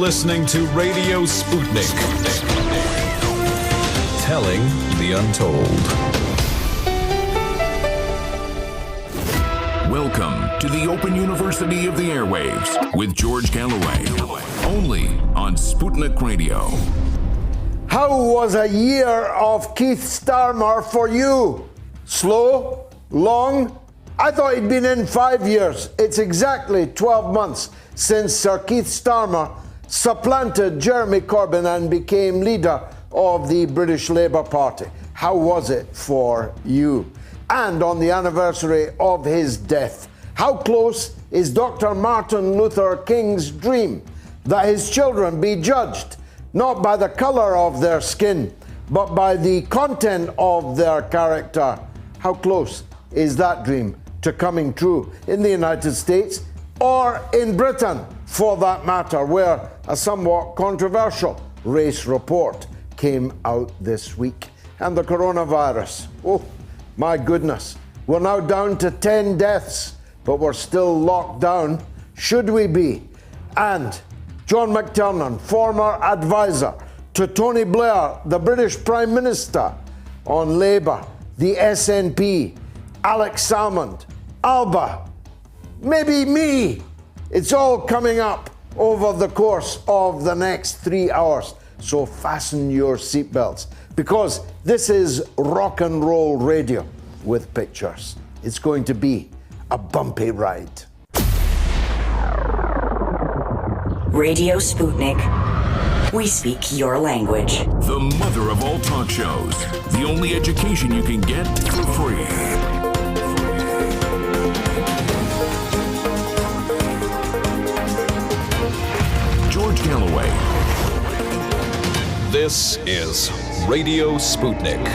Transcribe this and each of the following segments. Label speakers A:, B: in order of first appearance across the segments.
A: listening to Radio Sputnik. Telling the untold.
B: Welcome to the Open University of the Airwaves with George Galloway. Only on Sputnik Radio.
C: How was a year of Keith Starmer for you? Slow? Long? I thought he'd been in 5 years. It's exactly 12 months since Sir Keith Starmer supplanted Jeremy Corbyn and became leader of the British Labour Party. How was it for you? And on the anniversary of his death, how close is Dr. Martin Luther King's dream that his children be judged not by the colour of their skin, but by the content of their character? How close is that dream to coming true in the United States or in Britain, for that matter, where a somewhat controversial race report came out this week? And the coronavirus, oh my goodness, we're now down to 10 deaths, but we're still locked down. Should we be? And John McTernan, former advisor to Tony Blair, the British Prime Minister, on Labour, the SNP, Alex Salmond, Alba, maybe me. It's all coming up over the course of the next 3 hours. So fasten your seatbelts, because this is rock and roll radio with pictures. It's going to be a bumpy ride.
D: Radio Sputnik. We speak your language.
B: The mother of all talk shows. The only education you can get for free. George Galloway.
A: This is Radio Sputnik.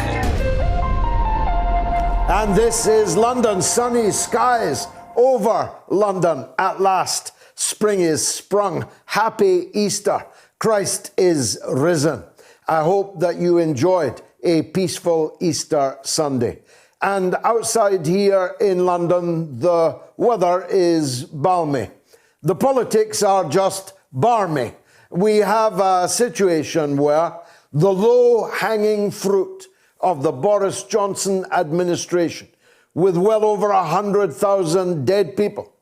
C: And this is London. Sunny skies over London at last. Spring is sprung. Happy Easter. Christ is risen. I hope that you enjoyed a peaceful Easter Sunday. And outside here in London, the weather is balmy. The politics are just barmy. We have a situation where the low-hanging fruit of the Boris Johnson administration, with well over 100,000 dead people,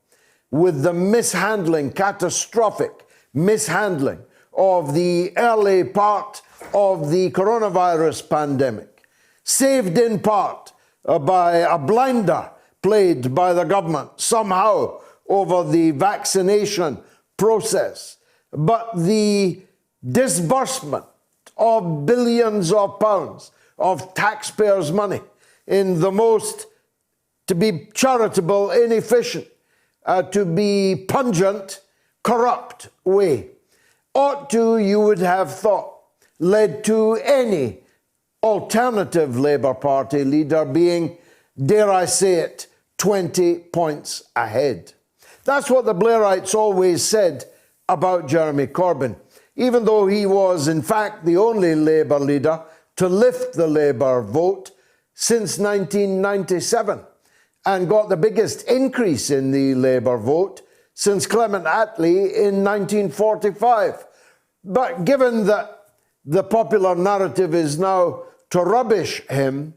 C: with the mishandling, catastrophic mishandling of the early part of the coronavirus pandemic, saved in part by a blinder played by the government somehow over the vaccination process, but the disbursement of billions of pounds of taxpayers' money in the most, to be charitable, inefficient, to be pungent, corrupt way, ought to, you would have thought, led to any alternative Labour Party leader being, dare I say it, 20 points ahead. That's what the Blairites always said about Jeremy Corbyn, even though he was, in fact, the only Labour leader to lift the Labour vote since 1997 and got the biggest increase in the Labour vote since Clement Attlee in 1945. But given that the popular narrative is now to rubbish him,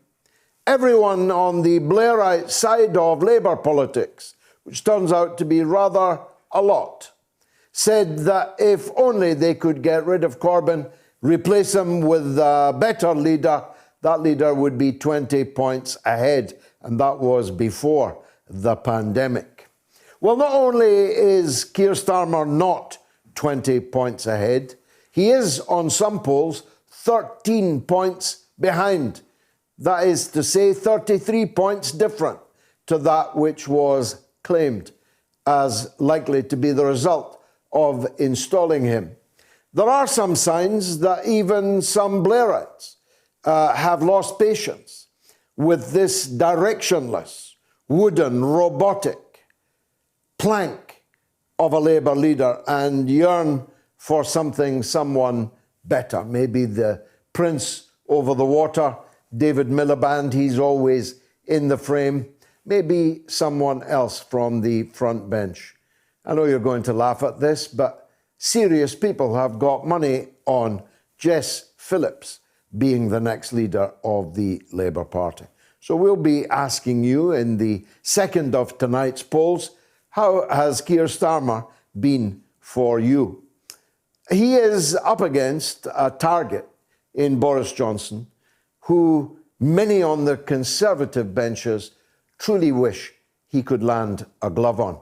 C: everyone on the Blairite side of Labour politics, which turns out to be rather a lot, said that if only they could get rid of Corbyn, replace him with a better leader, that leader would be 20 points ahead. And that was before the pandemic. Well, not only is Keir Starmer not 20 points ahead, he is, on some polls, 13 points behind. That is to say, 33 points different to that which was claimed as likely to be the result of installing him. There are some signs that even some Blairites have lost patience with this directionless, wooden, robotic plank of a Labour leader and yearn for someone better. Maybe the Prince over the water, David Miliband, he's always in the frame. Maybe someone else from the front bench. I know you're going to laugh at this, but serious people have got money on Jess Phillips being the next leader of the Labour Party. So we'll be asking you in the second of tonight's polls, how has Keir Starmer been for you? He is up against a target in Boris Johnson, who many on the Conservative benches truly wish he could land a glove on.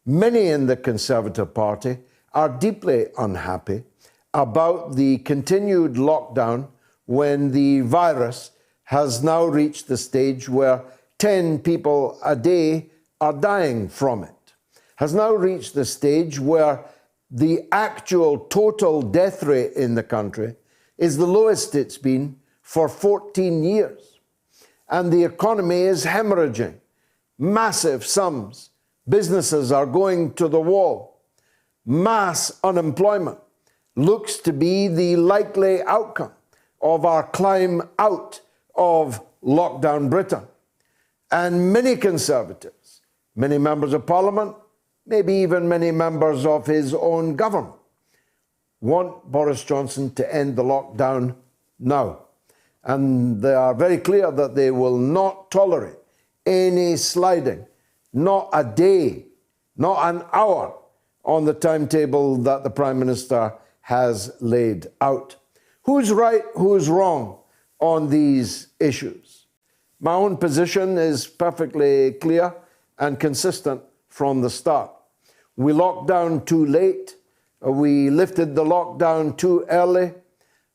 C: Many in the Conservative Party are deeply unhappy about the continued lockdown when the virus has now reached the stage where 10 people a day are dying from it, has now reached the stage where the actual total death rate in the country is the lowest it's been for 14 years. And the economy is hemorrhaging. Massive sums. Businesses are going to the wall. Mass unemployment looks to be the likely outcome of our climb out of lockdown Britain. And many Conservatives, many members of Parliament, maybe even many members of his own government, want Boris Johnson to end the lockdown now. And they are very clear that they will not tolerate any sliding, not a day, not an hour on the timetable that the Prime Minister has laid out. Who's right, who's wrong on these issues? My own position is perfectly clear and consistent from the start. We locked down too late. We lifted the lockdown too early.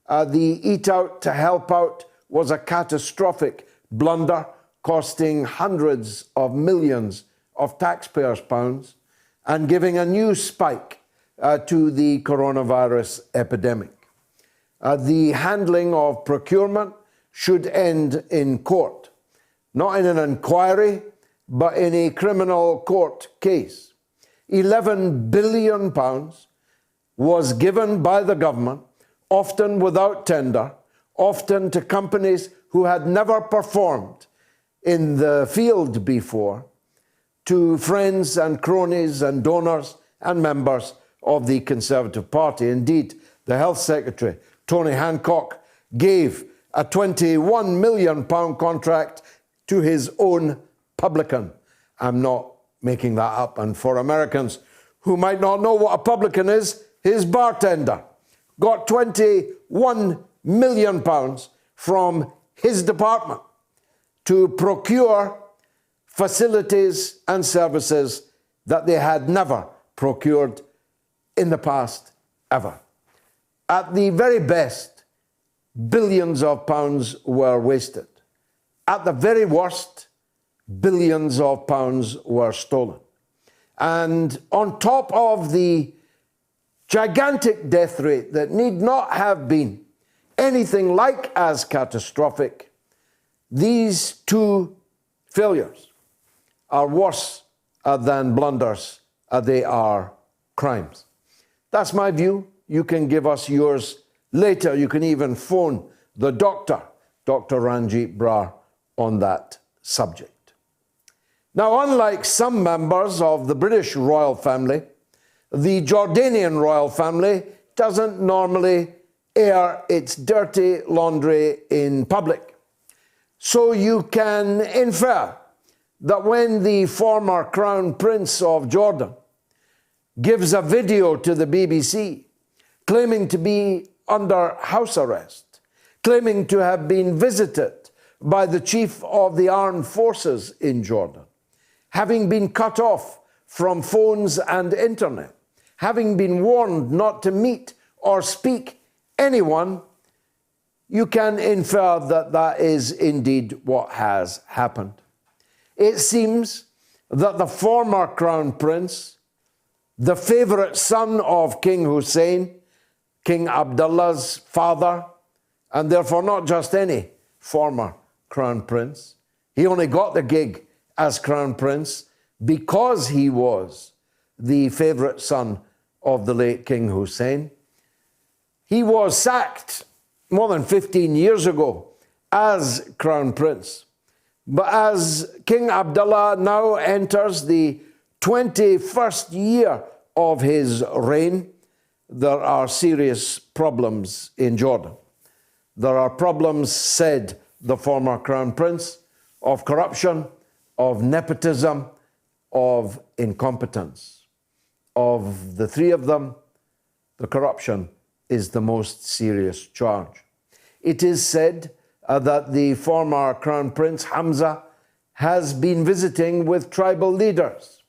C: The Eat Out to Help Out was a catastrophic blunder, costing hundreds of millions of taxpayers' pounds and giving a new spike to the coronavirus epidemic. The handling of procurement should end in court, not in an inquiry, but in a criminal court case. £11 billion was given by the government, often without tender, often to companies who had never performed in the field before, to friends and cronies and donors and members of the Conservative Party. Indeed, the Health Secretary, Tony Hancock, gave a £21 million contract to his own publican. I'm not making that up. And for Americans who might not know what a publican is, his bartender got £21 million from his department to procure facilities and services that they had never procured in the past ever. At the very best, billions of pounds were wasted. At the very worst, billions of pounds were stolen. And on top of the gigantic death rate that need not have been anything like as catastrophic, these two failures are worse than blunders. They are crimes. That's my view. You can give us yours later. You can even phone the doctor, Dr. Ranjeet Brar, on that subject. Now, unlike some members of the British royal family, the Jordanian royal family doesn't normally air its dirty laundry in public. So you can infer that when the former Crown Prince of Jordan gives a video to the BBC claiming to be under house arrest, claiming to have been visited by the Chief of the Armed Forces in Jordan, having been cut off from phones and internet, having been warned not to meet or speak anyone, you can infer that that is indeed what has happened. It seems that the former Crown Prince, the favourite son of King Hussein, King Abdullah's father, and therefore not just any former Crown Prince, he only got the gig as Crown Prince because he was the favourite son of the late King Hussein. He was sacked more than 15 years ago as Crown Prince. But as King Abdullah now enters the 21st year of his reign, there are serious problems in Jordan. There are problems, said the former Crown Prince, of corruption, of nepotism, of incompetence. Of the three of them, the corruption is the most serious charge. It is said that the former Crown Prince, Hamza, has been visiting with tribal leaders.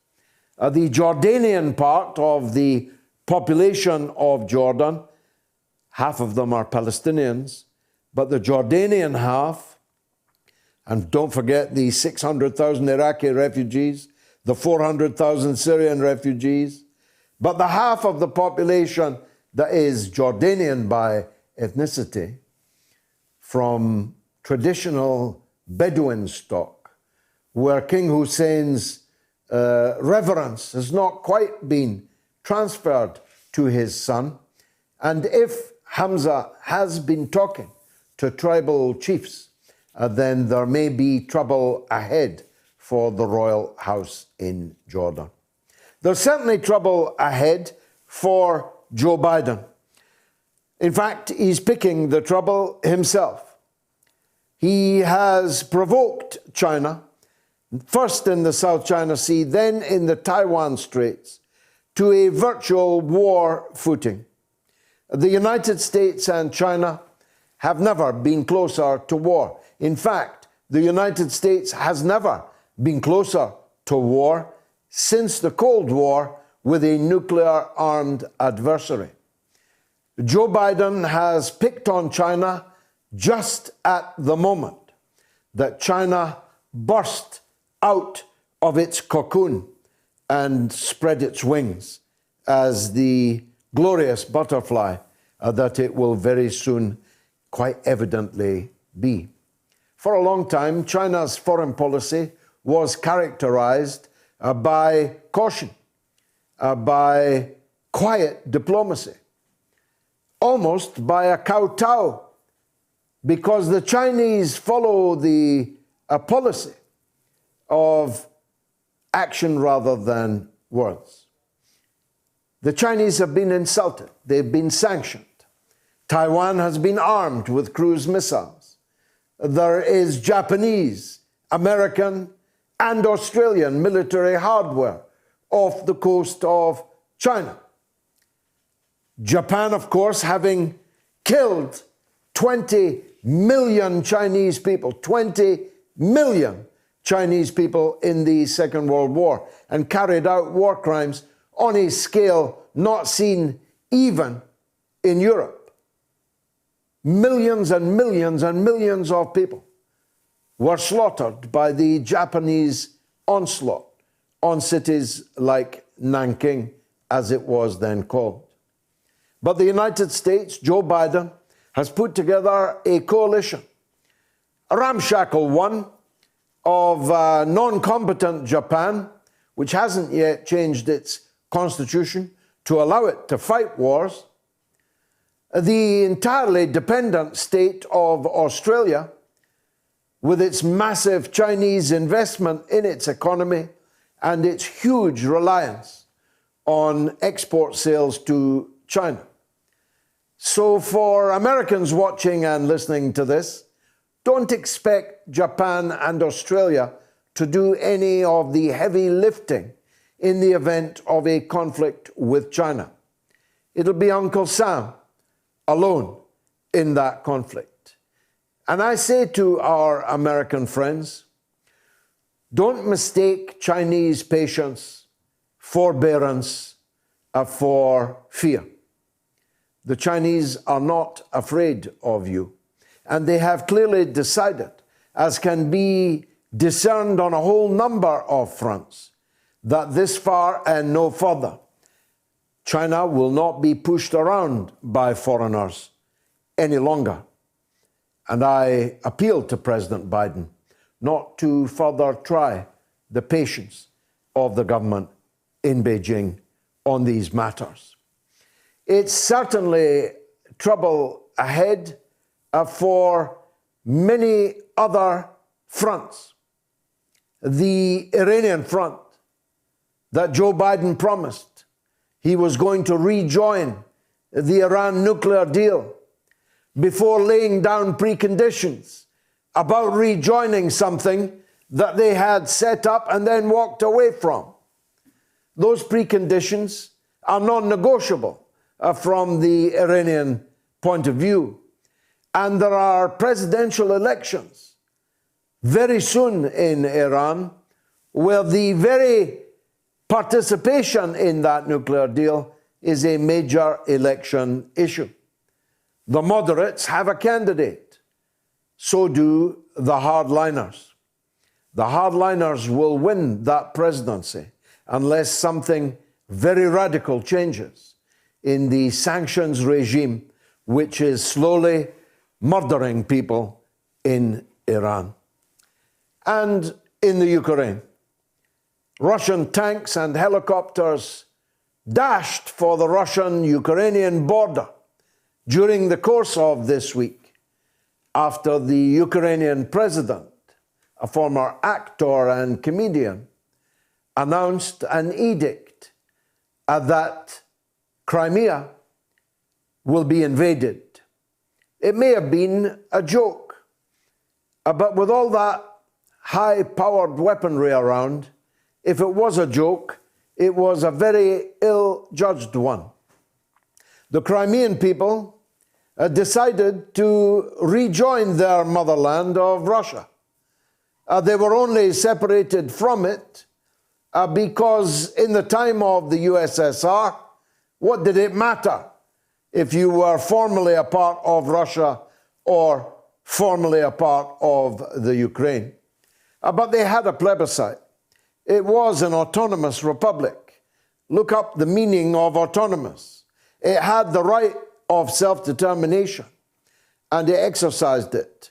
C: The Jordanian part of the population of Jordan, half of them are Palestinians, but the Jordanian half, and don't forget the 600,000 Iraqi refugees, the 400,000 Syrian refugees, but the half of the population that is Jordanian by ethnicity, from traditional Bedouin stock, where King Hussein's reverence has not quite been transferred to his son. And if Hamza has been talking to tribal chiefs, then there may be trouble ahead for the royal house in Jordan. There's certainly trouble ahead for Joe Biden. In fact, he's picking the trouble himself. He has provoked China, first in the South China Sea, then in the Taiwan Straits, to a virtual war footing. The United States and China have never been closer to war. In fact, the United States has never been closer to war since the Cold War with a nuclear-armed adversary. Joe Biden has picked on China just at the moment that China burst out of its cocoon and spread its wings as the glorious butterfly that it will very soon quite evidently be. For a long time, China's foreign policy was characterized by caution, by quiet diplomacy, almost by a kowtow, because the Chinese follow the policy of action rather than words. The Chinese have been insulted. They've been sanctioned. Taiwan has been armed with cruise missiles. There is Japanese, American, and Australian military hardware off the coast of China. Japan, of course, having killed 20 million Chinese people, 20 million Chinese people in the Second World War, and carried out war crimes on a scale not seen even in Europe. Millions and millions and millions of people were slaughtered by the Japanese onslaught on cities like Nanking, as it was then called. But the United States, Joe Biden, has put together a coalition, a ramshackle one, of non-competent Japan, which hasn't yet changed its constitution to allow it to fight wars, the entirely dependent state of Australia, with its massive Chinese investment in its economy and its huge reliance on export sales to China. So for Americans watching and listening to this, don't expect Japan and Australia to do any of the heavy lifting in the event of a conflict with China. It'll be Uncle Sam alone in that conflict. And I say to our American friends, don't mistake Chinese patience, forbearance, for fear. The Chinese are not afraid of you. And they have clearly decided, as can be discerned on a whole number of fronts, that this far and no further, China will not be pushed around by foreigners any longer. And I appeal to President Biden not to further try the patience of the government in Beijing on these matters. It's certainly trouble ahead for many other fronts. The Iranian front that Joe Biden promised he was going to rejoin the Iran nuclear deal before laying down preconditions about rejoining something that they had set up and then walked away from. Those preconditions are non-negotiable from the Iranian point of view. And there are presidential elections very soon in Iran, where the very participation in that nuclear deal is a major election issue. The moderates have a candidate. So do the hardliners. The hardliners will win that presidency unless something very radical changes in the sanctions regime, which is slowly murdering people in Iran. And in the Ukraine, Russian tanks and helicopters dashed for the Russian-Ukrainian border during the course of this week after the Ukrainian president, a former actor and comedian, announced an edict that Crimea will be invaded. It may have been a joke, but with all that high-powered weaponry around, if it was a joke, it was a very ill-judged one. The Crimean people decided to rejoin their motherland of Russia. They were only separated from it because in the time of the USSR, what did it matter if you were formally a part of Russia or formally a part of the Ukraine? But they had a plebiscite. It was an autonomous republic. Look up the meaning of autonomous. It had the right of self-determination, and it exercised it,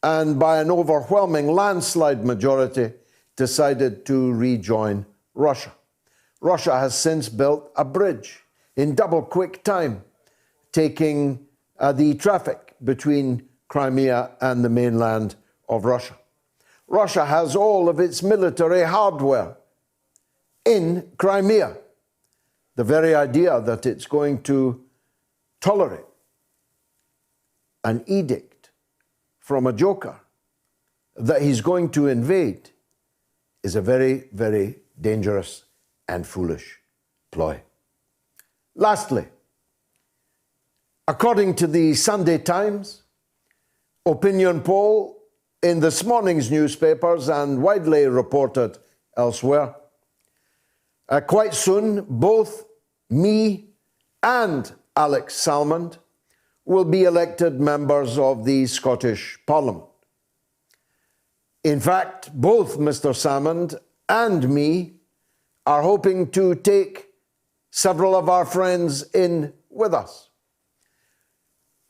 C: and by an overwhelming landslide majority decided to rejoin Russia. Russia has since built a bridge in double quick time, taking the traffic between Crimea and the mainland of Russia. Russia has all of its military hardware in Crimea. The very idea that it's going to tolerate an edict from a joker that he's going to invade is a very, very dangerous and foolish ploy. Lastly, according to the Sunday Times opinion poll in this morning's newspapers and widely reported elsewhere, quite soon both me and Alex Salmond will be elected members of the Scottish Parliament. In fact, both Mr. Salmond and me are hoping to take several of our friends in with us.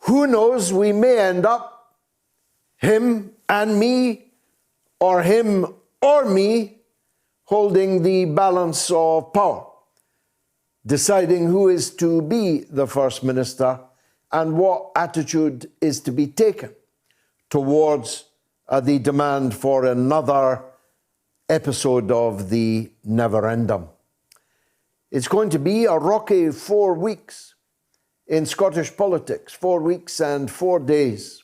C: Who knows, we may end up, him and me, or him or me, holding the balance of power, deciding who is to be the First Minister and what attitude is to be taken towards the demand for another episode of the Neverendum. It's going to be a rocky 4 weeks in Scottish politics, 4 weeks and 4 days.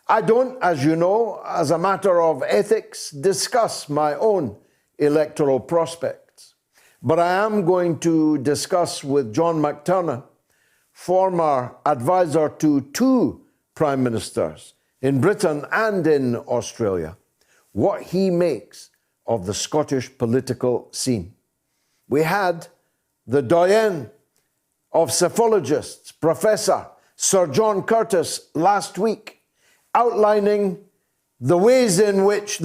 C: I don't, as you know, as a matter of ethics, discuss my own electoral prospects. But I am going to discuss with John McTernan, former advisor to 2 prime ministers in Britain and in Australia, what he makes of the Scottish political scene. We had the doyen of psephologists, Professor Sir John Curtis, last week, outlining the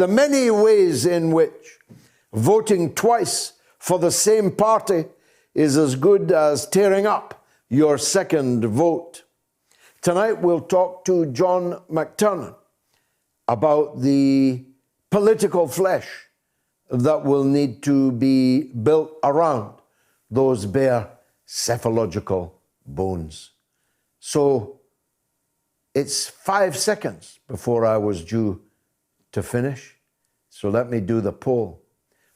C: many ways in which voting twice for the same party is as good as tearing up your second vote. Tonight we'll talk to John McTernan about the political flesh that will need to be built around those bare psephological bones. So it's 5 seconds before I was due to finish. So let me do the poll.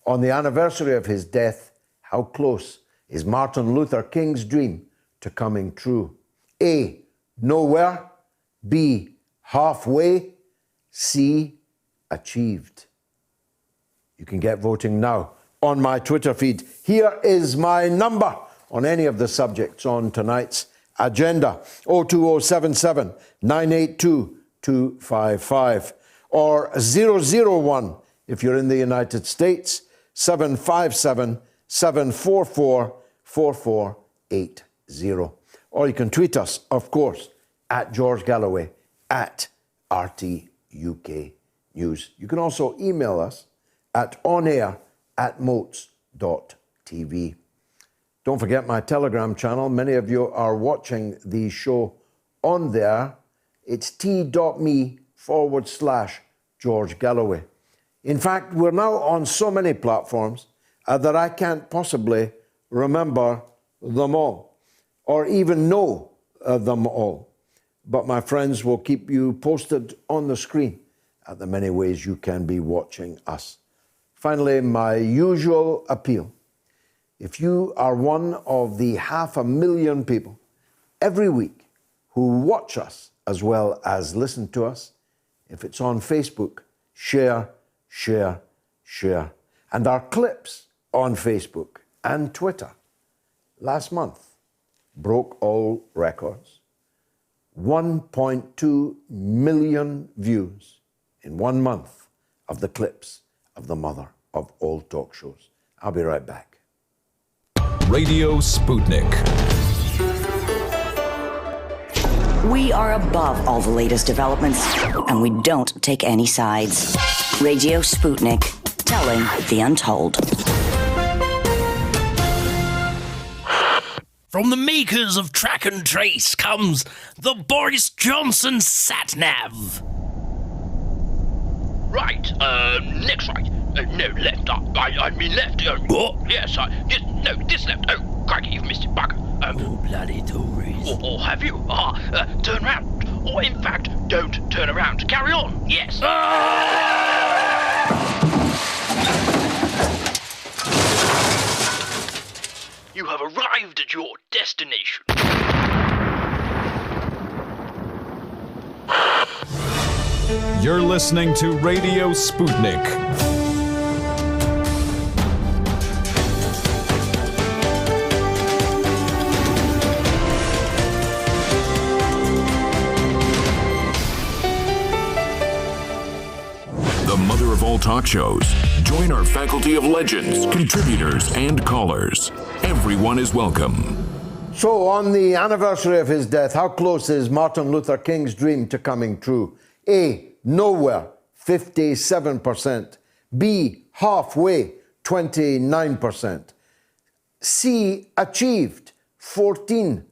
C: On the anniversary of his death, how close is Martin Luther King's dream to coming true? A, nowhere. B, halfway. C, achieved. You can get voting now on my Twitter feed. Here is my number on any of the subjects on tonight's agenda: 02077 982 255 or 001 if you're in the United States, 757 744 4480. Or you can tweet us, of course, at George Galloway, at RT UK News. You can also email us at onair@moats.tv. Don't forget my Telegram channel. Many of you are watching the show on there. It's t.me/George Galloway. In fact, we're now on so many platforms that I can't possibly remember them all or even know them all. But my friends will keep you posted on the screen at the many ways you can be watching us. Finally, my usual appeal. If you are one of the 500,000 people every week who watch us as well as listen to us, if it's on Facebook, share, share, share. And our clips on Facebook and Twitter last month broke all records. 1.2 million views in 1 month of the clips of the mother of all talk shows. I'll be right back.
A: Radio Sputnik.
D: We are above all the latest developments, and we don't take any sides. Radio Sputnik, telling the untold.
E: From the makers of Track and Trace comes the Boris Johnson sat-nav.
F: Right, next right. No, left. I mean left.
E: What?
F: Yes, this left. Oh, crikey, you've missed it, bugger.
E: Oh, bloody Tories.
F: Or have you? Turn round. Or, in fact, don't turn around. Carry on, yes. You have arrived at your destination.
A: You're listening to Radio Sputnik.
B: The mother of all talk shows. Join our faculty of legends, contributors, and callers. Everyone is welcome.
C: So, on the anniversary of his death, how close is Martin Luther King's dream to coming true? A, nowhere, 57%. B, halfway, 29%. C, achieved, 14%.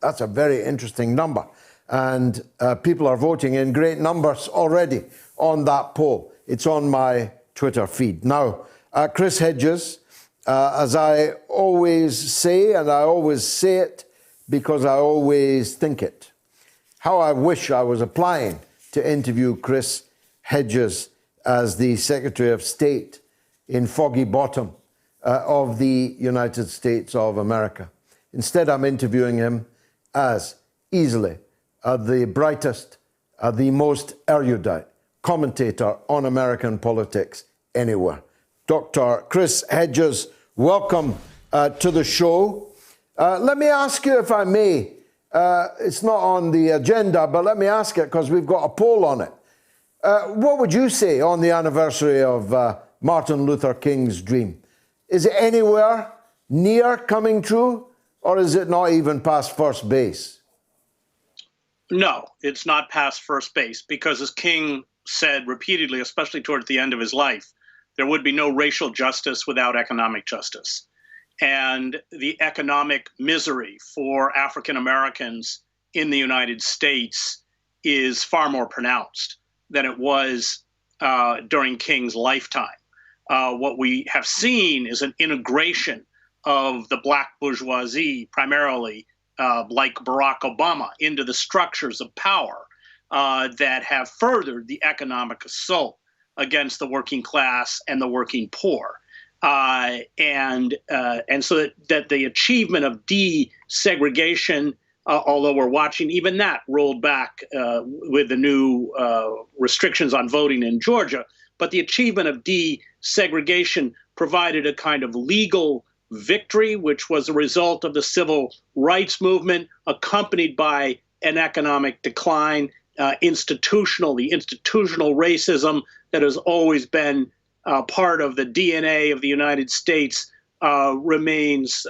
C: That's a very interesting number. And people are voting in great numbers already on that poll. It's on my Twitter feed. Now, Chris Hedges, as I always say, and I always say it because I always think it, how I wish I was applying to interview Chris Hedges as the Secretary of State in Foggy Bottom of the United States of America. Instead, I'm interviewing him as easily the brightest, the most erudite commentator on American politics anywhere. Dr. Chris Hedges, welcome to the show. Let me ask you, if I may, it's not on the agenda, but let me ask it because we've got a poll on it. What would you say on the anniversary of Martin Luther King's dream? Is it anywhere near coming true, or is it not even past first base?
G: No, it's not past first base because, as King said repeatedly, especially toward the end of his life, there would be no racial justice without economic justice. And the economic misery for African Americans in the United States is far more pronounced than it was during King's lifetime. What we have seen is an integration of the black bourgeoisie, primarily like Barack Obama, into the structures of power that have furthered the economic assault against the working class and the working poor. and so that the achievement of desegregation, although we're watching even that rolled back with the new restrictions on voting in Georgia, but the achievement of desegregation provided a kind of legal victory, which was a result of the civil rights movement, accompanied by an economic decline, the institutional racism that has always been part of the DNA of the United States remains,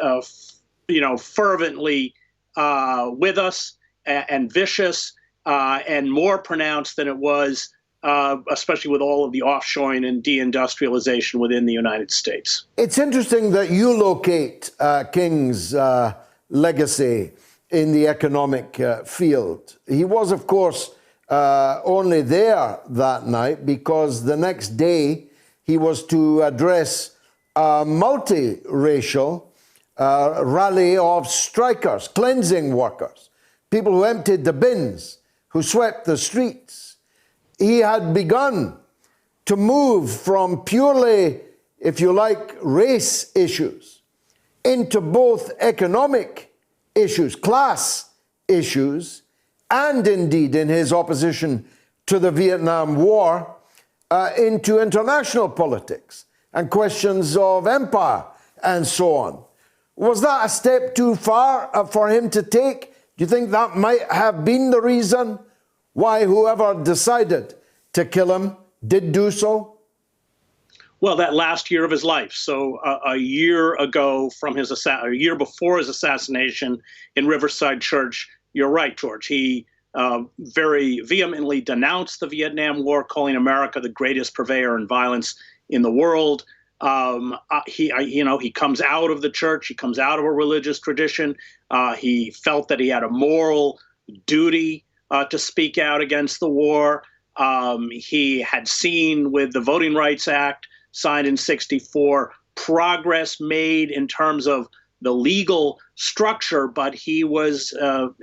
G: fervently with us and vicious and more pronounced than it was, especially with all of the offshoring and deindustrialization within the United States.
C: It's interesting that you locate King's legacy in the economic field. He was, of course, only there that night because the next day he was to address a multiracial rally of strikers, cleansing workers, people who emptied the bins, who swept the streets. He had begun to move from purely, if you like, race issues into both economic issues, class issues, and indeed in his opposition to the Vietnam War, into international politics and questions of empire and so on. Was that a step too far for him to take? Do you think that might have been the reason why whoever decided to kill him did do so?
G: Well, that last year of his life. So a year ago from a year before his assassination in Riverside Church, you're right, George. He very vehemently denounced the Vietnam War, calling America the greatest purveyor in violence in the world. He comes out of the church. He comes out of a religious tradition. He felt that he had a moral duty to speak out against the war. He had seen with the Voting Rights Act signed in '64 progress made in terms of the legal structure, but he was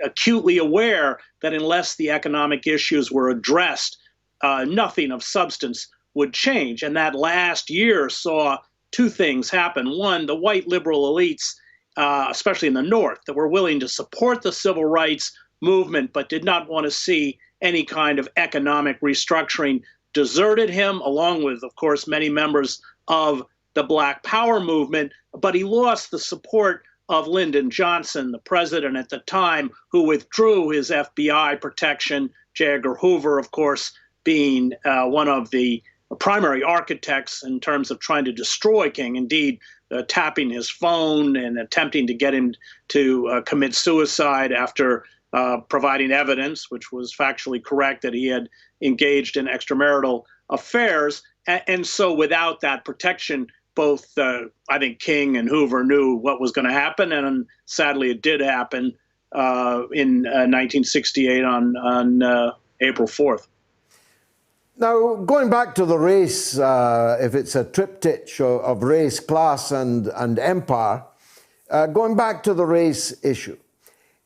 G: acutely aware that unless the economic issues were addressed, nothing of substance would change. And that last year saw two things happen. One, the white liberal elites, especially in the North, that were willing to support the civil rights movement but did not want to see any kind of economic restructuring, deserted him, along with, of course, many members of the Black Power movement, but he lost the support of Lyndon Johnson, the president at the time, who withdrew his FBI protection, J. Edgar Hoover, of course, being one of the primary architects in terms of trying to destroy King, indeed tapping his phone and attempting to get him to commit suicide after providing evidence, which was factually correct, that he had engaged in extramarital affairs. And so without that protection, both, I think, King and Hoover knew what was going to happen, and sadly it did happen in 1968 on April 4th.
C: Now, going back to the race, if it's a triptych of race, class, and empire, going back to the race issue,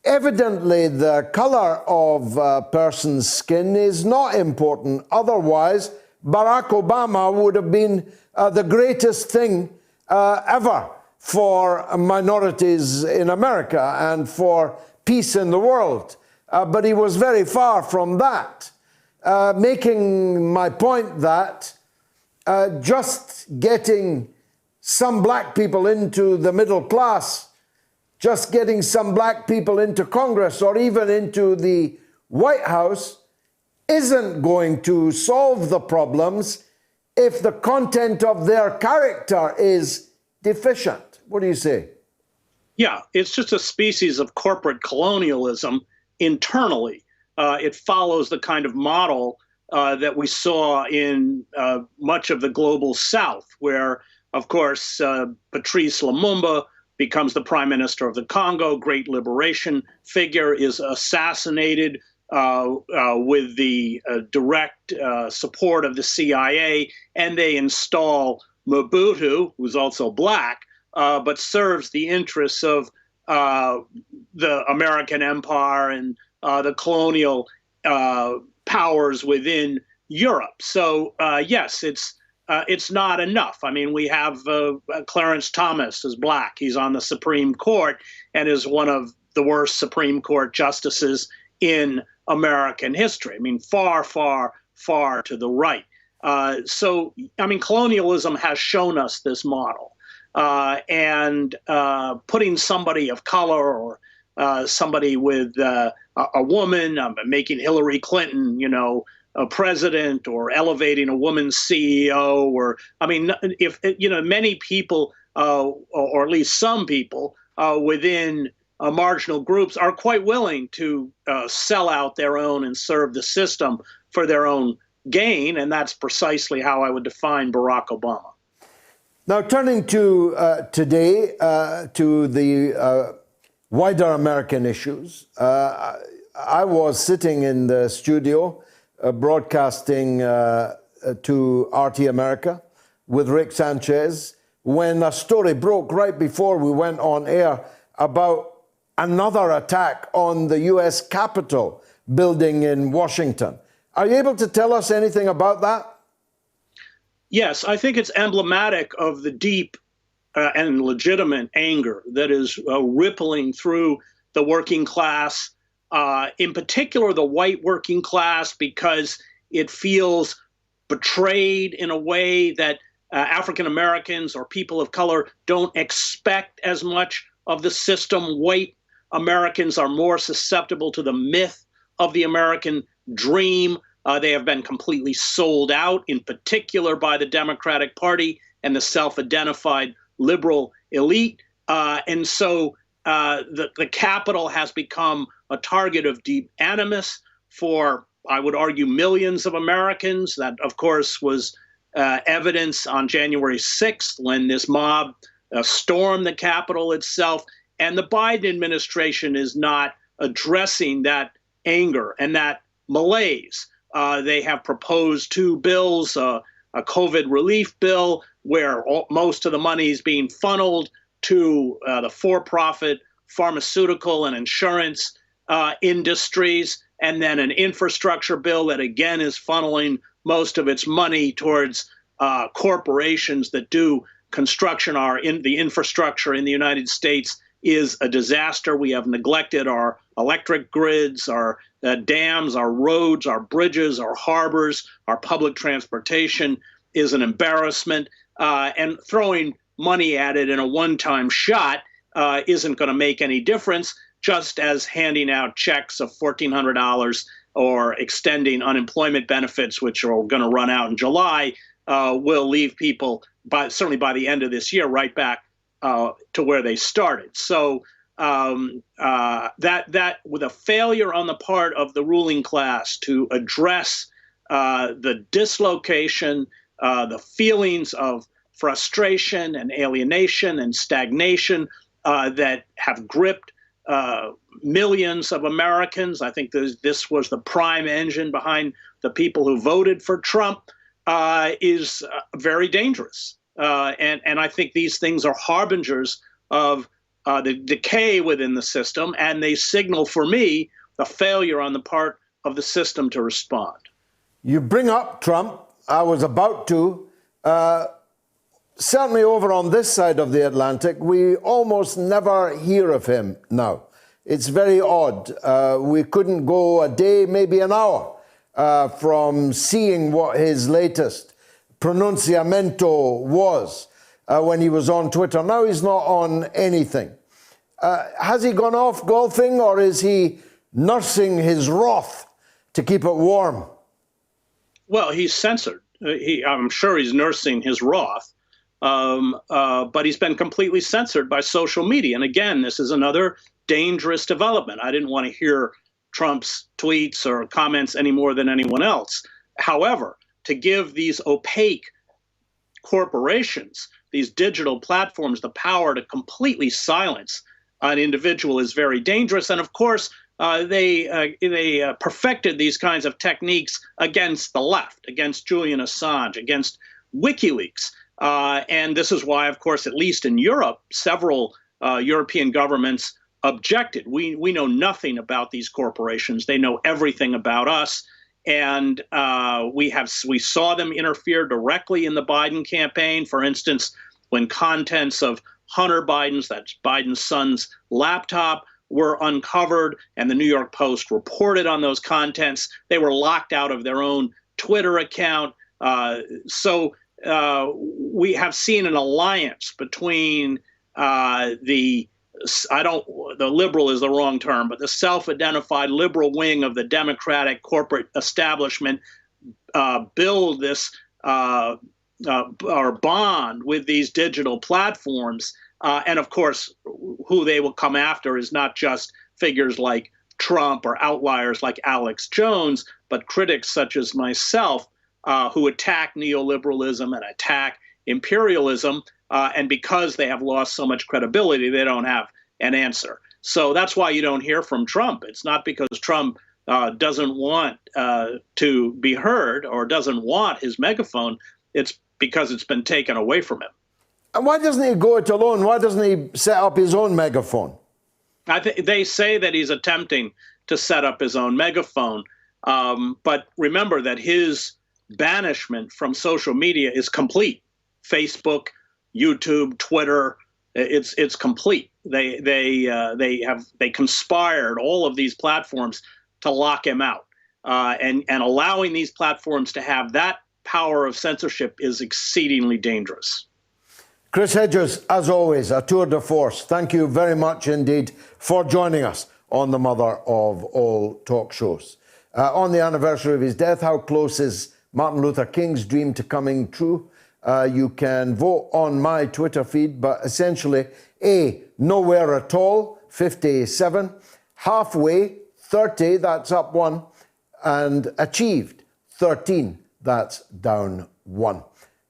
C: evidently the color of a person's skin is not important. Otherwise, Barack Obama would have been the greatest thing ever for minorities in America and for peace in the world. But he was very far from that. Making my point that just getting some black people into the middle class, just getting some black people into Congress or even into the White House isn't going to solve the problems if the content of their character is deficient. What do you say?
G: Yeah, it's just a species of corporate colonialism internally. It follows the kind of model that we saw in much of the global South, where, of course, Patrice Lumumba becomes the prime minister of the Congo, great liberation figure, is assassinated with the direct support of the CIA, and they install Mobutu, who's also black, but serves the interests of the American empire and the colonial powers within Europe. So yes, it's it's not enough. I mean, we have Clarence Thomas is black. He's on the Supreme Court and is one of the worst Supreme Court justices in American history. I mean, far, far, far to the right. So, I mean, colonialism has shown us this model. And putting somebody of color or somebody with a woman, making Hillary Clinton, a president, or elevating a woman CEO, or, I mean, if, many people, or at least some people within marginal groups are quite willing to sell out their own and serve the system for their own gain. And that's precisely how I would define Barack Obama.
C: Now, turning to today, to the wider American issues, I was sitting in the studio broadcasting to RT America with Rick Sanchez when a story broke right before we went on air about another attack on the U.S. Capitol building in Washington. Are you able to tell us anything about that?
G: Yes, I think it's emblematic of the deep and legitimate anger that is rippling through the working class, in particular the white working class, because it feels betrayed in a way that African Americans or people of color don't expect as much of the system. White Americans are more susceptible to the myth of the American dream. They have been completely sold out, in particular by the Democratic Party and the self-identified liberal elite. And so the Capitol has become a target of deep animus for, I would argue, millions of Americans. That, of course, was evidence on January 6th when this mob stormed the Capitol itself. And the Biden administration is not addressing that anger and that malaise. They have proposed two bills, a COVID relief bill where most of the money is being funneled to the for-profit pharmaceutical and insurance industries, and then an infrastructure bill that again is funneling most of its money towards corporations that do construction. The infrastructure in the United States is a disaster. We have neglected our electric grids, our dams, our roads, our bridges, our harbors, our public transportation is an embarrassment. And throwing money at it in a one-time shot isn't going to make any difference, just as handing out checks of $1,400 or extending unemployment benefits, which are going to run out in July, will leave people, certainly by the end of this year, right back to where they started. So that with a failure on the part of the ruling class to address the dislocation, the feelings of frustration and alienation and stagnation that have gripped millions of Americans. I think this was the prime engine behind the people who voted for Trump, is very dangerous. And I think these things are harbingers of the decay within the system, and they signal for me the failure on the part of the system to respond.
C: You bring up Trump. I was about to. Certainly over on this side of the Atlantic, we almost never hear of him now. It's very odd. We couldn't go a day, maybe an hour, from seeing what his latest pronunciamento was when he was on Twitter. Now he's not on anything. Has he gone off golfing, or is he nursing his wrath to keep it warm?
G: Well, he's censored. I'm sure he's nursing his wrath, but he's been completely censored by social media. And again, this is another dangerous development. I didn't want to hear Trump's tweets or comments any more than anyone else. However, to give these opaque corporations, these digital platforms, the power to completely silence an individual is very dangerous. And of course, they perfected these kinds of techniques against the left, against Julian Assange, against WikiLeaks. And this is why, of course, at least in Europe, several European governments objected. We know nothing about these corporations. They know everything about us. And we saw them interfere directly in the Biden campaign. For instance, when contents of Hunter Biden's, that's Biden's son's laptop, were uncovered and the New York Post reported on those contents, they were locked out of their own Twitter account. So we have seen an alliance between the liberal is the wrong term, but the self-identified liberal wing of the Democratic corporate establishment build this or bond with these digital platforms. And of course, who they will come after is not just figures like Trump or outliers like Alex Jones, but critics such as myself who attack neoliberalism and attack imperialism. And because they have lost so much credibility, they don't have an answer. So that's why you don't hear from Trump. It's not because Trump doesn't want to be heard or doesn't want his megaphone. It's because it's been taken away from him.
C: And why doesn't he go it alone? Why doesn't he set up his own megaphone?
G: They say that he's attempting to set up his own megaphone. But remember that his banishment from social media is complete. Facebook, YouTube, Twitter, it's complete. They conspired all of these platforms to lock him out, and allowing these platforms to have that power of censorship is exceedingly dangerous.
C: Chris Hedges, as always, a tour de force. Thank you very much indeed for joining us on the mother of all talk shows. On the anniversary of his death, how close is Martin Luther King's dream to coming true? You can vote on my Twitter feed, but essentially, A, nowhere at all, 57, halfway, 30, that's up 1, and achieved, 13, that's down 1.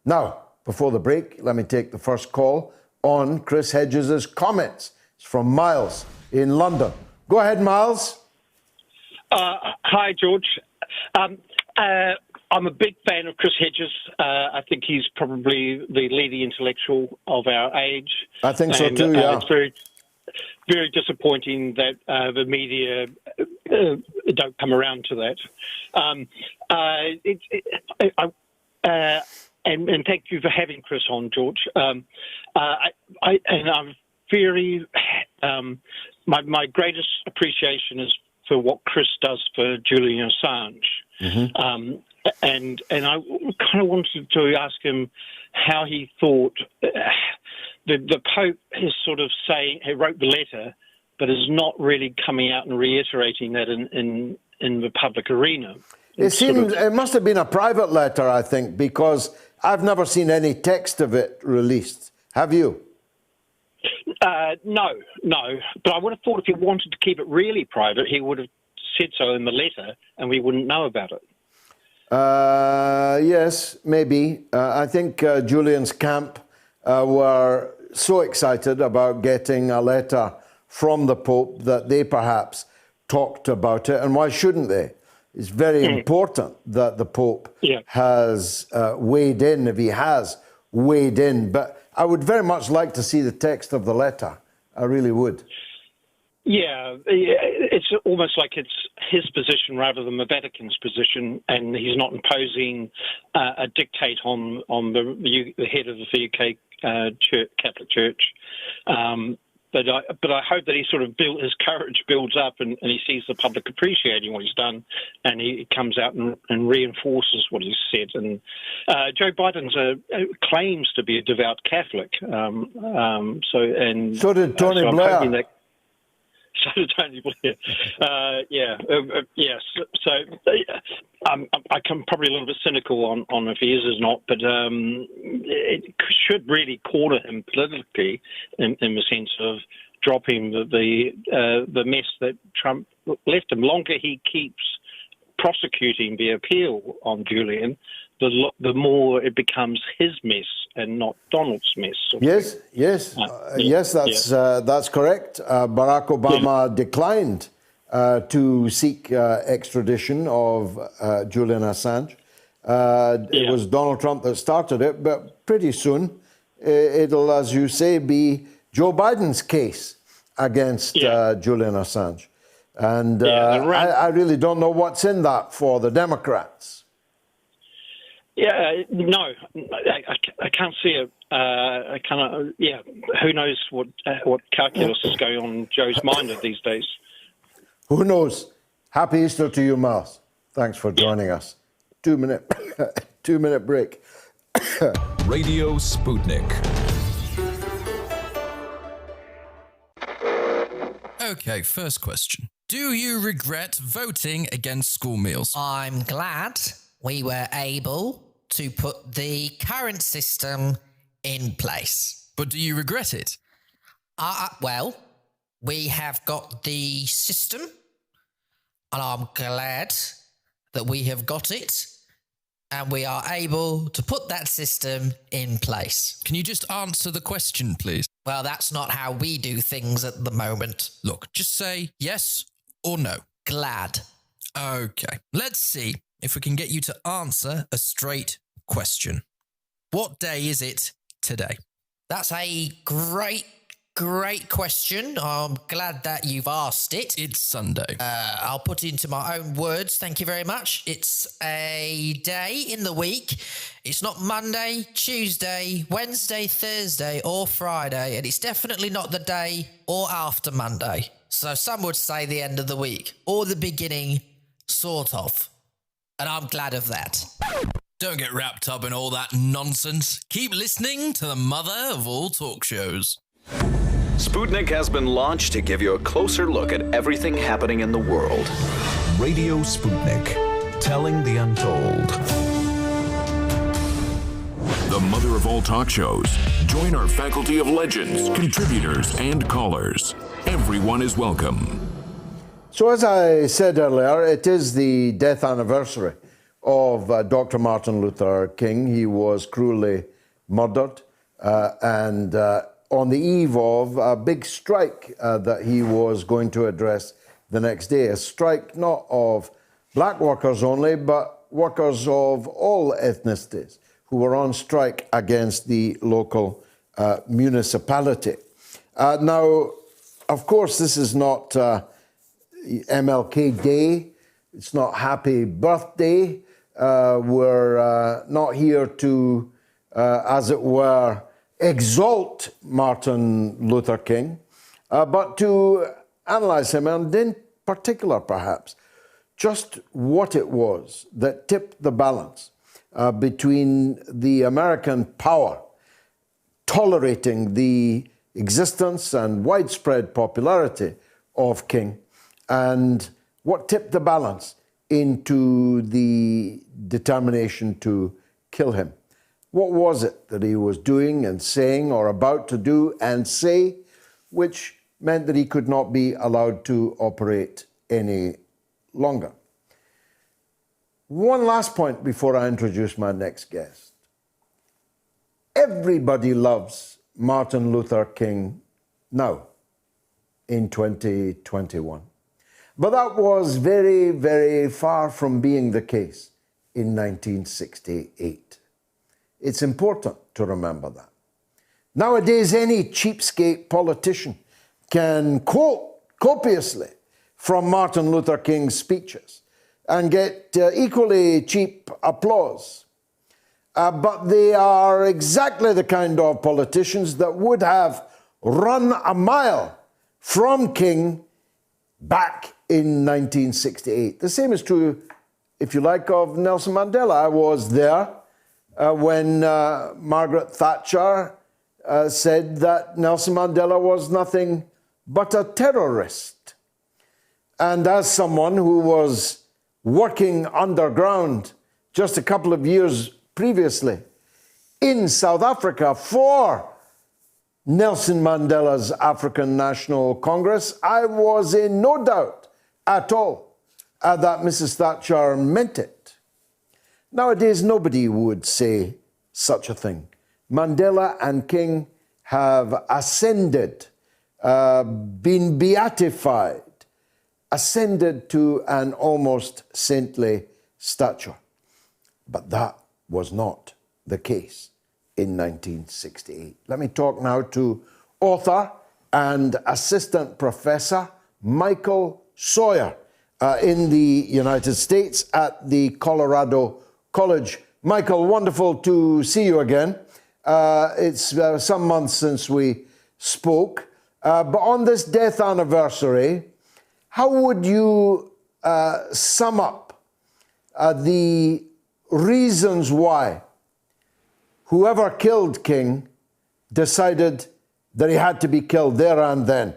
C: Now, before the break, let me take the first call on Chris Hedges' comments. It's from Miles in London. Go ahead, Miles.
H: Hi, George. I'm a big fan of Chris Hedges. I think he's probably the leading intellectual of our age.
C: I think so too, yeah.
H: It's very, very disappointing that the media don't come around to that. And thank you for having Chris on, George. I'm very my greatest appreciation is for what Chris does for Julian Assange. Mm-hmm. And I kind of wanted to ask him how he thought the Pope is sort of saying he wrote the letter, but is not really coming out and reiterating that in the public arena.
C: It must have been a private letter, I think, because I've never seen any text of it released. Have you?
H: No. But I would have thought if he wanted to keep it really private, he would have said so in the letter, and we wouldn't know about it.
C: Yes, maybe. I think Julian's camp were so excited about getting a letter from the Pope that they perhaps talked about it. And why shouldn't they? It's very important that the Pope has weighed in, if he has weighed in. But I would very much like to see the text of the letter. I really would.
H: Yeah, it's almost like it's his position rather than the Vatican's position, and he's not imposing a dictate on the head of the UK Catholic Church. But I hope that he sort of his courage builds up and he sees the public appreciating what he's done, and he comes out and reinforces what he's said. And Joe Biden claims to be a devout Catholic.
C: So did Tony Blair.
H: So did Tony Blair. Yes. So I come probably a little bit cynical on if he is or not, but it should really corner him politically in the sense of dropping the mess that Trump left him. Longer he keeps prosecuting the appeal on Julian, the more it becomes his mess and not Donald's mess.
C: Yes, that's correct. Barack Obama declined to seek extradition of Julian Assange. It was Donald Trump that started it, but pretty soon it'll, as you say, be Joe Biden's case against Julian Assange. And
H: Yeah,
C: I really don't know what's in that for the Democrats.
H: Yeah, no, I can't see it. I cannot. Yeah, who knows what calculus is going on in Joe's mind these days?
C: Who knows? Happy Easter to you, Miles. Thanks for joining us. 2 minute, 2 minute break.
A: Radio Sputnik.
I: Okay, first question. Do you regret voting against school meals?
E: I'm glad we were able to put the current system in place.
I: But do you regret it?
E: Well, we have got the system, and I'm glad that we have got it, and we are able to put that system in place.
I: Can you just answer the question, please?
E: Well, that's not how we do things at the moment.
I: Look, just say yes or no.
E: Glad.
I: Okay, let's see if we can get you to answer a straight question. What day is it today?
E: That's a great question. I'm glad that you've asked it.
I: It's Sunday.
E: I'll put it into my own words. Thank you very much. It's a day in the week. It's not Monday, Tuesday, Wednesday, Thursday, or Friday, and it's definitely not the day or after Monday. So some would say the end of the week, or the beginning, sort of. And I'm glad of that.
I: Don't get wrapped up in all that nonsense. Keep listening to the mother of all talk shows.
J: Sputnik has been launched to give you a closer look at everything happening in the world.
A: Radio Sputnik, telling the untold.
B: The mother of all talk shows. Join our faculty of legends, contributors, and callers. Everyone is welcome.
C: So as I said earlier, it is the death anniversary of Dr. Martin Luther King. He was cruelly murdered and on the eve of a big strike that he was going to address the next day. A strike not of black workers only, but workers of all ethnicities who were on strike against the local municipality. Now, of course, this is not MLK Day. It's not happy birthday. We're not here to, as it were, exalt Martin Luther King, but to analyze him, and in particular, perhaps, just what it was that tipped the balance between the American power tolerating the existence and widespread popularity of King, and what tipped the balance into the determination to kill him. What was it that he was doing and saying, or about to do and say, which meant that he could not be allowed to operate any longer? One last point before I introduce my next guest. Everybody loves Martin Luther King now, in 2021. But that was very, very far from being the case in 1968. It's important to remember that. Nowadays, any cheapskate politician can quote copiously from Martin Luther King's speeches and get equally cheap applause. But they are exactly the kind of politicians that would have run a mile from King back in 1968. The same is true, if you like, of Nelson Mandela. I was there when Margaret Thatcher said that Nelson Mandela was nothing but a terrorist. And as someone who was working underground just a couple of years previously in South Africa for Nelson Mandela's African National Congress, I was in no doubt at all that Mrs. Thatcher meant it. Nowadays, nobody would say such a thing. Mandela and King have ascended, been beatified, ascended to an almost saintly stature. But that was not the case in 1968. Let me talk now to author and assistant professor Michael Sawyer in the United States at the Colorado College. Michael, wonderful to see you again. It's some months since we spoke. But on this death anniversary, how would you sum up the reasons why whoever killed King decided that he had to be killed there and then?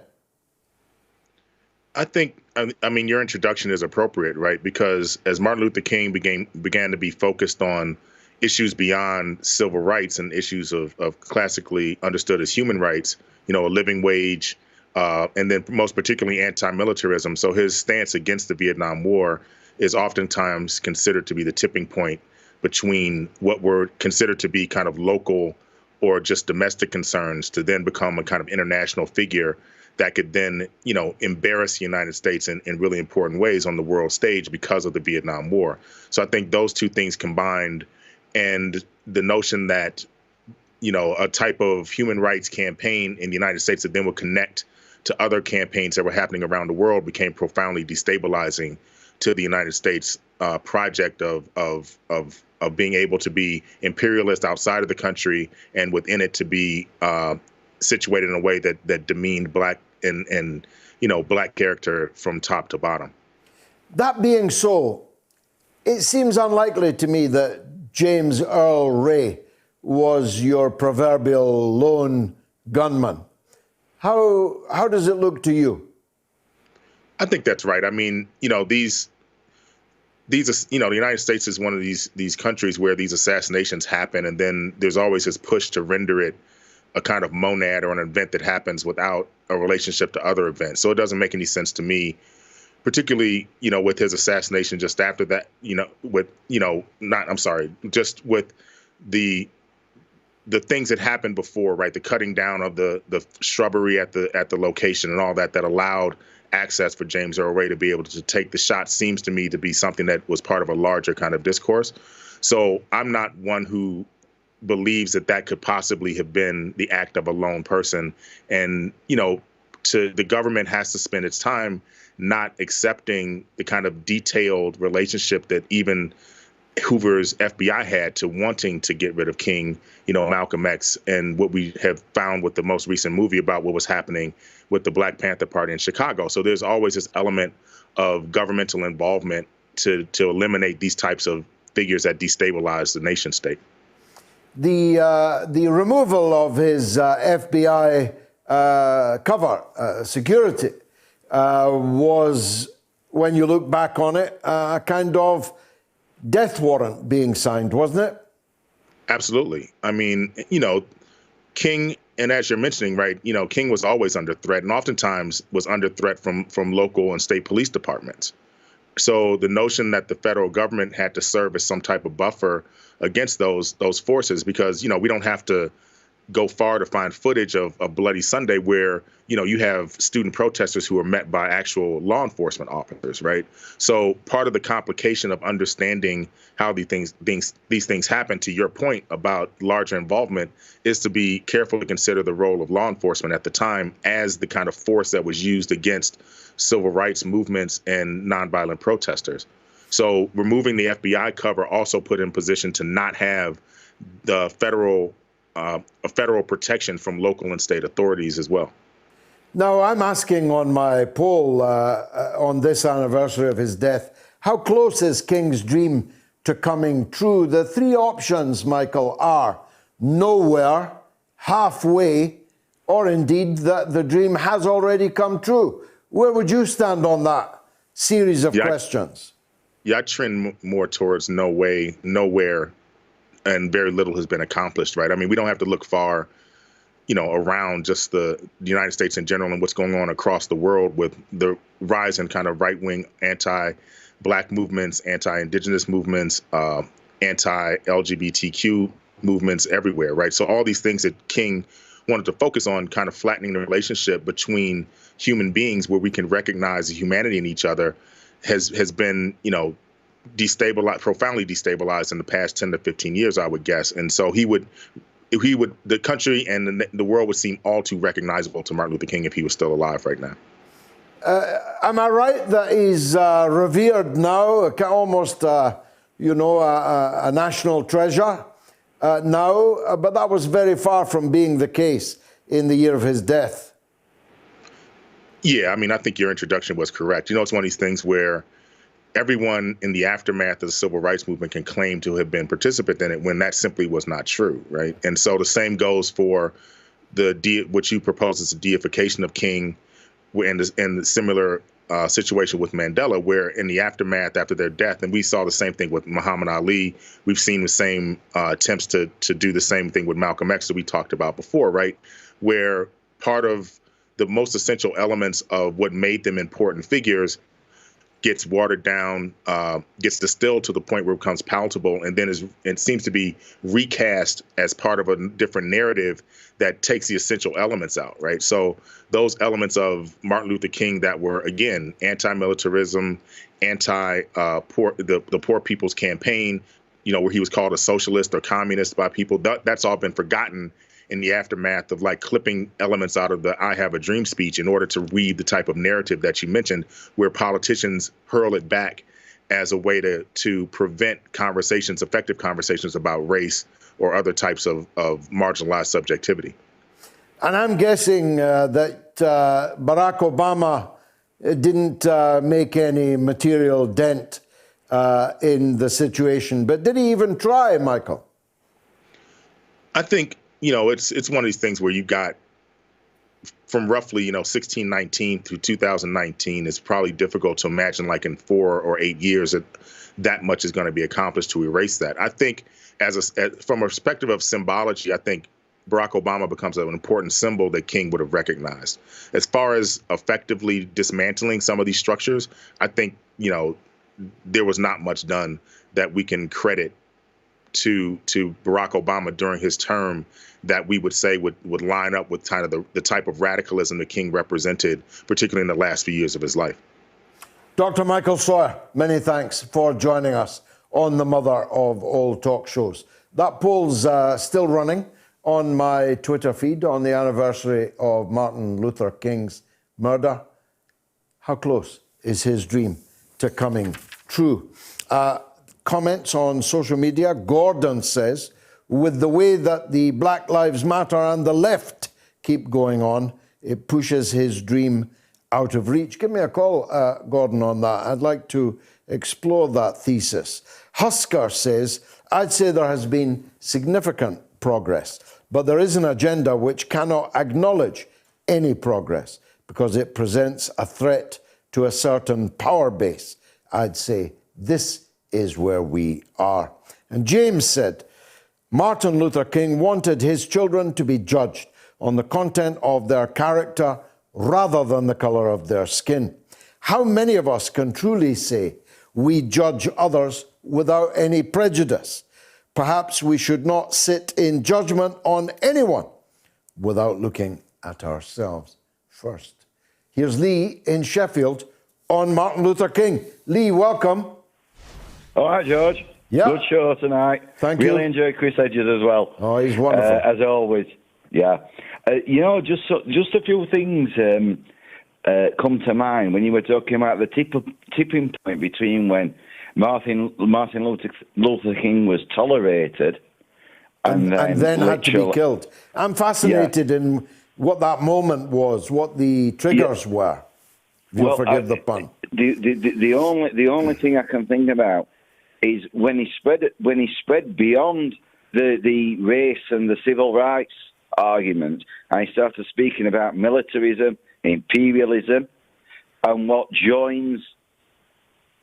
K: I think, I mean, your introduction is appropriate, right? Because as Martin Luther King began to be focused on issues beyond civil rights and issues of classically understood as human rights, you know, a living wage, and then most particularly anti-militarism. So his stance against the Vietnam War is oftentimes considered to be the tipping point between what were considered to be kind of local or just domestic concerns to then become a kind of international figure that could then, you know, embarrass the United States in really important ways on the world stage because of the Vietnam War. So I think those two things combined, and the notion that, you know, a type of human rights campaign in the United States that then would connect to other campaigns that were happening around the world became profoundly destabilizing to the United States project of being able to be imperialist outside of the country and within it to be situated in a way that demeaned black and you know, black character from top to bottom.
C: That being so, it seems unlikely to me that James Earl Ray was your proverbial lone gunman. How does it look to you?
K: I think that's right. I mean, you know, these you know, the United States is one of these countries where these assassinations happen, and then there's always this push to render it a kind of monad or an event that happens without a relationship to other events. So it doesn't make any sense to me, particularly, you know, with his assassination just after that, you know, with, you know, just with the things that happened before, right? The cutting down of the shrubbery at the location and all that allowed access for James Earl Ray to be able to take the shot seems to me to be something that was part of a larger kind of discourse. So I'm not one who believes that could possibly have been the act of a lone person. And, you know, the government has to spend its time not accepting the kind of detailed relationship that even Hoover's FBI had to wanting to get rid of King, you know, Malcolm X, and what we have found with the most recent movie about what was happening with the Black Panther Party in Chicago. So there's always this element of governmental involvement to eliminate these types of figures that destabilize the nation state.
C: The removal of his FBI cover security was, when you look back on it, a kind of death warrant being signed, wasn't it?
K: Absolutely. I mean, you know, King, and as you're mentioning, right, you know, King was always under threat, and oftentimes was under threat from local and state police departments. So the notion that the federal government had to serve as some type of buffer against those forces, because, you know, we don't have to go far to find footage of Bloody Sunday where, you know, you have student protesters who are met by actual law enforcement officers, right? So part of the complication of understanding how these things happen, to your point about larger involvement, is to be careful to consider the role of law enforcement at the time as the kind of force that was used against civil rights movements and nonviolent protesters. So removing the FBI cover also put in position to not have the federal protection from local and state authorities as well.
C: Now, I'm asking on my poll on this anniversary of his death, how close is King's dream to coming true? The three options, Michael, are nowhere, halfway, or indeed that the dream has already come true. Where would you stand on that series of questions?
K: I trend more towards no way, nowhere, and very little has been accomplished, right? I mean, we don't have to look far, you know, around just the United States in general and what's going on across the world with the rise in kind of right-wing anti-Black movements, anti-Indigenous movements, anti-LGBTQ movements everywhere, right? So all these things that King wanted to focus on, kind of flattening the relationship between human beings where we can recognize the humanity in each other, has been, you know, profoundly destabilized in the past 10 to 15 years, I would guess. And so the country and the world would seem all too recognizable to Martin Luther King if he was still alive right now.
C: Am I right that he's revered now, almost, a national treasure now? But that was very far from being the case in the year of his death.
K: Yeah, I mean, I think your introduction was correct. It's one of these things where everyone in the aftermath of the civil rights movement can claim to have been participant in it when that simply was not true, right? And so the same goes for what you propose as a deification of King, and the similar situation with Mandela, where in the aftermath after their death, and we saw the same thing with Muhammad Ali, we've seen the same attempts to do the same thing with Malcolm X that we talked about before, right? Where part of the most essential elements of what made them important figures gets watered down, gets distilled to the point where it becomes palatable, and then it seems to be recast as part of a different narrative that takes the essential elements out, right? So those elements of Martin Luther King that were, again, anti-militarism, the Poor People's Campaign, where he was called a socialist or communist by people, that's all been forgotten in the aftermath of like clipping elements out of the I Have a Dream speech in order to read the type of narrative that you mentioned, where politicians hurl it back as a way to prevent effective conversations about race or other types of marginalized subjectivity.
C: And I'm guessing that Barack Obama didn't make any material dent in the situation, but did he even try, Michael?
K: I think, it's one of these things where you got from roughly, 1619 through 2019, it's probably difficult to imagine like in 4 or 8 years that much is going to be accomplished to erase that. I think from a perspective of symbology, I think Barack Obama becomes an important symbol that King would have recognized. As far as effectively dismantling some of these structures, I think, there was not much done that we can credit to Barack Obama during his term that we would say would line up with kind of the type of radicalism that King represented, particularly in the last few years of his life.
C: Dr. Michael Sawyer, many thanks for joining us on the mother of all talk shows. That poll's still running on my Twitter feed on the anniversary of Martin Luther King's murder. How close is his dream to coming true? Comments on social media. Gordon says, with the way that the Black Lives Matter and the left keep going on, it pushes his dream out of reach. Give me a call, Gordon, on that. I'd like to explore that thesis. Husker says, I'd say there has been significant progress, but there is an agenda which cannot acknowledge any progress because it presents a threat to a certain power base. I'd say this is where we are. And James said, Martin Luther King wanted his children to be judged on the content of their character rather than the color of their skin. How many of us can truly say we judge others without any prejudice? Perhaps we should not sit in judgment on anyone without looking at ourselves first. Here's Lee in Sheffield on Martin Luther King. Lee, welcome.
L: All right, George.
C: Yeah.
L: Good show tonight.
C: Thank you.
L: Really enjoyed Chris Hedges as well.
C: Oh, he's wonderful.
L: As always. Yeah. Just a few things come to mind when you were talking about the tipping point between when Martin Luther King was tolerated and then
C: had to be killed. I'm fascinated in what that moment was, what the triggers were. If you'll forgive the pun.
L: The only thing I can think about is when he spread beyond the race and the civil rights argument, and he started speaking about militarism, imperialism, and what joins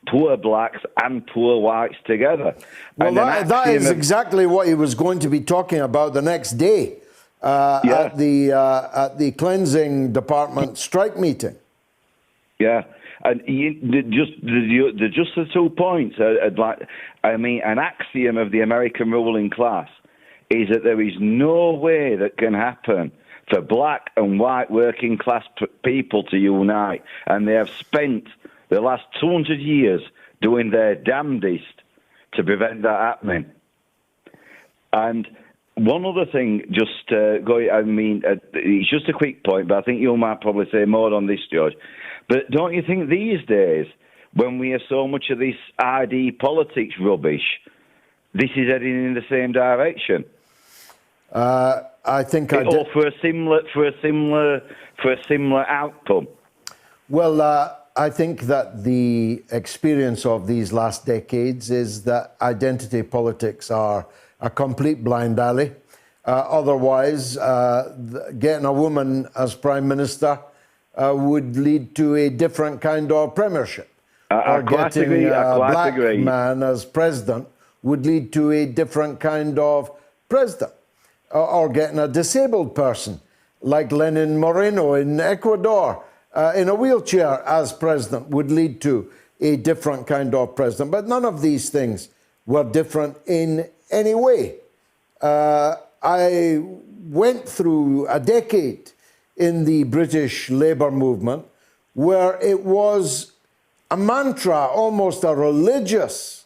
L: poor blacks and poor whites together.
C: Well, that is exactly what he was going to be talking about the next day at the cleansing department strike meeting.
L: Yeah. And just the 2 points. An axiom of the American ruling class is that there is no way that can happen for black and white working class people to unite, and they have spent the last 200 years doing their damnedest to prevent that happening. And one other thing, it's just a quick point, but I think you might probably say more on this, George. But don't you think these days, when we have so much of this ID politics rubbish, this is heading in the same direction?
C: I think
L: or for a similar outcome.
C: Well, I think that the experience of these last decades is that identity politics are a complete blind alley. Otherwise, getting a woman as Prime Minister would lead to a different kind of premiership. Or getting a black man as President would lead to a different kind of President. Or getting a disabled person like Lenin Moreno in Ecuador in a wheelchair as president would lead to a different kind of president. But none of these things were different in any way. I went through a decade in the British Labour movement where it was a mantra, almost a religious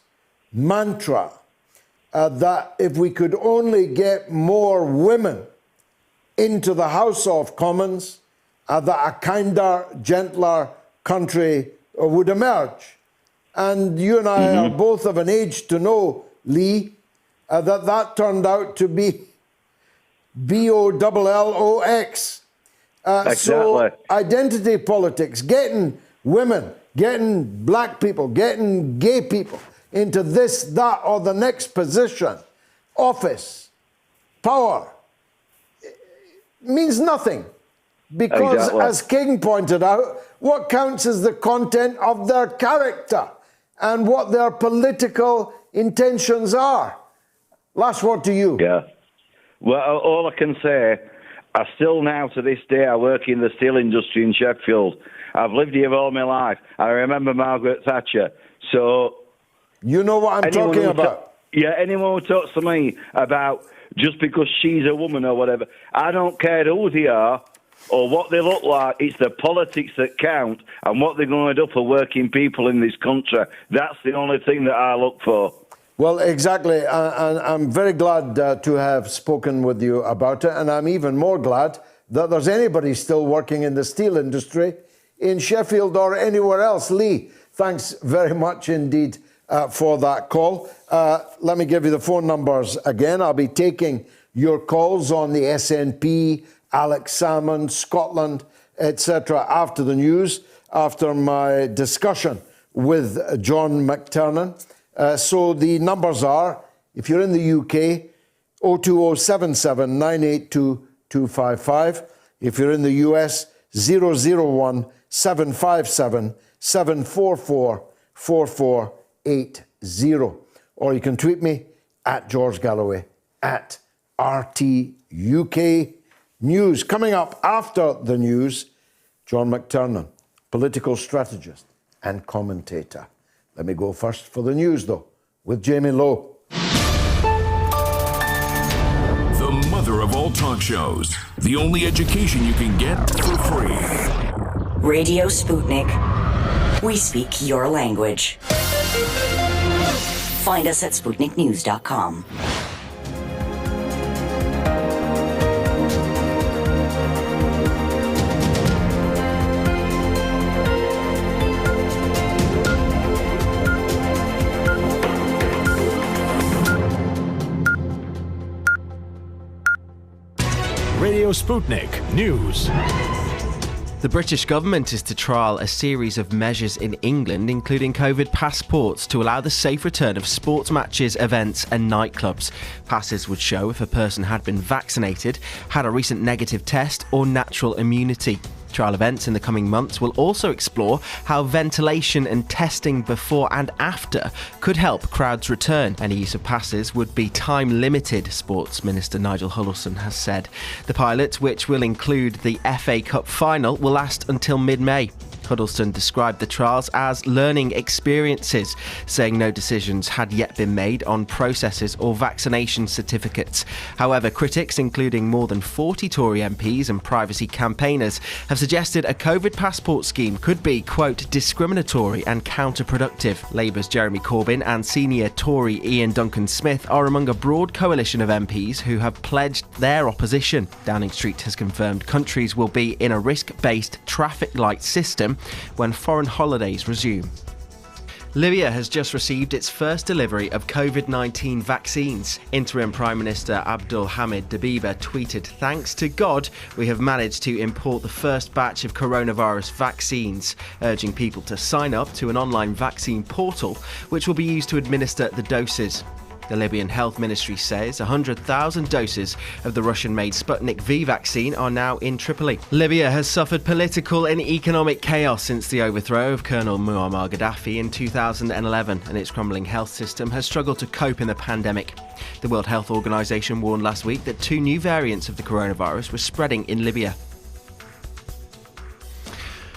C: mantra, that if we could only get more women into the House of Commons, that a kinder, gentler country would emerge. And you and I are both of an age to know, Lee, that turned out to be BOLLOX.
L: Exactly.
C: So identity politics, getting women, getting black people, getting gay people into this, that, or the next position, office, power, means nothing. Because, as King pointed out, what counts is the content of their character and what their political intentions are. Last word to you.
L: Yeah. Well, all I can say, I still now, to this day, I work in the steel industry in Sheffield. I've lived here all my life. I remember Margaret Thatcher. So...
C: You know what I'm talking about.
L: Anyone who talks to me about just because she's a woman or whatever, I don't care who they are or what they look like. It's the politics that count and what they're going to do for working people in this country. That's the only thing that I look for.
C: Well, exactly. And I'm very glad to have spoken with you about it. And I'm even more glad that there's anybody still working in the steel industry in Sheffield or anywhere else. Lee, thanks very much indeed for that call. Let me give you the phone numbers again. I'll be taking your calls on the SNP, Alex Salmond, Scotland, etc. after the news, after my discussion with John McTernan. So the numbers are, if you're in the UK, 02077 982 255. If you're in the US, 001 757 744 4480. Or you can tweet me at George Galloway at RTUK News. Coming up after the news, John McTernan, political strategist and commentator. Let me go first for the news, though, with Jamie Lowe.
B: The mother of all talk shows. The only education you can get for free.
D: Radio Sputnik. We speak your language. Find us at SputnikNews.com.
M: Radio Sputnik News.
N: The British government is to trial a series of measures in England, including COVID passports, to allow the safe return of sports matches, events and nightclubs. Passes would show if a person had been vaccinated, had a recent negative test or natural immunity. Trial events in the coming months will also explore how ventilation and testing before and after could help crowds return. Any use of passes would be time limited, Sports Minister Nigel Huddleston has said. The pilot, which will include the FA Cup final, will last until mid-May. Huddleston described the trials as learning experiences, saying no decisions had yet been made on processes or vaccination certificates. However, critics, including more than 40 Tory MPs and privacy campaigners, have suggested a COVID passport scheme could be, quote, discriminatory and counterproductive. Labour's Jeremy Corbyn and senior Tory Ian Duncan-Smith are among a broad coalition of MPs who have pledged their opposition. Downing Street has confirmed countries will be in a risk-based traffic light system when foreign holidays resume. Libya has just received its first delivery of COVID-19 vaccines. Interim Prime Minister Abdul Hamid Dbeibah tweeted, "Thanks to God, we have managed to import the first batch of coronavirus vaccines," urging people to sign up to an online vaccine portal, which will be used to administer the doses. The Libyan Health Ministry says 100,000 doses of the Russian-made Sputnik V vaccine are now in Tripoli. Libya has suffered political and economic chaos since the overthrow of Colonel Muammar Gaddafi in 2011, and its crumbling health system has struggled to cope in the pandemic. The World Health Organization warned last week that 2 new variants of the coronavirus were spreading in Libya.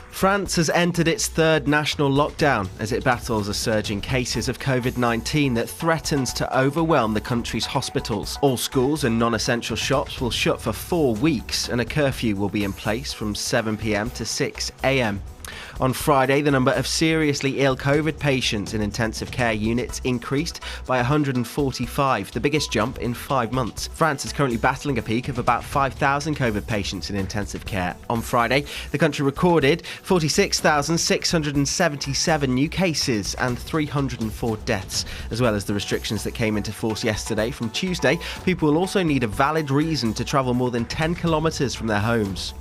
N: France has entered its third national lockdown as it battles a surge in cases of COVID-19 that threatens to overwhelm the country's hospitals. All schools and non-essential shops will shut for 4 weeks, and a curfew will be in place from 7 p.m. to 6 a.m. On Friday, the number of seriously ill COVID patients in intensive care units increased by 145, the biggest jump in 5 months. France is currently battling a peak of about 5,000 COVID patients in intensive care. On Friday, the country recorded 46,677 new cases and 304 deaths. As well as the restrictions that came into force yesterday, from Tuesday, people will also need a valid reason to travel more than 10 kilometres from their homes.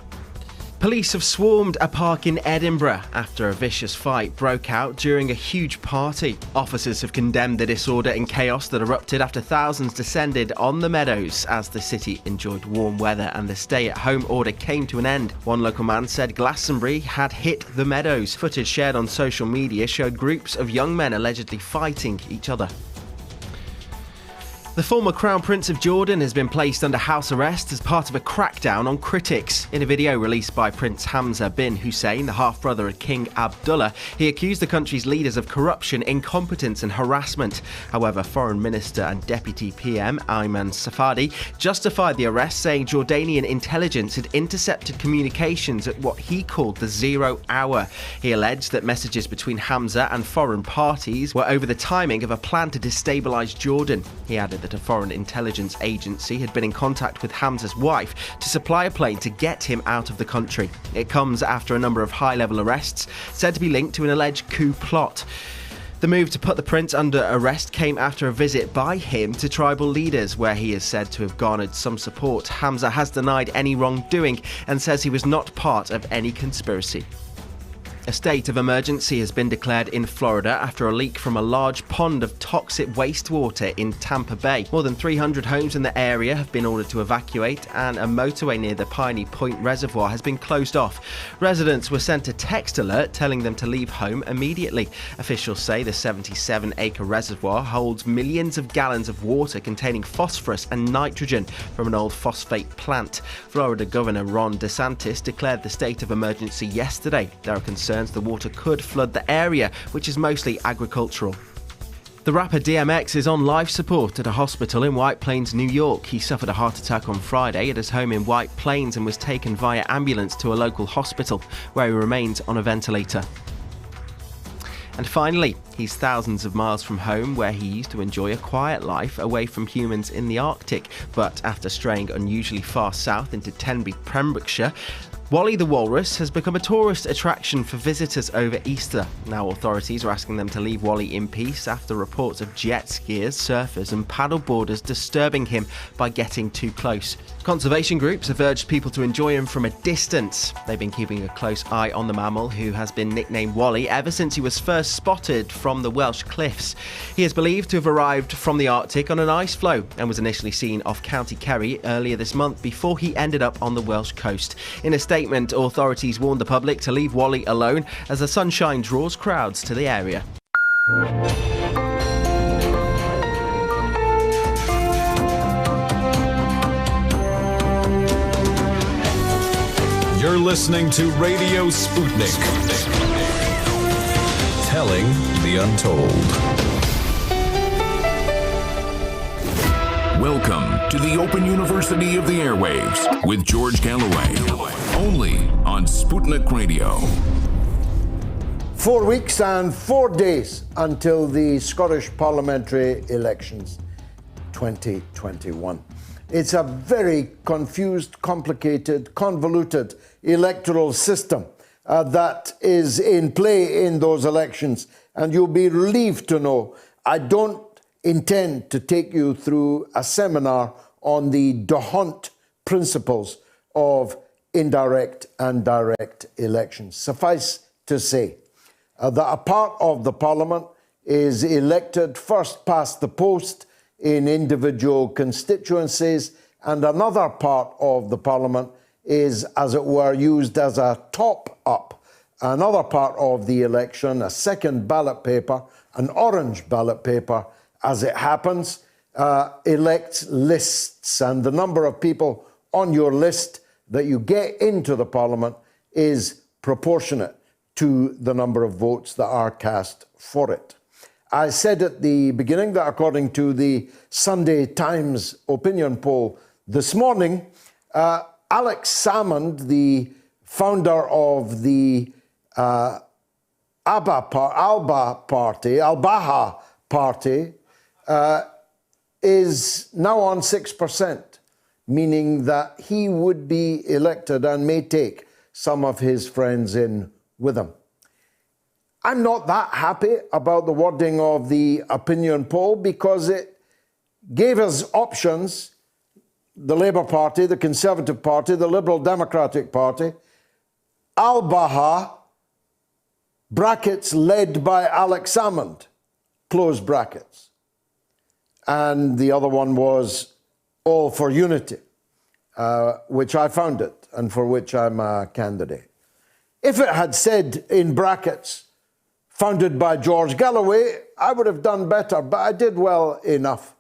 N: Police have swarmed a park in Edinburgh after a vicious fight broke out during a huge party. Officers have condemned the disorder and chaos that erupted after thousands descended on the meadows as the city enjoyed warm weather and the stay-at-home order came to an end. One local man said Glastonbury had hit the meadows. Footage shared on social media showed groups of young men allegedly fighting each other. The former Crown Prince of Jordan has been placed under house arrest as part of a crackdown on critics. In a video released by Prince Hamza bin Hussein, the half-brother of King Abdullah, he accused the country's leaders of corruption, incompetence and harassment. However, Foreign Minister and Deputy PM Ayman Safadi justified the arrest, saying Jordanian intelligence had intercepted communications at what he called the 0 hour. He alleged that messages between Hamza and foreign parties were over the timing of a plan to destabilise Jordan. He added that a foreign intelligence agency had been in contact with Hamza's wife to supply a plane to get him out of the country. It comes after a number of high-level arrests said to be linked to an alleged coup plot. The move to put the prince under arrest came after a visit by him to tribal leaders, where he is said to have garnered some support. Hamza has denied any wrongdoing and says he was not part of any conspiracy. A state of emergency has been declared in Florida after a leak from a large pond of toxic wastewater in Tampa Bay. More than 300 homes in the area have been ordered to evacuate, and a motorway near the Piney Point Reservoir has been closed off. Residents were sent a text alert telling them to leave home immediately. Officials say the 77-acre reservoir holds millions of gallons of water containing phosphorus and nitrogen from an old phosphate plant. Florida Governor Ron DeSantis declared the state of emergency yesterday. There are concerns the water could flood the area, which is mostly agricultural. The rapper DMX is on life support at a hospital in White Plains, New York. He suffered a heart attack on Friday at his home in White Plains and was taken via ambulance to a local hospital, where he remains on a ventilator. And finally, he's thousands of miles from home, where he used to enjoy a quiet life away from humans in the Arctic. But after straying unusually far south into Tenby, Pembrokeshire, Wally the Walrus has become a tourist attraction for visitors over Easter. Now authorities are asking them to leave Wally in peace after reports of jet skiers, surfers and paddleboarders disturbing him by getting too close. Conservation groups have urged people to enjoy him from a distance. They've been keeping a close eye on the mammal, who has been nicknamed Wally ever since he was first spotted from the Welsh cliffs. He is believed to have arrived from the Arctic on an ice floe and was initially seen off County Kerry earlier this month before he ended up on the Welsh coast. In a statement, authorities warned the public to leave Wally alone as the sunshine draws crowds to the area.
A: You're listening to Radio Sputnik. Telling the untold.
B: Welcome to the Open University of the Airwaves with George Galloway. Only on Sputnik Radio.
C: 4 weeks and 4 days until the Scottish parliamentary elections 2021. It's a very confused, complicated, convoluted electoral system that is in play in those elections. And you'll be relieved to know I don't intend to take you through a seminar on the D'Hondt principles of indirect and direct elections. Suffice to say that a part of the Parliament is elected first past the post in individual constituencies, and another part of the Parliament is, as it were, used as a top-up. Another part of the election, a second ballot paper, an orange ballot paper, as it happens, elects lists, and the number of people on your list that you get into the Parliament is proportionate to the number of votes that are cast for it. I said at the beginning that according to the Sunday Times opinion poll this morning, Alex Salmond, the founder of the Al-Baha Party, is now on 6%, meaning that he would be elected and may take some of his friends in with him. I'm not that happy about the wording of the opinion poll because it gave us options, the Labour Party, the Conservative Party, the Liberal Democratic Party, Al-Baha, brackets led by Alex Salmond, close brackets. And the other one was All for Unity, which I founded and for which I'm a candidate. If it had said in brackets, founded by George Galloway, I would have done better, but I did well enough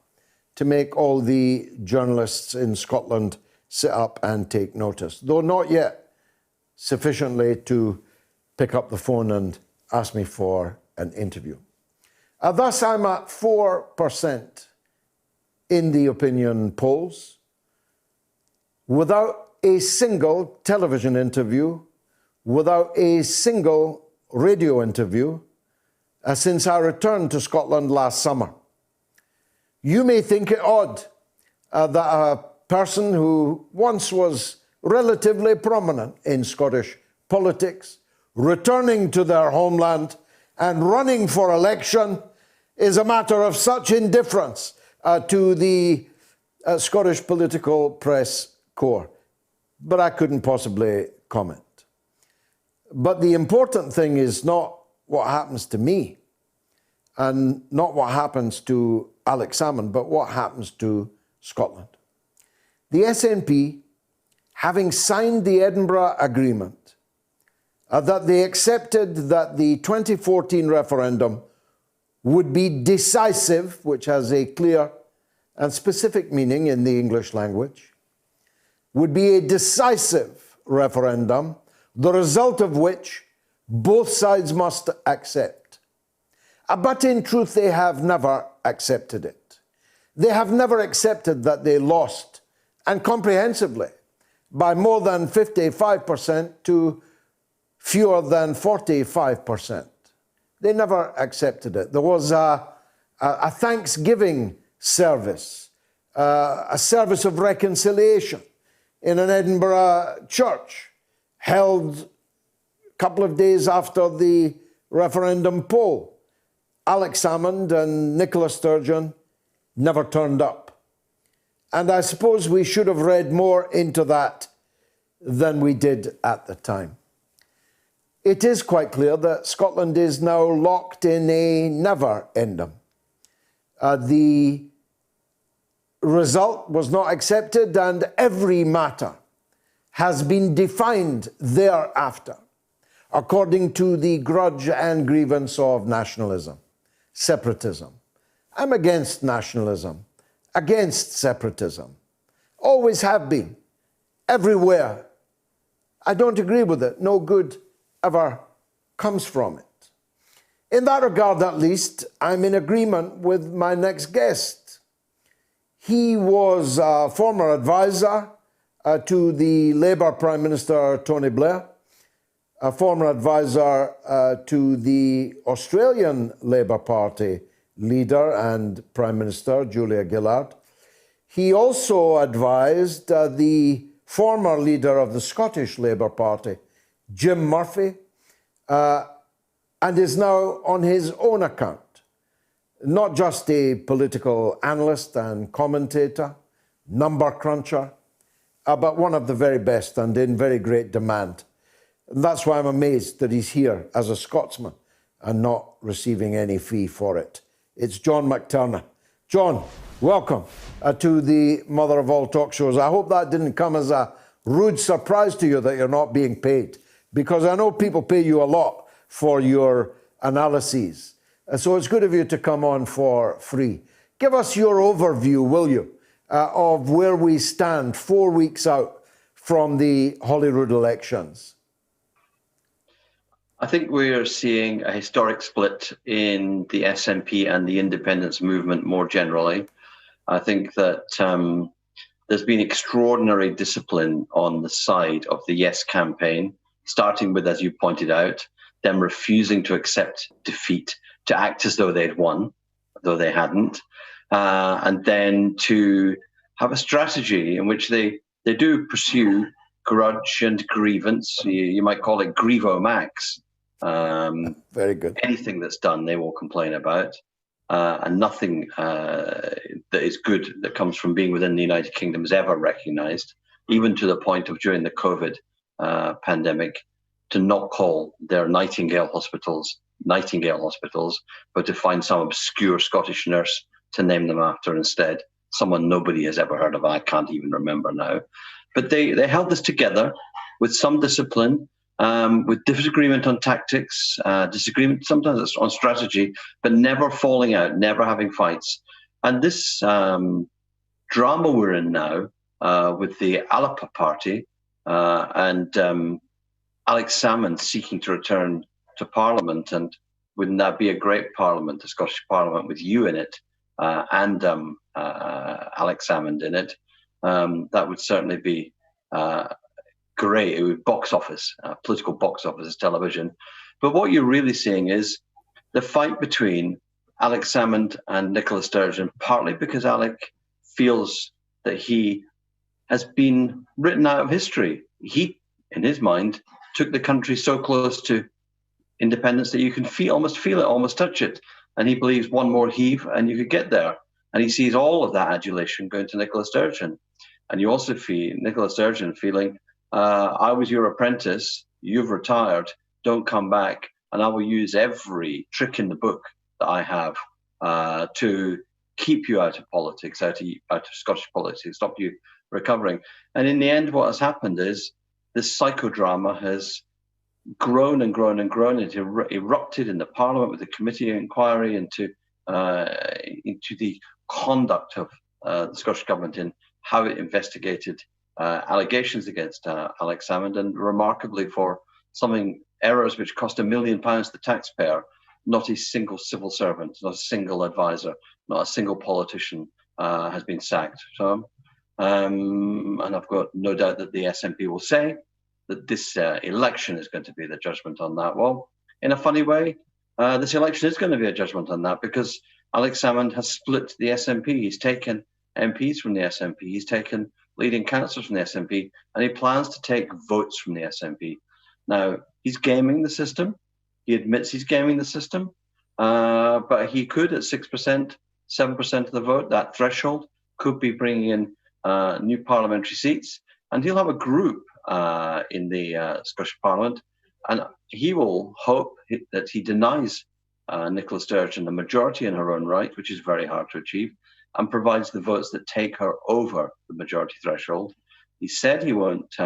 C: to make all the journalists in Scotland sit up and take notice, though not yet sufficiently to pick up the phone and ask me for an interview. Thus, I'm at 4% in the opinion polls, without a single television interview, without a single radio interview, since I returned to Scotland last summer. You may think it odd that a person who once was relatively prominent in Scottish politics, returning to their homeland and running for election is a matter of such indifference to the Scottish political press corps. But I couldn't possibly comment. But the important thing is not what happens to me and not what happens to Alex Salmond, but what happens to Scotland. The SNP, having signed the Edinburgh Agreement, that they accepted that the 2014 referendum would be decisive, which has a clear and specific meaning in the English language, would be a decisive referendum, the result of which both sides must accept. But in truth, they have never accepted it. They have never accepted that they lost, and comprehensively, by more than 55% to fewer than 45%. They never accepted it. There was a Thanksgiving service, a service of reconciliation in an Edinburgh church held a couple of days after the referendum poll. Alex Salmond and Nicola Sturgeon never turned up. And I suppose we should have read more into that than we did at the time. It is quite clear that Scotland is now locked in a never-ending. The result was not accepted, and every matter has been defined thereafter according to the grudge and grievance of nationalism, separatism. I'm against nationalism, against separatism. Always have been, everywhere. I don't agree with it. No good ever comes from it. In that regard, at least, I'm in agreement with my next guest. He was a former advisor to the Labour Prime Minister Tony Blair, a former advisor to the Australian Labour Party leader and Prime Minister Julia Gillard. He also advised the former leader of the Scottish Labour Party, Jim Murphy, and is now on his own account. Not just a political analyst and commentator, number cruncher, but one of the very best and in very great demand. And that's why I'm amazed that he's here as a Scotsman and not receiving any fee for it. It's John McTernan. John, welcome to the mother of all talk shows. I hope that didn't come as a rude surprise to you that you're not being paid, because I know people pay you a lot for your analyses. So it's good of you to come on for free. Give us your overview, will you, of where we stand 4 weeks out from the Holyrood elections.
O: I think we are seeing a historic split in the SNP and the independence movement more generally. I think that there's been extraordinary discipline on the side of the Yes campaign, starting with, as you pointed out, them refusing to accept defeat, to act as though they'd won, though they hadn't, and then to have a strategy in which they do pursue grudge and grievance. You might call it grievo-max.
C: Very good.
O: Anything that's done, they will complain about, and nothing that is good that comes from being within the United Kingdom is ever recognised, even to the point of during the COVID pandemic, to not call their Nightingale hospitals, but to find some obscure Scottish nurse to name them after instead, someone nobody has ever heard of. I can't even remember now. But they held this together with some discipline, with disagreement on tactics, disagreement sometimes on strategy, but never falling out, never having fights. And this drama we're in now with the Alapa party and Alex Salmond seeking to return to Parliament, and wouldn't that be a great Parliament, the Scottish Parliament, with you in it and Alex Salmond in it? That would certainly be great. It would box office, political box office television. But what you're really seeing is the fight between Alex Salmond and Nicola Sturgeon, partly because Alec feels that he has been written out of history. He, in his mind, took the country so close to independence that you can almost feel it, almost touch it. And he believes one more heave and you could get there. And he sees all of that adulation going to Nicola Sturgeon. And you also feel Nicola Sturgeon feeling, I was your apprentice, you've retired, don't come back, and I will use every trick in the book that I have to keep you out of politics, out of Scottish politics, stop you recovering. And in the end, what has happened is this psychodrama has grown and grown and grown. It erupted in the Parliament with the committee inquiry into the conduct of the Scottish Government in how it investigated allegations against Alex Salmond, and remarkably for errors which cost £1 million to the taxpayer, not a single civil servant, not a single advisor, not a single politician has been sacked. So, and I've got no doubt that the SNP will say that this election is going to be the judgment on that. Well, in a funny way, this election is going to be a judgment on that, because Alex Salmond has split the SNP. He's taken MPs from the SNP. He's taken leading councillors from the SNP, and he plans to take votes from the SNP. Now, he's gaming the system. He admits he's gaming the system, but he could, at 6%, 7% of the vote, that threshold, could be bringing in new parliamentary seats, and he'll have a group in the Scottish Parliament, and he will hope that he denies Nicola Sturgeon the majority in her own right, which is very hard to achieve, and provides the votes that take her over the majority threshold. He said he won't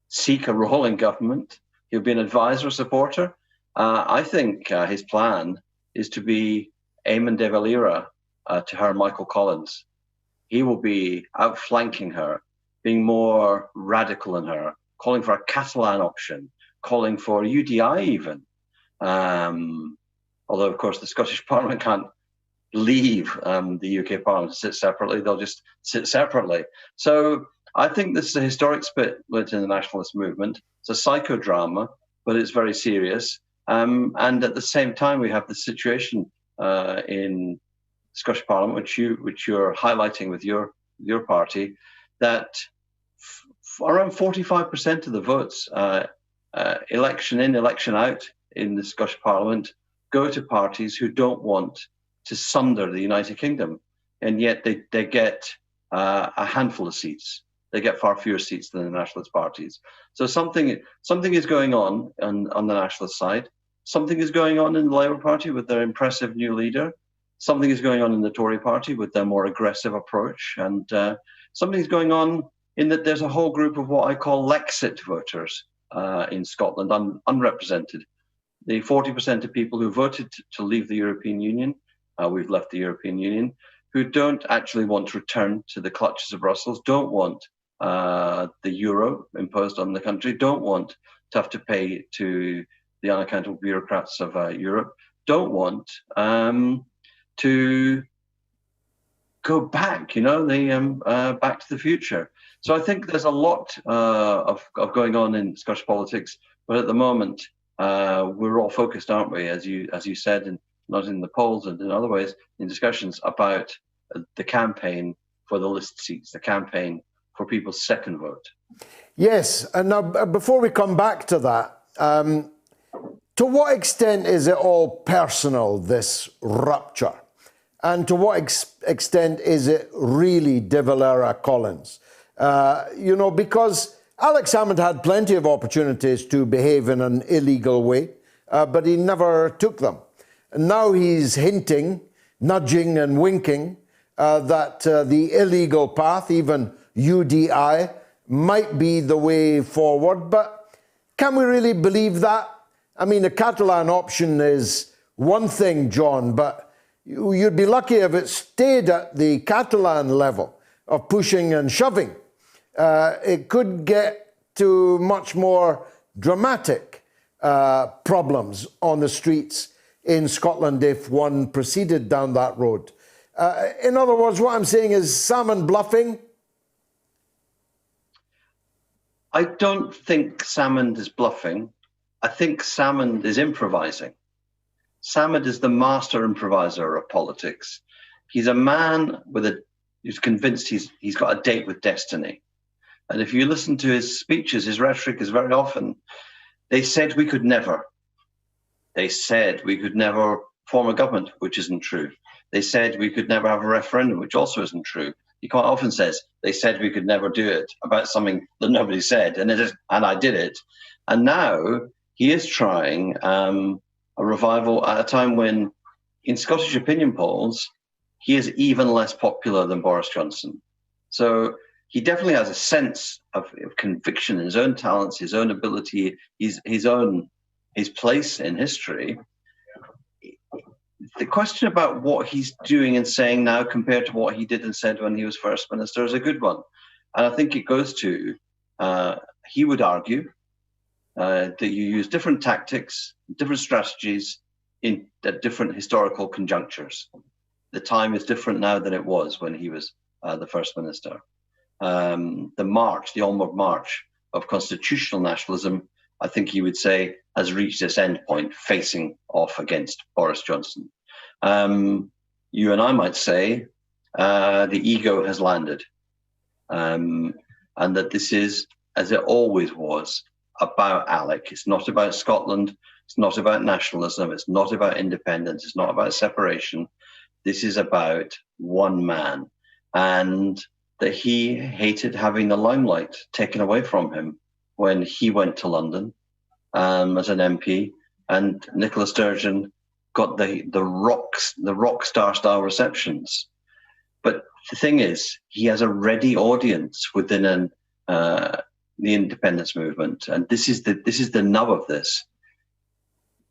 O: seek a role in government. He'll be an advisor, supporter. I think his plan is to be Eamon de Valera to her Michael Collins. He will be outflanking her, being more radical in her, calling for a Catalan option, calling for UDI even. Although, of course, the Scottish Parliament can't leave the UK Parliament to sit separately. They'll just sit separately. So I think this is a historic split in the nationalist movement. It's a psychodrama, but it's very serious. And at the same time, we have the situation in Scottish Parliament, which you're highlighting with your party, that around 45% of the votes election in, election out in the Scottish Parliament, go to parties who don't want to sunder the United Kingdom, and yet they get a handful of seats. They get far fewer seats than the nationalist parties. So something is going on the nationalist side. Something is going on in the Labour Party with their impressive new leader. Something is going on in the Tory Party with their more aggressive approach. And something is going on in that there's a whole group of what I call Lexit voters in Scotland, unrepresented. The 40% of people who voted to leave the European Union, we've left the European Union, who don't actually want to return to the clutches of Brussels, don't want the euro imposed on the country, don't want to have to pay to the unaccountable bureaucrats of Europe, don't want to go back, back to the future. So I think there's a lot of going on in Scottish politics, but at the moment we're all focused, aren't we, as you said, and not in the polls and in other ways, in discussions about the campaign for the list seats, the campaign for people's second vote. Yes, and now before we come back to that, to what extent is it all personal, this rupture? And to what extent is it really De Valera Collins? Because Alex Salmond had plenty of opportunities to behave in an illegal way, but he never took them. And now he's hinting, nudging and winking that the illegal path, even UDI, might be the way forward. But can we really believe that? I mean, the Catalan option is one thing, John, but you'd be lucky if it stayed at the Catalan level of pushing and shoving. It could get to much more dramatic problems on the streets in Scotland if one proceeded down that road. In other words, what I'm saying is Salmond bluffing? I don't think Salmond is bluffing. I think Salmond is improvising. Salmond is the master improviser of politics. He's a man who's convinced he's got a date with destiny. And if you listen to his speeches, his rhetoric is very often, they said we could never. They said we could never form a government, which isn't true. They said we could never have a referendum, which also isn't true. He quite often says, they said we could never do it, about something that nobody said, and I did it. And now he is trying a revival at a time when, in Scottish opinion polls, he is even less popular than Boris Johnson. So he definitely has a sense of conviction in his own talents, his own ability, his place in history. The question about what he's doing and saying now compared to what he did and said when he was First Minister is a good one. And I think it goes to, he would argue that you use different tactics, different strategies at different historical conjunctures. The time is different now than it was when he was the First Minister. The onward march of constitutional nationalism, I think he would say, has reached its end point, facing off against Boris Johnson. You and I might say the ego has landed, and that this is, as it always was, about Alec. It's not about Scotland. It's not about nationalism. It's not about independence. It's not about separation. This is about one man, and that he hated having the limelight taken away from him when he went to London as an MP, and Nicola Sturgeon got the rock star style receptions. But the thing is, he has a ready audience within the independence movement, and this is the nub of this.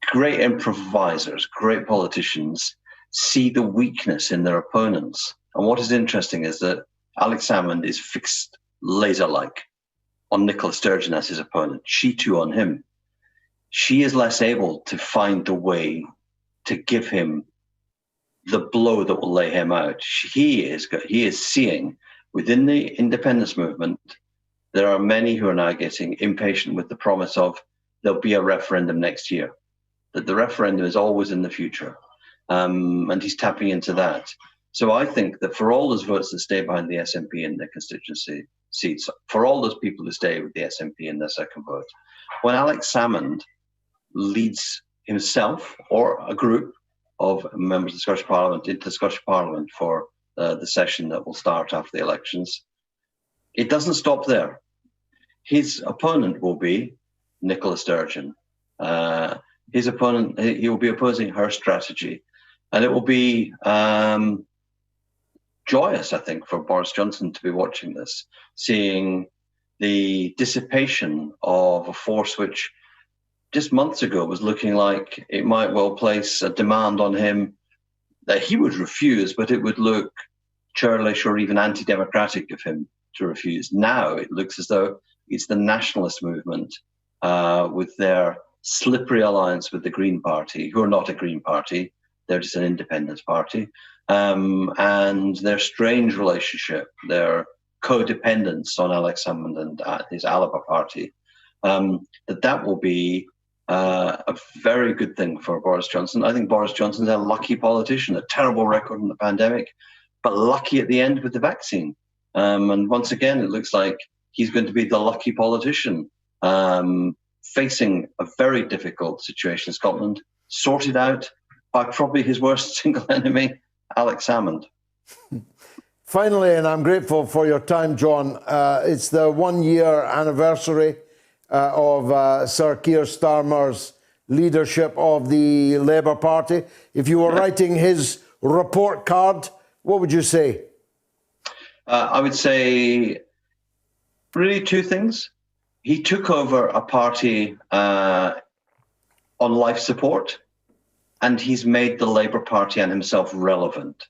O: Great improvisers, great politicians see the weakness in their opponents, and what is interesting is that Alex Salmond is fixed laser-like on Nicola Sturgeon as his opponent. She too on him. She is less able to find the way to give him the blow that will lay him out. He is seeing within the independence movement, there are many who are now getting impatient with the promise of there'll be a referendum next year, that the referendum is always in the future. And he's tapping into that. So I think that for all those votes that stay behind the SNP in their constituency seats, for all those people who stay with the SNP in their second vote, when Alex Salmond leads himself or a group of members of the Scottish Parliament into the Scottish Parliament for the session that will start after the elections, it doesn't stop there. His opponent will be Nicola Sturgeon. His opponent, he will be opposing her strategy. And it will be joyous, I think, for Boris Johnson to be watching this, seeing the dissipation of a force which just months ago was looking like it might well place a demand on him that he would refuse, but it would look churlish or even anti-democratic of him to refuse. Now it looks as though it's the nationalist movement with their slippery alliance with the Green Party, who are not a Green Party, they're just an independent party, and their strange relationship, their codependence on Alex Salmond and his Alba party, that will be a very good thing for Boris Johnson. I think Boris Johnson's a lucky politician, a terrible record in the pandemic, but lucky at the end with the vaccine. And once again, it looks like he's going to be the lucky politician facing a very difficult situation in Scotland, sorted out by probably his worst single enemy, Alex Salmond.
C: Finally, and I'm grateful for your time, John, it's the 1 year anniversary of Sir Keir Starmer's leadership of the Labour Party. If you were writing his report card, what would you say?
O: I would say really two things. He took over a party on life support, and he's made the Labour Party and himself relevant.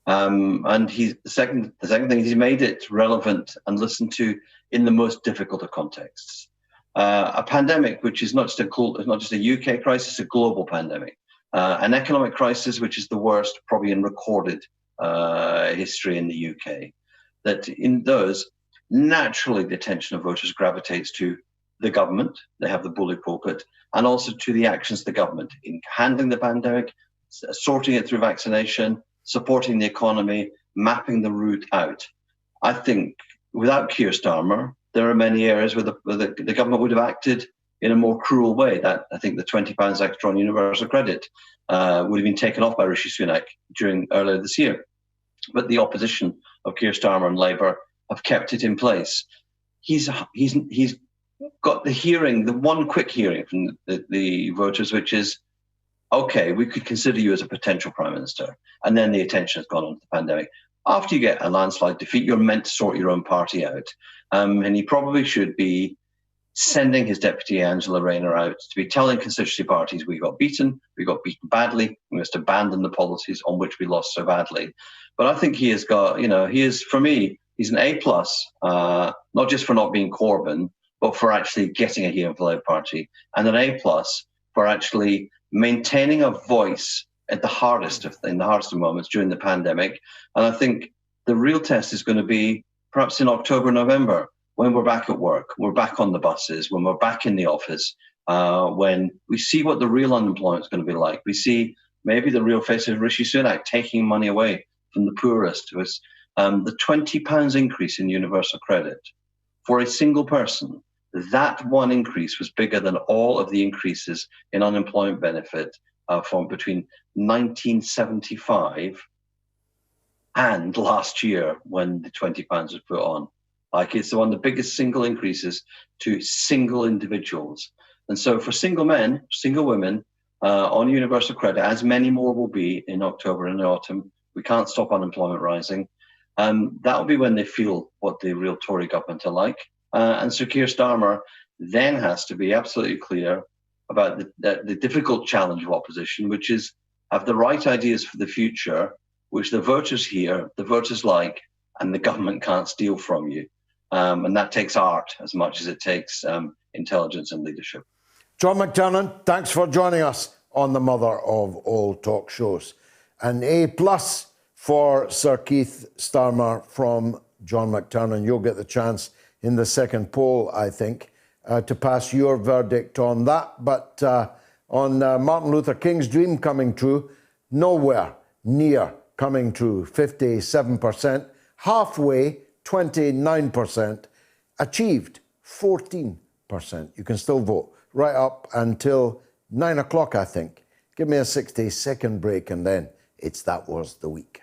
O: And the second thing is he's made it relevant and listened to in the most difficult of contexts. A pandemic, which is not just a UK crisis, a global pandemic. An economic crisis, which is the worst probably in recorded history in the UK. That in those, naturally the attention of voters gravitates to the government, they have the bully pulpit, and also to the actions of the government in handling the pandemic, sorting it through vaccination, supporting the economy, mapping the route out. I think without Keir Starmer, there are many areas where the government would have acted in a more cruel way. That I think the £20 extra on universal credit would have been taken off by Rishi Sunak earlier this year. But the opposition of Keir Starmer and Labour have kept it in place. He's got the one quick hearing from the voters, which is, okay, we could consider you as a potential prime minister. And then the attention has gone on to the pandemic. After you get a landslide defeat, you're meant to sort your own party out. And he probably should be sending his deputy Angela Rayner out to be telling constituency parties we got beaten badly, we must abandon the policies on which we lost so badly. But I think he has got, for me, he's an A+, not just for not being Corbyn, but for actually getting a hearing for the Labour Party, and an A+ for actually maintaining a voice in the hardest of moments during the pandemic. And I think the real test is going to be perhaps in October, November, when we're back at work, we're back on the buses, when we're back in the office, when we see what the real unemployment is going to be like. We see maybe the real face of Rishi Sunak taking money away from the poorest. It was the £20 increase in universal credit for a single person. That one increase was bigger than all of the increases in unemployment benefit from between 1975 and last year when the £20 was put on. Like, it's one of the biggest single increases to single individuals. And so for single men, single women on universal credit, as many more will be in October and autumn, we can't stop unemployment rising. That'll be when they feel what the real Tory government are like. And Sir Keir Starmer then has to be absolutely clear about the difficult challenge of opposition, which is have the right ideas for the future, which the voters hear, the voters like, and the government can't steal from you. And that takes art as much as it takes intelligence and leadership.
C: John McTernan, thanks for joining us on the mother of all talk shows. An A+ for Sir Keith Starmer from John McTernan. You'll get the chance in the second poll, I think, to pass your verdict on that. But on Martin Luther King's dream coming true, nowhere near coming true. 57%, halfway, 29%, achieved 14%. You can still vote right up until 9 o'clock, I think. Give me a 60-second break and then it's That Was the Week.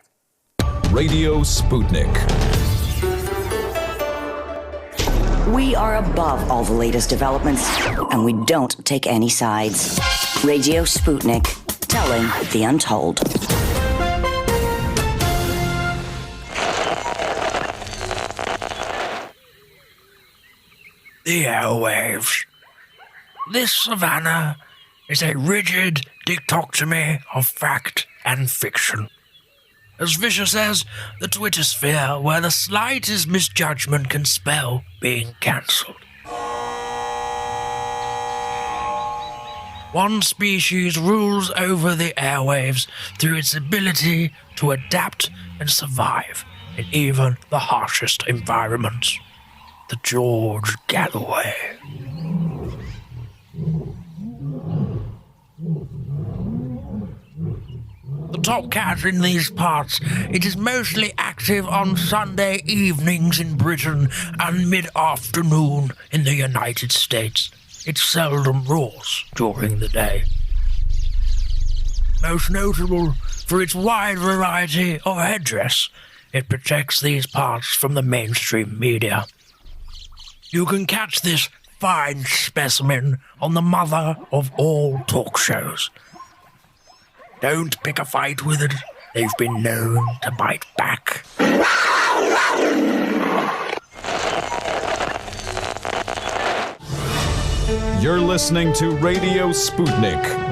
A: Radio Sputnik.
D: We are above all the latest developments, and we don't take any sides. Radio Sputnik, telling the untold.
F: The airwaves. This savannah is a rigid dichotomy of fact and fiction. As vicious as the Twitter sphere, where the slightest misjudgment can spell being cancelled. One species rules over the airwaves through its ability to adapt and survive in even the harshest environments. The George Galloway. The top cat in these parts, it is mostly active on Sunday evenings in Britain and mid-afternoon in the United States. It seldom roars during the day. Most notable for its wide variety of headdress, it protects these parts from the mainstream media. You can catch this fine specimen on the mother of all talk shows. Don't pick a fight with it. They've been known to bite back.
A: You're listening to Radio Sputnik.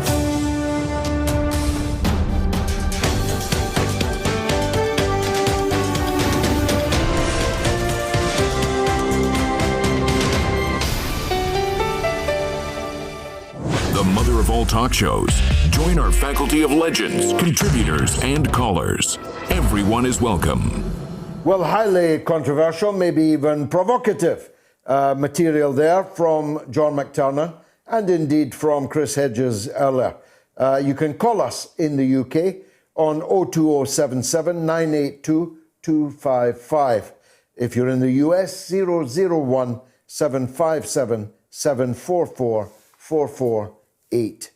B: Mother of all talk shows. Join our faculty of legends, contributors, and callers. Everyone is welcome.
C: Well, highly controversial, maybe even provocative material there from John McTernan and indeed from Chris Hedges earlier. You can call us in the UK on 02077 982 255. If you're in the US, 001 757 744 4480.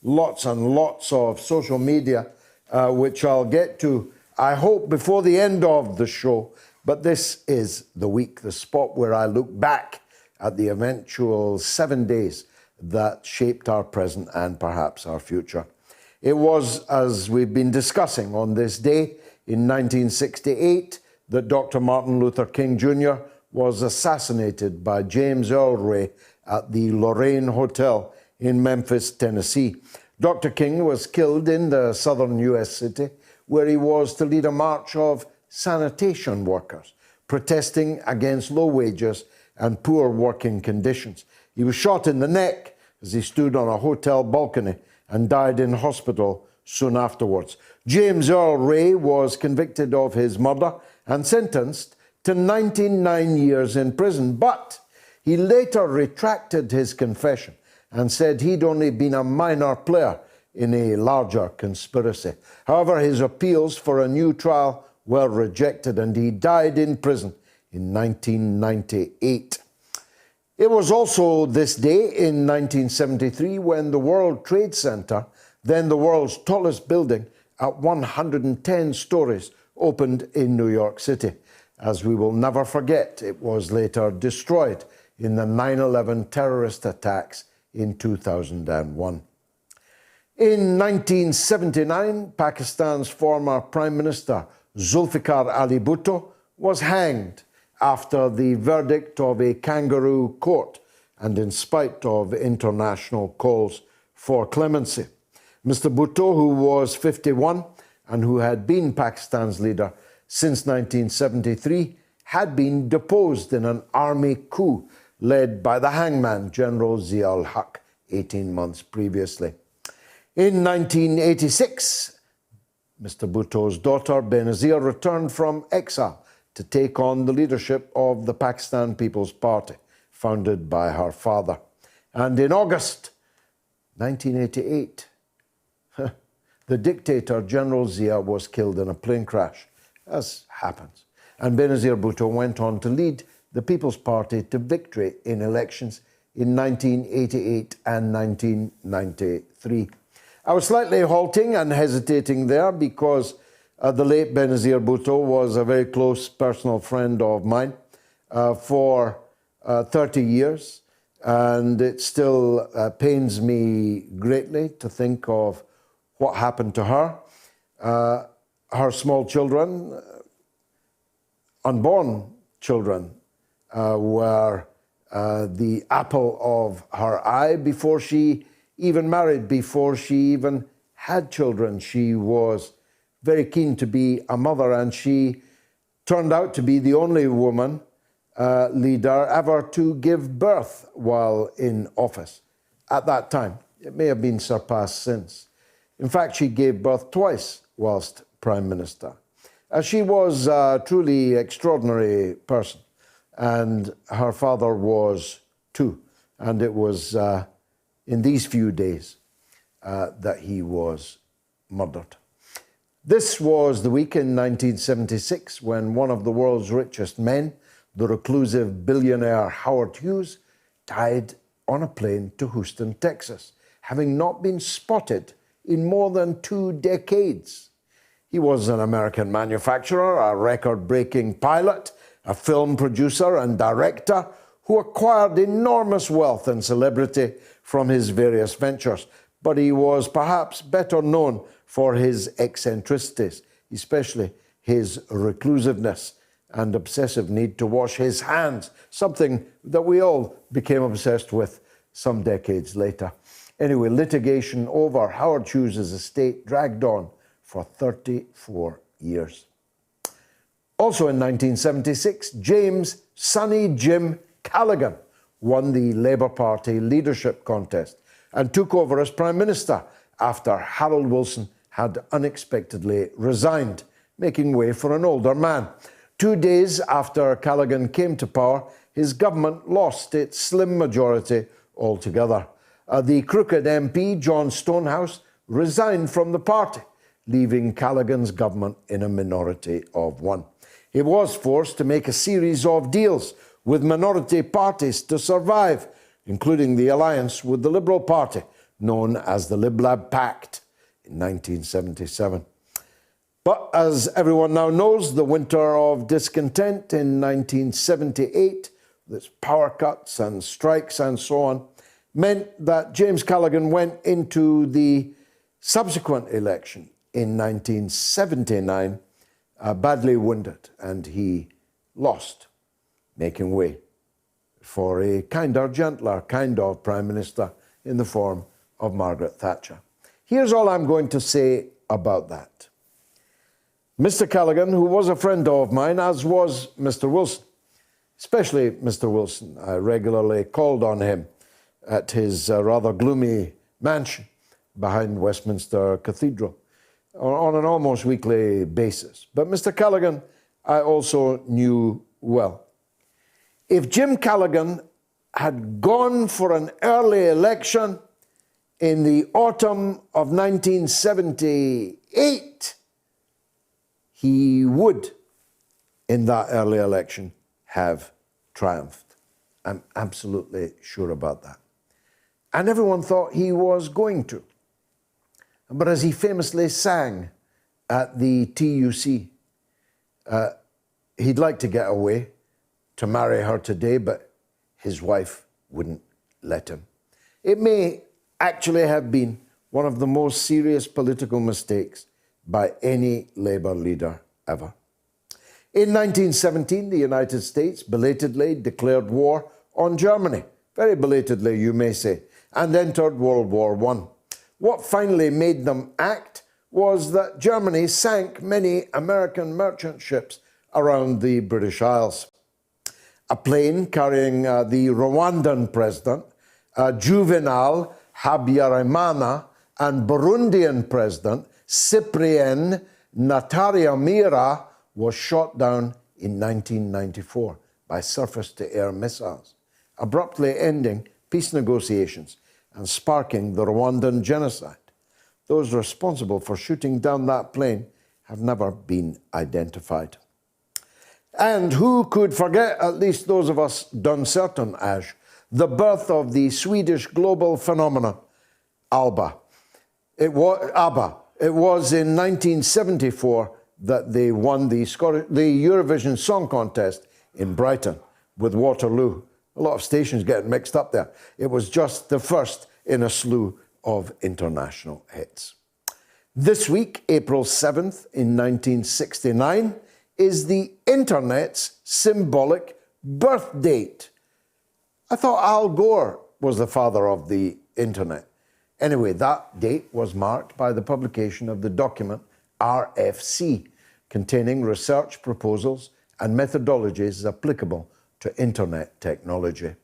C: Lots and lots of social media, which I'll get to, I hope, before the end of the show. But this is the week, the spot where I look back at the eventual 7 days that shaped our present and perhaps our future. It was, as we've been discussing, on this day in 1968 that Dr. Martin Luther King Jr. was assassinated by James Earl Ray at the Lorraine Hotel in Memphis, Tennessee. Dr. King was killed in the southern U.S. city, where he was to lead a march of sanitation workers protesting against low wages and poor working conditions. He was shot in the neck as he stood on a hotel balcony and died in hospital soon afterwards. James Earl Ray was convicted of his murder and sentenced to 99 years in prison, but he later retracted his confession and said he'd only been a minor player in a larger conspiracy. However, his appeals for a new trial were rejected and he died in prison in 1998. It was also this day in 1973 when the World Trade Center, then the world's tallest building at 110 stories, opened in New York City. As we will never forget, it was later destroyed in the 9/11 terrorist attacks in 2001. In 1979, Pakistan's former Prime Minister Zulfikar Ali Bhutto was hanged after the verdict of a kangaroo court and in spite of international calls for clemency. Mr. Bhutto, who was 51 and who had been Pakistan's leader since 1973, had been deposed in an army coup led by the hangman, General Zia-ul-Haq, 18 months previously. In 1986, Mr. Bhutto's daughter, Benazir, returned from exile to take on the leadership of the Pakistan People's Party, founded by her father. And in August 1988, the dictator, General Zia, was killed in a plane crash, as happens. And Benazir Bhutto went on to lead the People's Party to victory in elections in 1988 and 1993. I was slightly halting and hesitating there because the late Benazir Bhutto was a very close personal friend of mine for 30 years. And it still pains me greatly to think of what happened to her. Her small children, unborn children, were the apple of her eye before she even married, before she even had children. She was very keen to be a mother, and she turned out to be the only woman leader ever to give birth while in office at that time. It may have been surpassed since. In fact, she gave birth twice whilst Prime Minister. She was a truly extraordinary person, and her father was too. And it was in these few days that he was murdered. This was the week in 1976 when one of the world's richest men, the reclusive billionaire Howard Hughes, died on a plane to Houston, Texas, having not been spotted in more than 2 decades. He was an American manufacturer, a record-breaking pilot, a film producer and director who acquired enormous wealth and celebrity from his various ventures. But he was perhaps better known for his eccentricities, especially his reclusiveness and obsessive need to wash his hands, something that we all became obsessed with some decades later. Anyway, litigation over Howard Hughes' estate dragged on for 34 years. Also in 1976, James "Sonny Jim" Callaghan won the Labour Party leadership contest and took over as Prime Minister after Harold Wilson had unexpectedly resigned, making way for an older man. 2 days after Callaghan came to power, his government lost its slim majority altogether. The crooked MP, John Stonehouse, resigned from the party, leaving Callaghan's government in a minority of one. He was forced to make a series of deals with minority parties to survive, including the alliance with the Liberal Party, known as the Lib Lab Pact in 1977. But as everyone now knows, the winter of discontent in 1978, with its power cuts and strikes and so on, meant that James Callaghan went into the subsequent election in 1979 badly wounded, and he lost, making way for a kinder, gentler kind of Prime Minister in the form of Margaret Thatcher. Here's all I'm going to say about that. Mr. Callaghan, who was a friend of mine, as was Mr. Wilson, especially Mr. Wilson. I regularly called on him at his rather gloomy mansion behind Westminster Cathedral on an almost weekly basis. But Mr. Callaghan, I also knew well. If Jim Callaghan had gone for an early election in the autumn of 1978, he would, in that early election, have triumphed. I'm absolutely sure about that. And everyone thought he was going to. But as he famously sang at the TUC, he'd like to get away to marry her today, but his wife wouldn't let him. It may actually have been one of the most serious political mistakes by any Labour leader ever. In 1917, the United States belatedly declared war on Germany, very belatedly, you may say, and entered World War I. What finally made them act was that Germany sank many American merchant ships around the British Isles. A plane carrying the Rwandan president, Juvenal Habyarimana, and Burundian president Cyprien Ntaryamira was shot down in 1994 by surface-to-air missiles, abruptly ending peace negotiations and sparking the Rwandan genocide. Those responsible for shooting down that plane have never been identified. And who could forget, at least those of us Duncertain age, the birth of the Swedish global phenomenon, ABBA. It was in 1974 that they won the Eurovision Song Contest in Brighton with Waterloo. A lot of stations getting mixed up there. It was just the first in a slew of international hits. This week, April 7th in 1969, is the Internet's symbolic birth date. I thought Al Gore was the father of the Internet. Anyway, that date was marked by the publication of the document RFC, containing research proposals and methodologies applicable to Internet technology.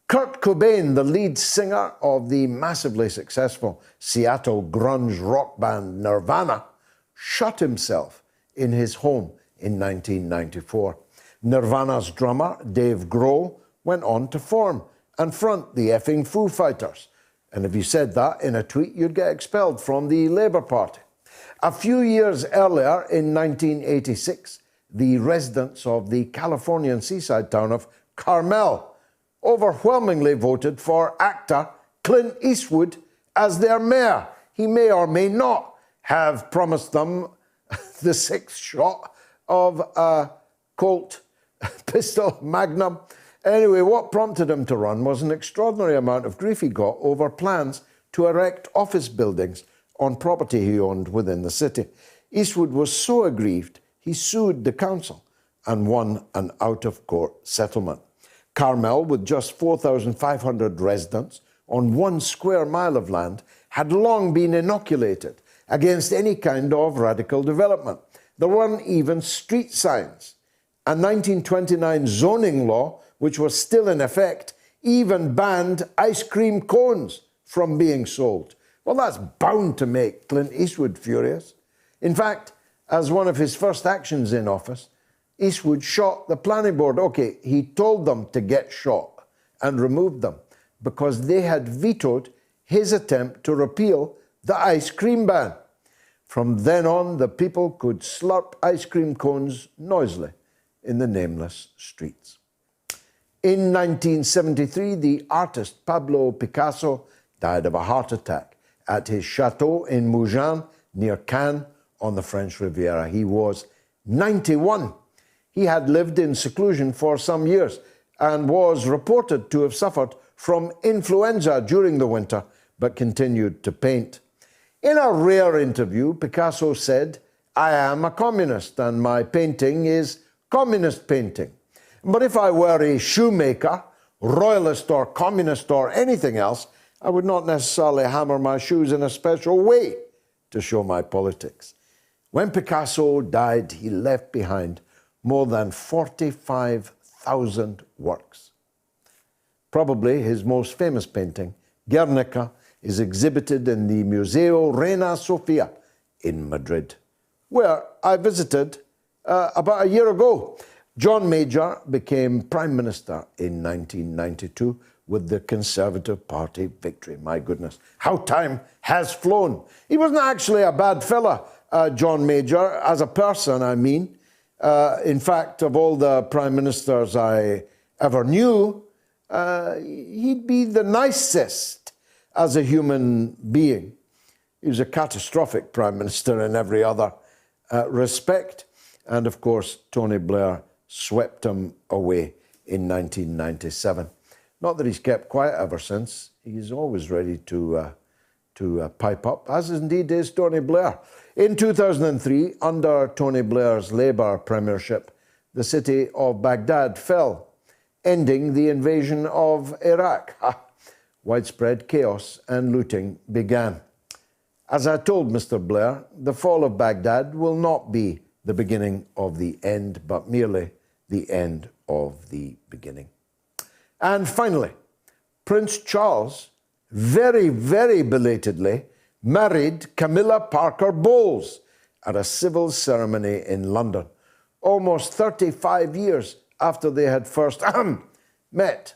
C: Kurt Cobain, the lead singer of the massively successful Seattle grunge rock band Nirvana, shot himself in his home in 1994. Nirvana's drummer, Dave Grohl, went on to form and front the effing Foo Fighters. And if you said that in a tweet, you'd get expelled from the Labour Party. A few years earlier, in 1986, the residents of the Californian seaside town of Carmel overwhelmingly voted for actor Clint Eastwood as their mayor. He may or may not have promised them the sixth shot of a Colt pistol Magnum. Anyway, what prompted him to run was an extraordinary amount of grief he got over plans to erect office buildings on property he owned within the city. Eastwood was so aggrieved, he sued the council and won an out-of-court settlement. Carmel, with just 4,500 residents on 1 square mile of land, had long been inoculated against any kind of radical development. There weren't even street signs. A 1929 zoning law, which was still in effect, even banned ice cream cones from being sold. Well, that's bound to make Clint Eastwood furious. In fact, as one of his first actions in office, Eastwood shot the planning board. Okay, he told them to get shot and removed them because they had vetoed his attempt to repeal the ice cream ban. From then on, the people could slurp ice cream cones noisily in the nameless streets. In 1973, the artist Pablo Picasso died of a heart attack at his chateau in Mougins, near Cannes, on the French Riviera. He was 91. He had lived in seclusion for some years and was reported to have suffered from influenza during the winter, but continued to paint. In a rare interview, Picasso said, "I am a communist and my painting is communist painting. But if I were a shoemaker, royalist or communist or anything else, I would not necessarily hammer my shoes in a special way to show my politics." When Picasso died, he left behind more than 45,000 works. Probably his most famous painting, Guernica, is exhibited in the Museo Reina Sofia in Madrid, where I visited about a year ago. John Major became Prime Minister in 1992 with the Conservative Party victory. My goodness, how time has flown. He wasn't actually a bad fella, John Major, as a person, I mean. In fact, of all the prime ministers I ever knew, he'd be the nicest as a human being. He was a catastrophic prime minister in every other respect. And of course, Tony Blair swept him away in 1997. Not that he's kept quiet ever since. He's always ready to pipe up, as indeed is Tony Blair. In 2003, under Tony Blair's Labour premiership, the city of Baghdad fell, ending the invasion of Iraq. Widespread chaos and looting began. As I told Mr. Blair, the fall of Baghdad will not be the beginning of the end, but merely the end of the beginning. And finally, Prince Charles, very, very belatedly, married Camilla Parker Bowles at a civil ceremony in London, almost 35 years after they had first met.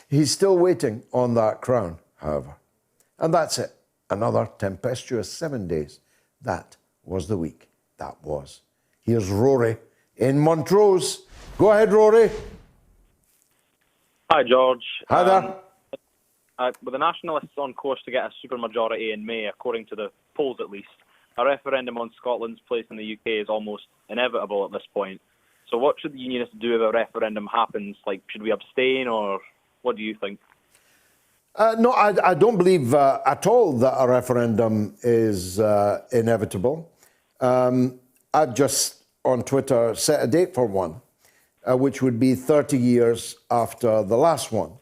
C: He's still waiting on that crown, however. And that's it. Another tempestuous 7 days. That was the week. That was. Here's Rory in Montrose. Go ahead, Rory.
P: Hi, George.
C: Hi there.
P: With the Nationalists on course to get a supermajority in May, according to the polls at least, a referendum on Scotland's place in the UK is almost inevitable at this point. So what should the Unionists do if a referendum happens? Like, should we abstain, or what do you think?
C: No, I don't believe at all that a referendum is inevitable. I've just, on Twitter, set a date for one, which would be 30 years after the last one,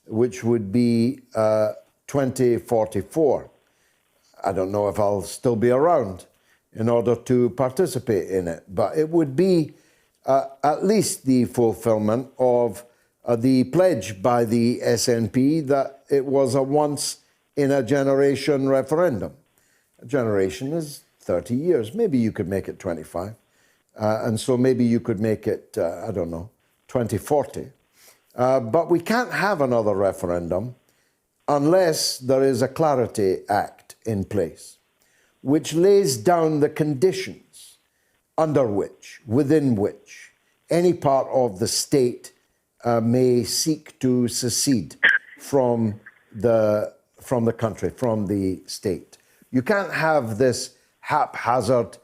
C: which would be 2044. I don't know if I'll still be around in order to participate in it, but it would be at least the fulfillment of the pledge by the SNP that it was a once-in-a-generation referendum. A generation is 30 years. Maybe you could make it 25. And so maybe you could make it, 2040. But we can't have another referendum unless there is a Clarity Act in place, which lays down the conditions under which, within which, any part of the state may seek to secede from the country, from the state. You can't have this haphazard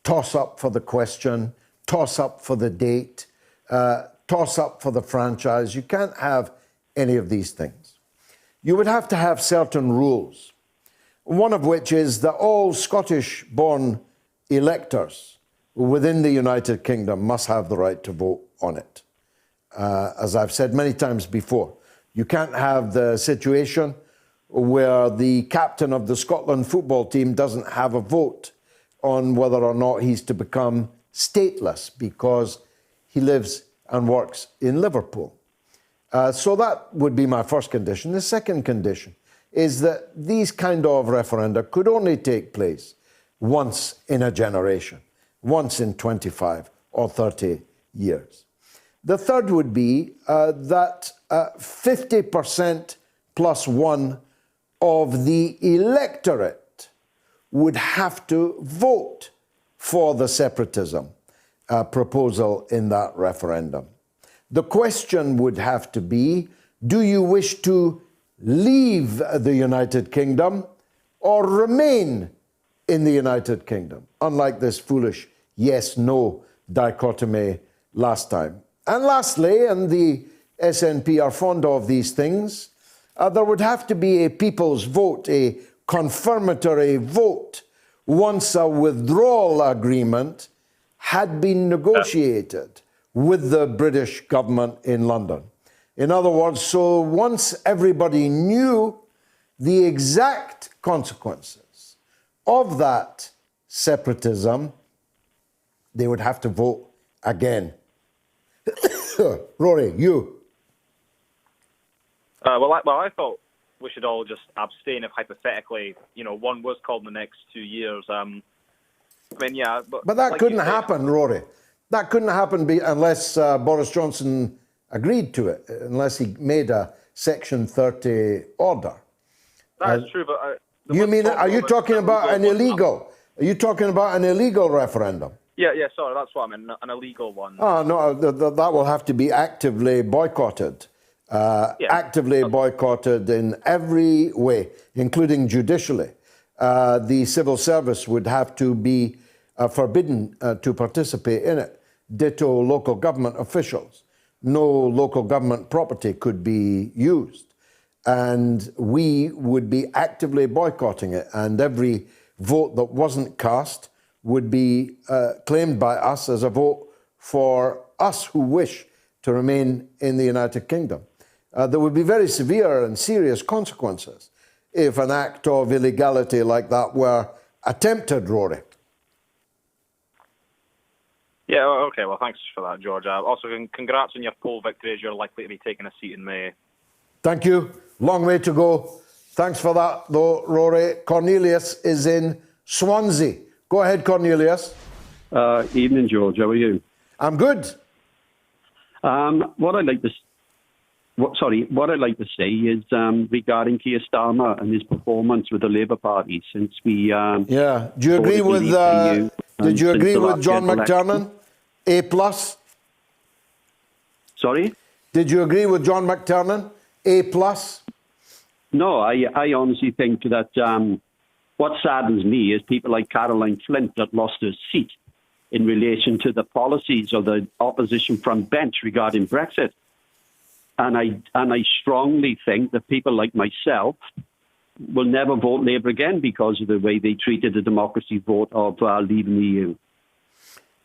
C: toss-up for the question, toss-up for the date, toss-up for the franchise. You can't have any of these things. You would have to have certain rules, one of which is that all Scottish-born electors within the United Kingdom must have the right to vote on it. As I've said many times before, you can't have the situation where the captain of the Scotland football team doesn't have a vote on whether or not he's to become stateless because he lives and works in Liverpool. So that would be my first condition. The second condition is that these kind of referenda could only take place once in a generation, once in 25 or 30 years. The third would be that 50% plus one of the electorate would have to vote for the separatism proposal in that referendum. The question would have to be, do you wish to leave the United Kingdom or remain in the United Kingdom? Unlike this foolish yes-no dichotomy last time. And lastly, and the SNP are fond of these things, there would have to be a people's vote, a confirmatory vote, once a withdrawal agreement had been negotiated with the British government in London. In other words, so once everybody knew the exact consequences of that separatism, they would have to vote again. Rory, you.
P: Well, I thought we should all just abstain if hypothetically, one was called in the next 2 years.
C: But that like couldn't happen, Rory. That couldn't happen unless Boris Johnson agreed to it, unless he made a Section 30 order.
P: That is true, but...
C: you mean, are you talking about an illegal? Are you talking about an illegal referendum?
P: Yeah, sorry, that's what I meant, an illegal one.
C: Oh, no, that will have to be actively boycotted. Actively boycotted in every way, including judicially. The civil service would have to be forbidden to participate in it. Ditto local government officials. No local government property could be used. And we would be actively boycotting it. And every vote that wasn't cast would be claimed by us as a vote for us who wish to remain in the United Kingdom. There would be very severe and serious consequences if an act of illegality like that were attempted, Rory.
P: Yeah, okay, well, thanks for that, George. Also, congrats on your poll victory as you're likely to be taking a seat in May.
C: Thank you. Long way to go. Thanks for that, though, Rory. Cornelius is in Swansea. Go ahead, Cornelius.
Q: Evening, George. How are you?
C: I'm good.
Q: What I'd like to say is regarding Keir Starmer and his performance with the Labour Party since we.
C: Do you agree with? Did you agree with John McTernan? A plus?
Q: Sorry?
C: Did you agree with John McTernan? A plus?
Q: No, I honestly think that what saddens me is people like Caroline Flint that lost her seat in relation to the policies of the opposition front bench regarding Brexit. And I strongly think that people like myself will never vote Labour again because of the way they treated the democracy vote of leaving the EU.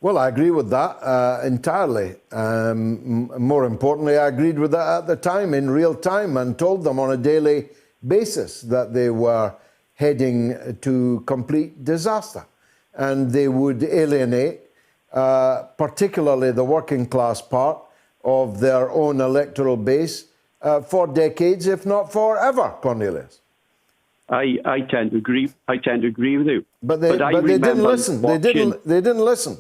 C: Well, I agree with that entirely. More importantly, I agreed with that at the time, in real time, and told them on a daily basis that they were heading to complete disaster. And they would alienate, particularly the working class part of their own electoral base for decades, if not forever, Cornelius.
Q: I tend to agree. I tend to agree with you.
C: But they didn't listen. They didn't listen.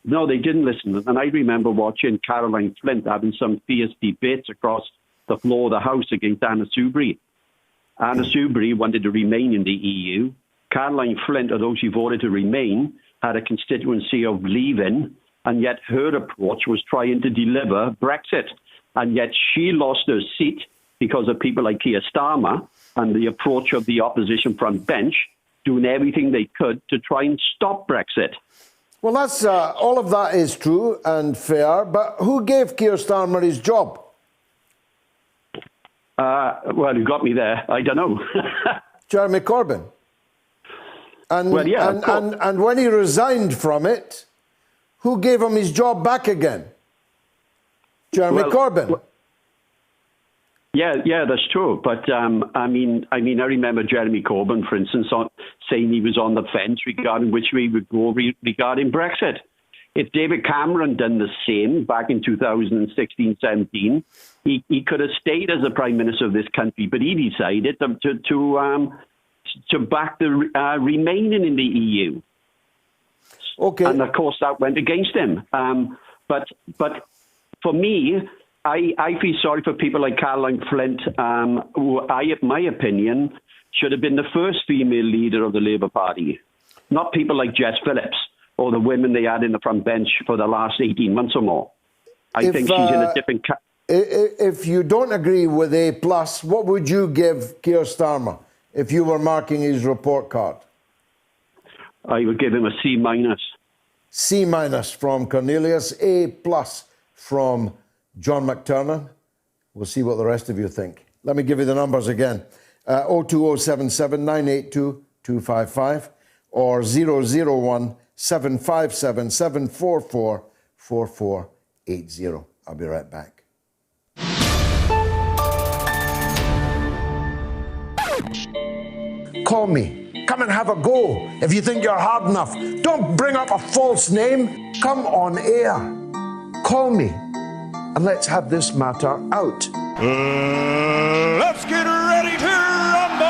Q: No, they didn't listen. And I remember watching Caroline Flint having some fierce debates across the floor of the House against Anna Soubry. Anna Soubry wanted to remain in the EU. Caroline Flint, although she voted to remain, had a constituency of leaving, and yet her approach was trying to deliver Brexit. And yet she lost her seat because of people like Keir Starmer and the approach of the opposition front bench doing everything they could to try and stop Brexit.
C: Well, that's all of that is true and fair, but who gave Keir Starmer his job?
Q: Well, you got me there. I don't know.
C: Jeremy Corbyn. And,
Q: well, yeah,
C: and when he resigned from it, who gave him his job back again? Jeremy Corbyn.
Q: Well, yeah, that's true. But I mean, I remember Jeremy Corbyn, for instance, saying he was on the fence regarding which way we would go regarding Brexit. If David Cameron done the same back in 2016-17, he could have stayed as the Prime Minister of this country, but he decided to back the remaining in the EU.
C: Okay.
Q: And of course that went against him. But for me, I feel sorry for people like Caroline Flint, who in my opinion, should have been the first female leader of the Labour Party, not people like Jess Phillips or the women they had in the front bench for the last 18 months or more. I think she's in a different...
C: If you don't agree with A+, what would you give Keir Starmer if you were marking his report card?
Q: I would give him a C-.
C: C- from Cornelius, A+ from John McTernan. We'll see what the rest of you think. Let me give you the numbers again. 02077 982 255 or 001 757 744 4480. I'll be right back. Call me. Come and have a go. If you think you're hard enough, don't bring up a false name. Come on air. Call me and let's have this matter out.
R: Let's get ready to rumble!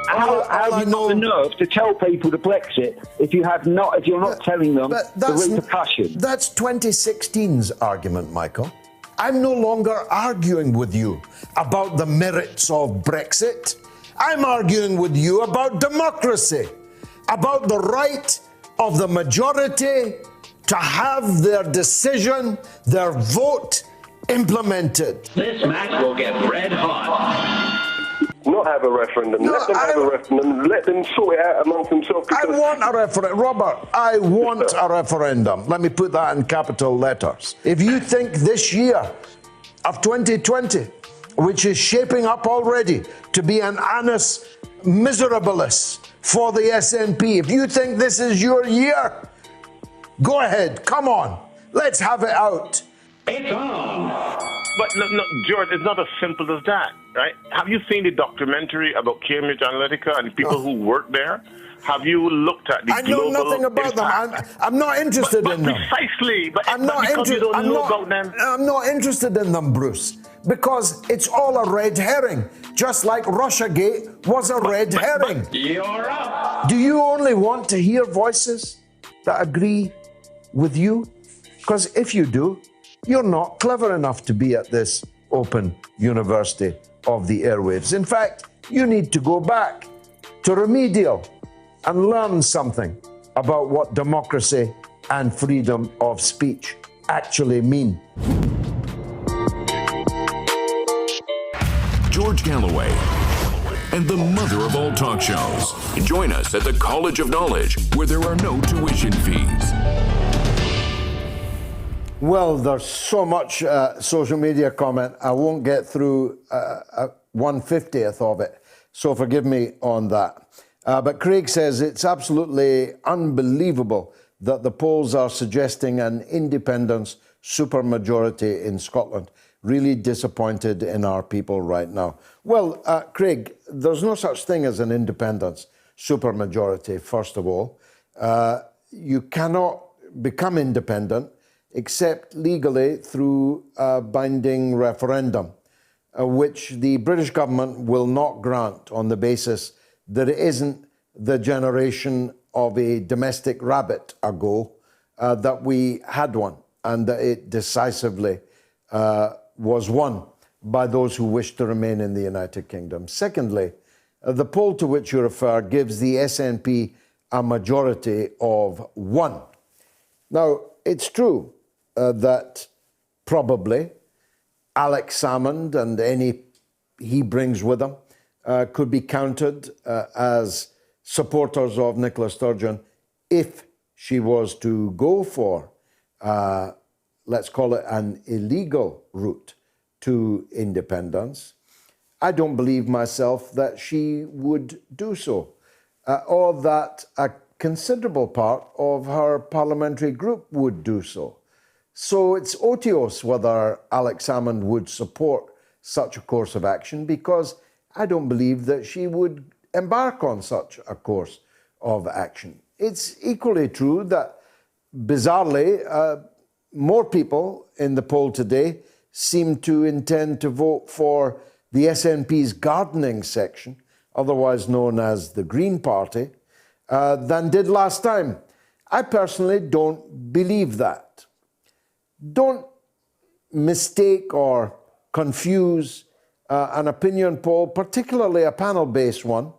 L: How have you got the nerve to tell people to Brexit if you're not telling them the repercussions?
C: That's 2016's argument, Michael. I'm no longer arguing with you about the merits of Brexit. I'm arguing with you about democracy, about the right of the majority to have their decision, their vote implemented.
R: This match will get red hot.
S: Not have a referendum. Let them have a referendum. Let them sort it out amongst themselves.
C: I want a referendum. Robert, I want a referendum. Let me put that in capital letters. If you think this year of 2020, which is shaping up already to be an annus miserabilis for the SNP, if you think this is your year, go ahead. Come on. Let's have it out.
R: It's on.
S: But no, George, it's not as simple as that, right? Have you seen the documentary about Cambridge Analytica and the people who work there? Have you looked at the
C: I know nothing about
S: impact?
C: them. I'm not interested in them.
S: Precisely. But
C: I'm not interested in them, Bruce, because it's all a red herring, just like Russiagate was a red herring.
R: You're up.
C: Do you only want to hear voices that agree with you? Because if you do, you're not clever enough to be at this open university of the airwaves. In fact, you need to go back to remedial and learn something about what democracy and freedom of speech actually mean.
B: George Galloway, and the mother of all talk shows. Join us at the College of Knowledge, where there are no tuition fees.
C: Well, there's so much social media comment, I won't get through 1/50th of it, so forgive me on that. But Craig says it's absolutely unbelievable that the polls are suggesting an independence supermajority in Scotland. Really disappointed in our people right now. Well, Craig, there's no such thing as an independence supermajority, first of all. You cannot become independent except legally through a binding referendum, which the British government will not grant on the basis that it isn't the generation of a domestic rabbit ago that we had one, and that it decisively was won by those who wish to remain in the United Kingdom. Secondly, the poll to which you refer gives the SNP a majority of 1. Now, it's true that probably Alex Salmond and any he brings with him could be counted as supporters of Nicola Sturgeon if she was to go for let's call it an illegal route to independence. I don't believe myself that she would do so, or that a considerable part of her parliamentary group would do so. So it's otiose whether Alex Salmond would support such a course of action, because I don't believe that she would embark on such a course of action. It's equally true that, bizarrely, more people in the poll today seem to intend to vote for the SNP's gardening section, otherwise known as the Green Party, than did last time. I personally don't believe that. Don't mistake or confuse an opinion poll, particularly a panel-based one,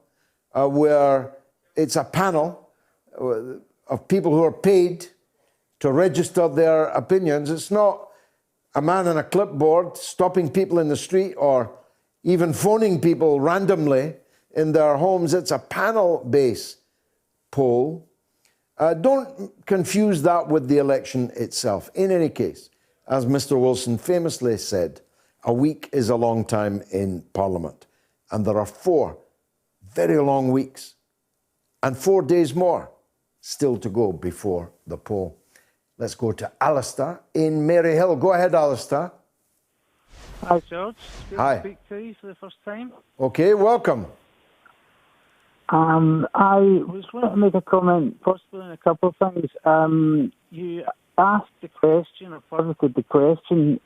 C: where it's a panel of people who are paid to register their opinions. It's not a man on a clipboard stopping people in the street or even phoning people randomly in their homes. It's a panel-based poll. Don't confuse that with the election itself. In any case, as Mr. Wilson famously said, a week is a long time in Parliament. And there are 4 very long weeks and 4 days more still to go before the poll. Let's go to Alistair in Maryhill. Go ahead, Alistair.
T: Hi, George. Good
C: Hi.
T: to speak to you for the first time.
C: Okay, welcome.
T: I was going to make a comment, possibly on a couple of things. You asked the question, or posited the question,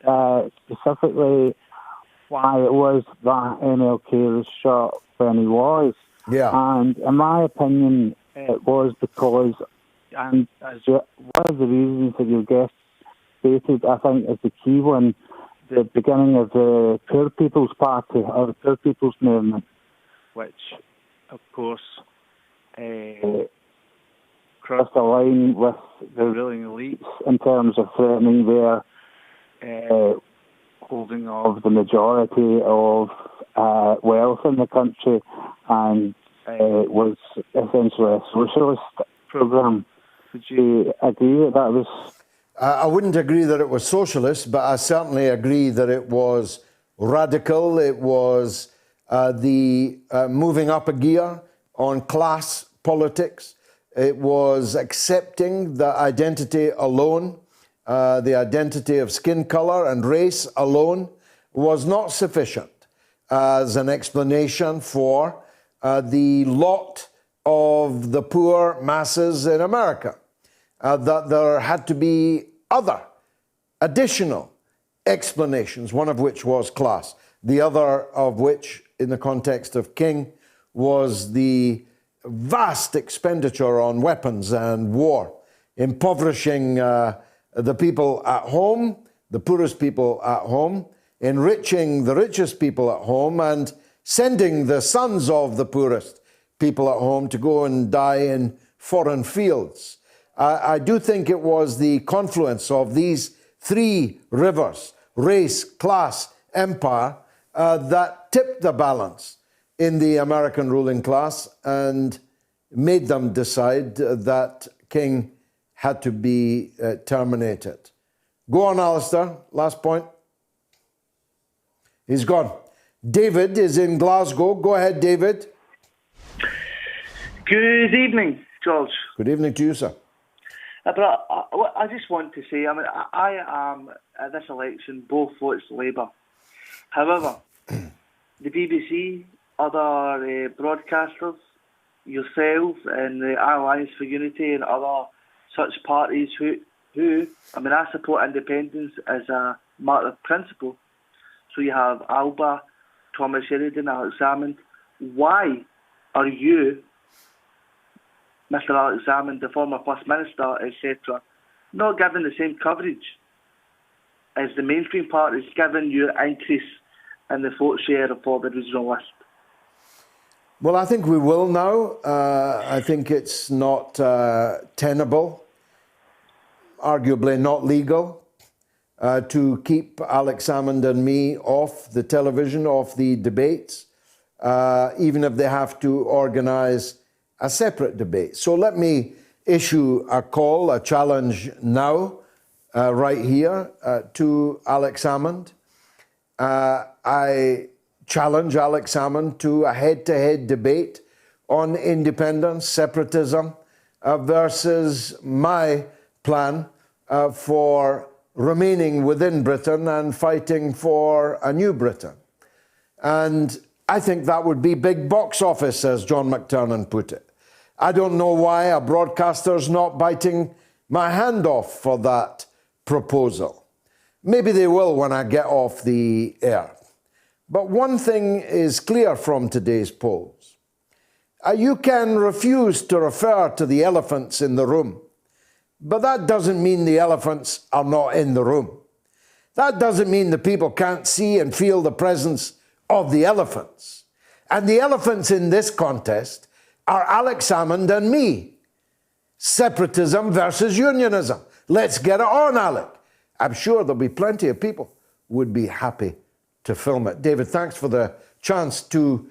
T: specifically why it was that MLK was shot when he was.
C: Yeah.
T: And in my opinion, it was because, and as one of the reasons that your guest stated, I think is the key one, the beginning of the Poor People's Party, or the Poor People's Movement, which, of course, crossed a line with the ruling elites in terms of threatening their holding of the majority of wealth in the country, and was essentially a socialist programme. Would you agree that that was...
C: I wouldn't agree that it was socialist, but I certainly agree that it was radical. It was the moving up a gear on class politics. It was accepting the identity alone, the identity of skin colour and race alone was not sufficient as an explanation for the lot of the poor masses in America. That there had to be other additional explanations, one of which was class, the other of which, in the context of King, was the vast expenditure on weapons and war, impoverishing the people at home, the poorest people at home, enriching the richest people at home, and sending the sons of the poorest people at home to go and die in foreign fields. I do think it was the confluence of these three rivers, race, class, empire, that tipped the balance in the American ruling class and made them decide that King had to be terminated. Go on, Alistair. Last point. He's gone. David is in Glasgow. Go ahead, David.
U: Good evening, George.
C: Good evening to you, sir.
U: But I just want to say, I am, at this election, both votes Labour. However, the BBC, other broadcasters, yourself and the Alliance for Unity and other such parties who I support independence as a matter of principle. So you have Alba, Thomas Sheridan, Alex Salmond. Why are you, Mr. Alex Salmond, the former First Minister, etc., not given the same coverage as the mainstream parties, given your increase in the vote share for the regional list?
C: Well, I think we will now. I think it's not tenable, arguably not legal, to keep Alex Salmond and me off the television, off the debates, even if they have to organise a separate debate. So let me issue a call, a challenge now, right here, to Alex Salmond. I challenge Alex Salmond to a head-to-head debate on independence, separatism, versus my plan for remaining within Britain and fighting for a new Britain. And I think that would be big box office, as John McTernan put it. I don't know why a broadcaster's not biting my hand off for that proposal. Maybe they will when I get off the air. But one thing is clear from today's polls. You can refuse to refer to the elephants in the room, but that doesn't mean the elephants are not in the room. That doesn't mean the people can't see and feel the presence of the elephants. And the elephants in this contest are Alex Salmond and me. Separatism versus unionism. Let's get it on, Alec. I'm sure there'll be plenty of people who would be happy to film it. David, thanks for the chance to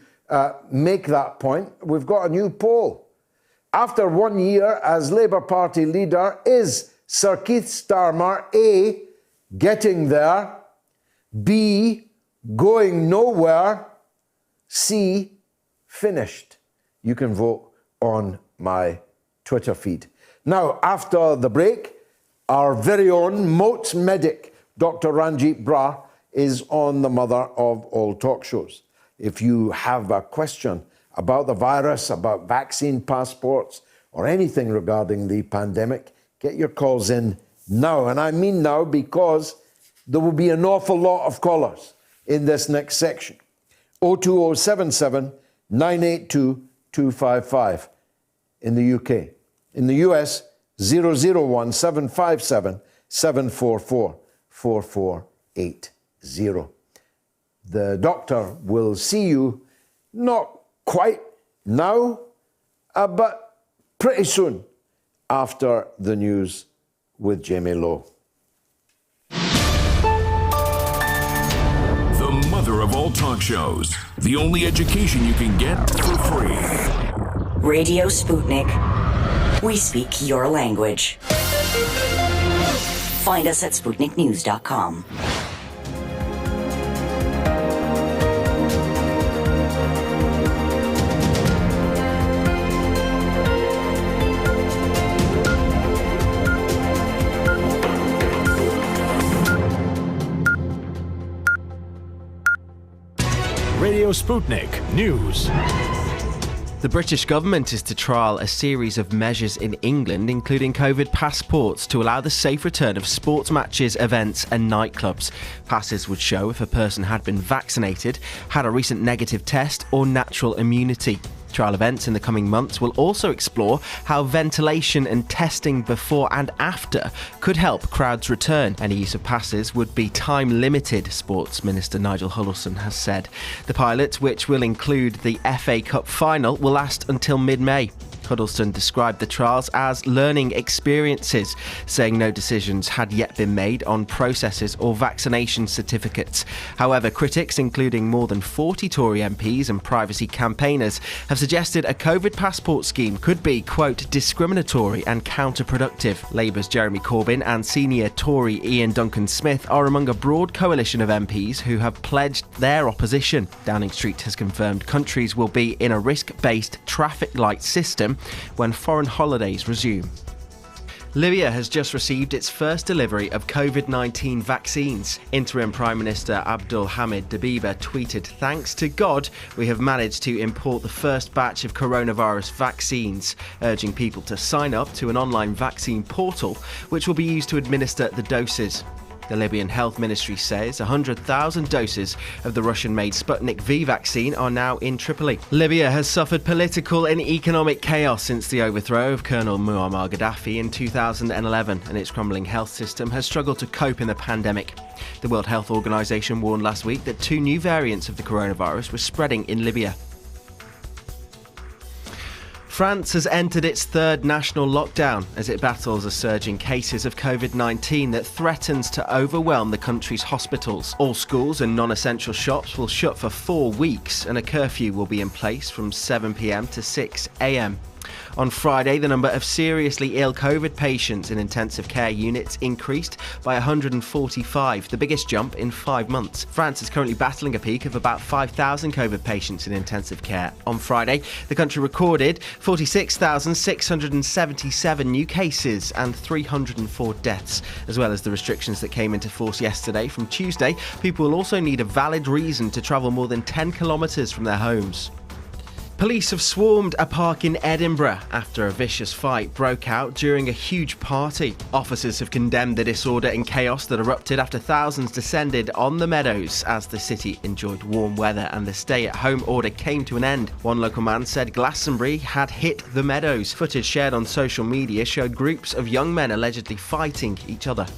C: make that point. We've got a new poll. After 1 year as Labour Party leader, is Sir Keith Starmer A, getting there, B, going nowhere, C, finished? You can vote on my Twitter feed. Now, after the break, our very own Moats medic, Dr. Ranjeet Brar, is on the mother of all talk shows. If you have a question about the virus, about vaccine passports, or anything regarding the pandemic, get your calls in now. And I mean now, because there will be an awful lot of callers in this next section. 02077 982 255 in the UK. In the US, 001 757 744 4480. The doctor will see you not quite now, but pretty soon after the news with Jamie Lowe.
B: The mother of all talk shows. The only education you can get for free.
D: Radio Sputnik. We speak your language. Find us at SputnikNews.com.
M: Radio Sputnik News.
N: The British government is to trial a series of measures in England, including COVID passports, to allow the safe return of sports matches, events and nightclubs. Passes would show if a person had been vaccinated, had a recent negative test or natural immunity. Trial events in the coming months will also explore how ventilation and testing before and after could help crowds return. Any use of passes would be time limited, Sports Minister Nigel Huddleston has said. The pilot, which will include the FA Cup final, will last until mid-May. Huddleston described the trials as learning experiences, saying no decisions had yet been made on processes or vaccination certificates. However, critics, including more than 40 Tory MPs and privacy campaigners, have suggested a COVID passport scheme could be, quote, discriminatory and counterproductive. Labour's Jeremy Corbyn and senior Tory Ian Duncan-Smith are among a broad coalition of MPs who have pledged their opposition. Downing Street has confirmed countries will be in a risk-based traffic light system when foreign holidays resume. Libya has just received its first delivery of COVID-19 vaccines. Interim Prime Minister Abdul Hamid Dbeibah tweeted, "Thanks to God, we have managed to import the first batch of coronavirus vaccines," urging people to sign up to an online vaccine portal, which will be used to administer the doses. The Libyan Health Ministry says 100,000 doses of the Russian-made Sputnik V vaccine are now in Tripoli. Libya has suffered political and economic chaos since the overthrow of Colonel Muammar Gaddafi in 2011, and its crumbling health system has struggled to cope in the pandemic. The World Health Organization warned last week that 2 new variants of the coronavirus were spreading in Libya. France has entered its third national lockdown as it battles a surge in cases of COVID-19 that threatens to overwhelm the country's hospitals. All schools and non-essential shops will shut for 4 weeks, and a curfew will be in place from 7 p.m. to 6 a.m. On Friday, the number of seriously ill COVID patients in intensive care units increased by 145, the biggest jump in 5 months. France is currently battling a peak of about 5,000 COVID patients in intensive care. On Friday, the country recorded 46,677 new cases and 304 deaths. As well as the restrictions that came into force yesterday, from Tuesday, people will also need a valid reason to travel more than 10 kilometres from their homes. Police have swarmed a park in Edinburgh after a vicious fight broke out during a huge party. Officers have condemned the disorder and chaos that erupted after thousands descended on the meadows as the city enjoyed warm weather and the stay-at-home order came to an end. One local man said Glastonbury had hit the meadows. Footage shared on social media showed groups of young men allegedly fighting each other.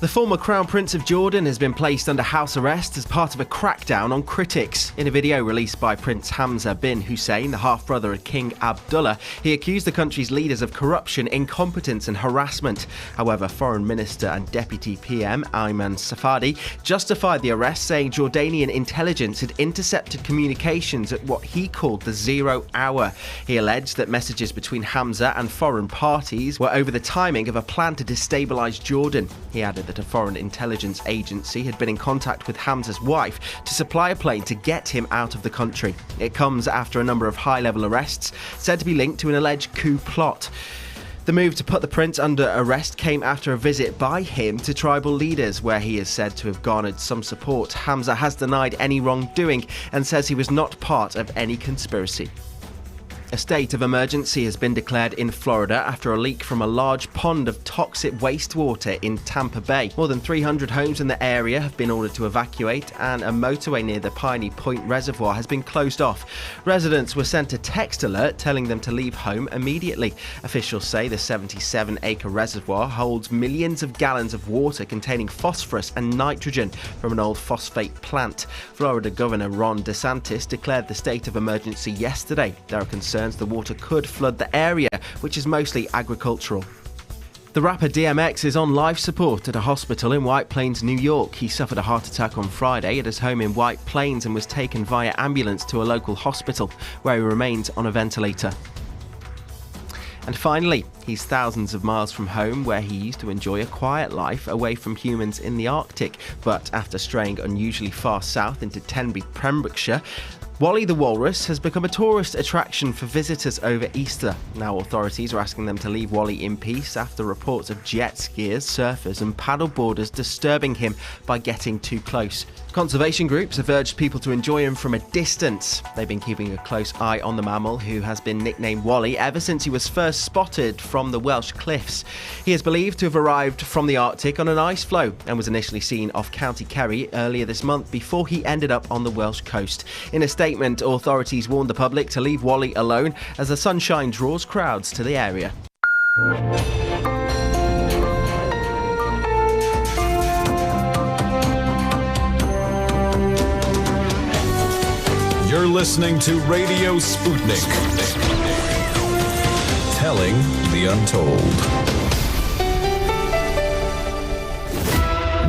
N: The former Crown Prince of Jordan has been placed under house arrest as part of a crackdown on critics. In a video released by Prince Hamza bin Hussein, the half-brother of King Abdullah, he accused the country's leaders of corruption, incompetence and harassment. However, Foreign Minister and Deputy PM Ayman Safadi justified the arrest, saying Jordanian intelligence had intercepted communications at what he called the 0 hour. He alleged that messages between Hamza and foreign parties were over the timing of a plan to destabilise Jordan. He added that a foreign intelligence agency had been in contact with Hamza's wife to supply a plane to get him out of the country. It comes after a number of high-level arrests said to be linked to an alleged coup plot. The move to put the prince under arrest came after a visit by him to tribal leaders, where he is said to have garnered some support. Hamza has denied any wrongdoing and says he was not part of any conspiracy. A state of emergency has been declared in Florida after a leak from a large pond of toxic wastewater in Tampa Bay. More than 300 homes in the area have been ordered to evacuate, and a motorway near the Piney Point Reservoir has been closed off. Residents were sent a text alert telling them to leave home immediately. Officials say the 77-acre reservoir holds millions of gallons of water containing phosphorus and nitrogen from an old phosphate plant. Florida Governor Ron DeSantis declared the state of emergency yesterday. There are concerns the water could flood the area, which is mostly agricultural. The rapper DMX is on life support at a hospital in White Plains, New York. He suffered a heart attack on Friday at his home in White Plains and was taken via ambulance to a local hospital, where he remains on a ventilator. And finally, he's thousands of miles from home, where he used to enjoy a quiet life away from humans in the Arctic. But after straying unusually far south into Tenby, Pembrokeshire, Wally the walrus has become a tourist attraction for visitors over Easter. Now authorities are asking them to leave Wally in peace after reports of jet skiers, surfers and paddleboarders disturbing him by getting too close. Conservation groups have urged people to enjoy him from a distance. They've been keeping a close eye on the mammal, who has been nicknamed Wally ever since he was first spotted from the Welsh cliffs. He is believed to have arrived from the Arctic on an ice floe and was initially seen off County Kerry earlier this month before he ended up on the Welsh coast. In a statement, statement, authorities warned the public to leave Whalley alone as the sunshine draws crowds to the area.
A: You're listening to Radio Sputnik. Telling the untold.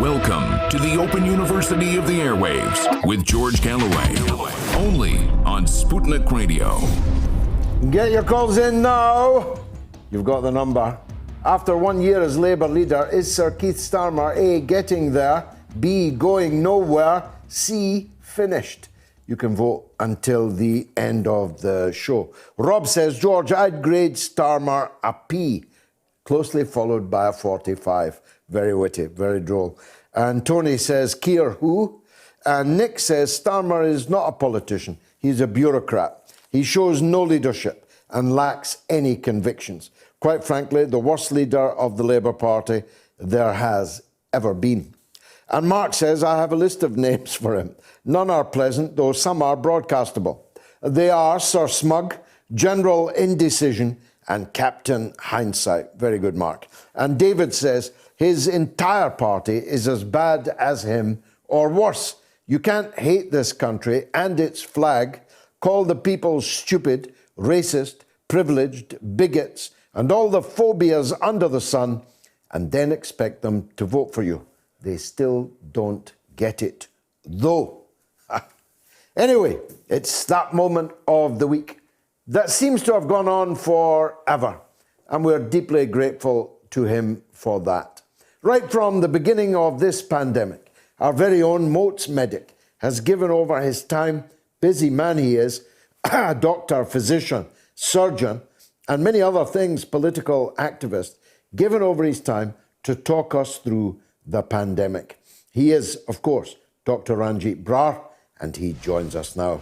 B: Welcome to the Open University of the Airwaves with George Galloway. Only on Sputnik Radio.
C: Get your calls in now. You've got the number. After 1 year as Labour leader, is Sir Keith Starmer A, getting there, B, going nowhere, C, finished? You can vote until the end of the show. Rob says, George, I'd grade Starmer a P, closely followed by a 45. Very witty, very droll. And Tony says, Keir who? And Nick says, Starmer is not a politician. He's a bureaucrat. He shows no leadership and lacks any convictions. Quite frankly, the worst leader of the Labour Party there has ever been. And Mark says, I have a list of names for him. None are pleasant, though some are broadcastable. They are Sir Smug, General Indecision, and Captain Hindsight. Very good, Mark. And David says, his entire party is as bad as him or worse. You can't hate this country and its flag, call the people stupid, racist, privileged, bigots, and all the phobias under the sun, and then expect them to vote for you. They still don't get it, though. Anyway, it's that moment of the week that seems to have gone on forever, and we're deeply grateful to him for that. Right from the beginning of this pandemic, our very own Moats medic has given over his time, busy man he is, a doctor, physician, surgeon, and many other things, political activist, given over his time to talk us through the pandemic. He is, of course, Dr. Ranjeet Brar, and he joins us now.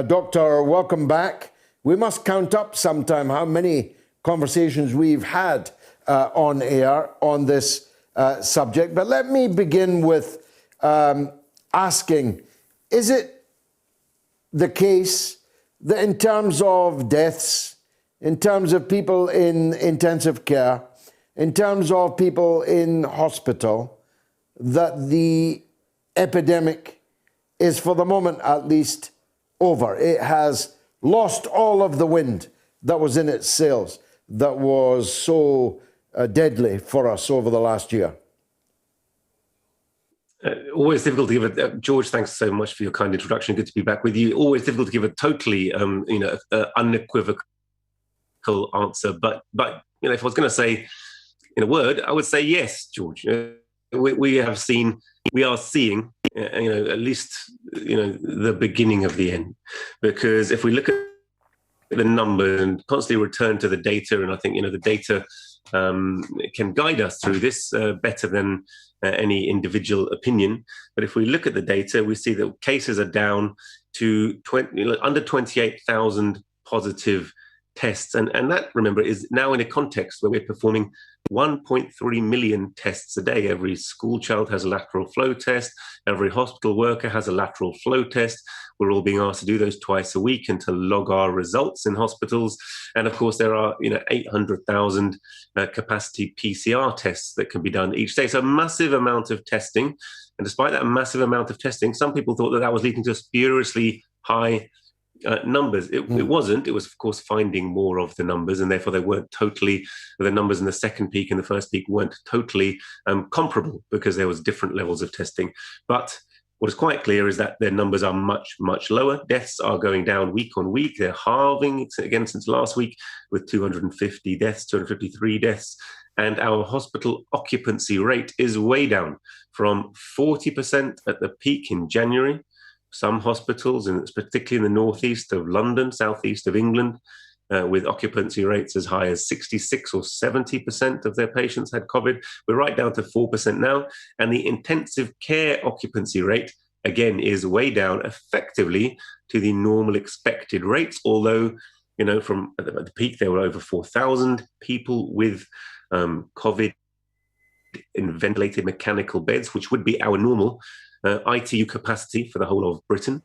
C: Doctor, welcome back. We must count up sometime how many conversations we've had on air on this subject. But let me begin with asking, is it the case that in terms of deaths, in terms of people in intensive care, in terms of people in hospital, that the epidemic is, for the moment at least, over? It has lost all of the wind that was in its sails, that was so deadly for us over the last year.
G: Always difficult to give a George. Thanks so much for your kind introduction. Good to be back with you. Always difficult to give a totally, unequivocal answer. But if I was going to say in a word, I would say yes, George. We are seeing, at least, the beginning of the end. Because if we look at the number and constantly return to the data, and I think, the data can guide us through this better than any individual opinion. But if we look at the data, we see that cases are down to under 28,000 positive tests. And that, remember, is now in a context where we're performing 1.3 million tests a day. Every school child has a lateral flow test. Every hospital worker has a lateral flow test. We're all being asked to do those twice a week and to log our results in hospitals. And of course, there are 800,000 capacity PCR tests that can be done each day. So a massive amount of testing. And despite that massive amount of testing, some people thought that was leading to spuriously high numbers. It wasn't. It was, of course, finding more of the numbers, and therefore they weren't totally, the numbers in the second peak and the first peak weren't totally comparable, because there was different levels of testing. But what is quite clear is that their numbers are much, much lower. Deaths are going down week on week. They're halving again since last week, with 250 deaths, 253 deaths. And our hospital occupancy rate is way down from 40% at the peak in January. Some hospitals, and particularly in the northeast of London, southeast of England, with occupancy rates as high as 66 or 70% of their patients had COVID. We're right down to 4% now. And the intensive care occupancy rate, again, is way down effectively to the normal expected rates. Although, from at the peak, there were over 4,000 people with COVID in ventilated mechanical beds, which would be our normal ITU capacity for the whole of Britain.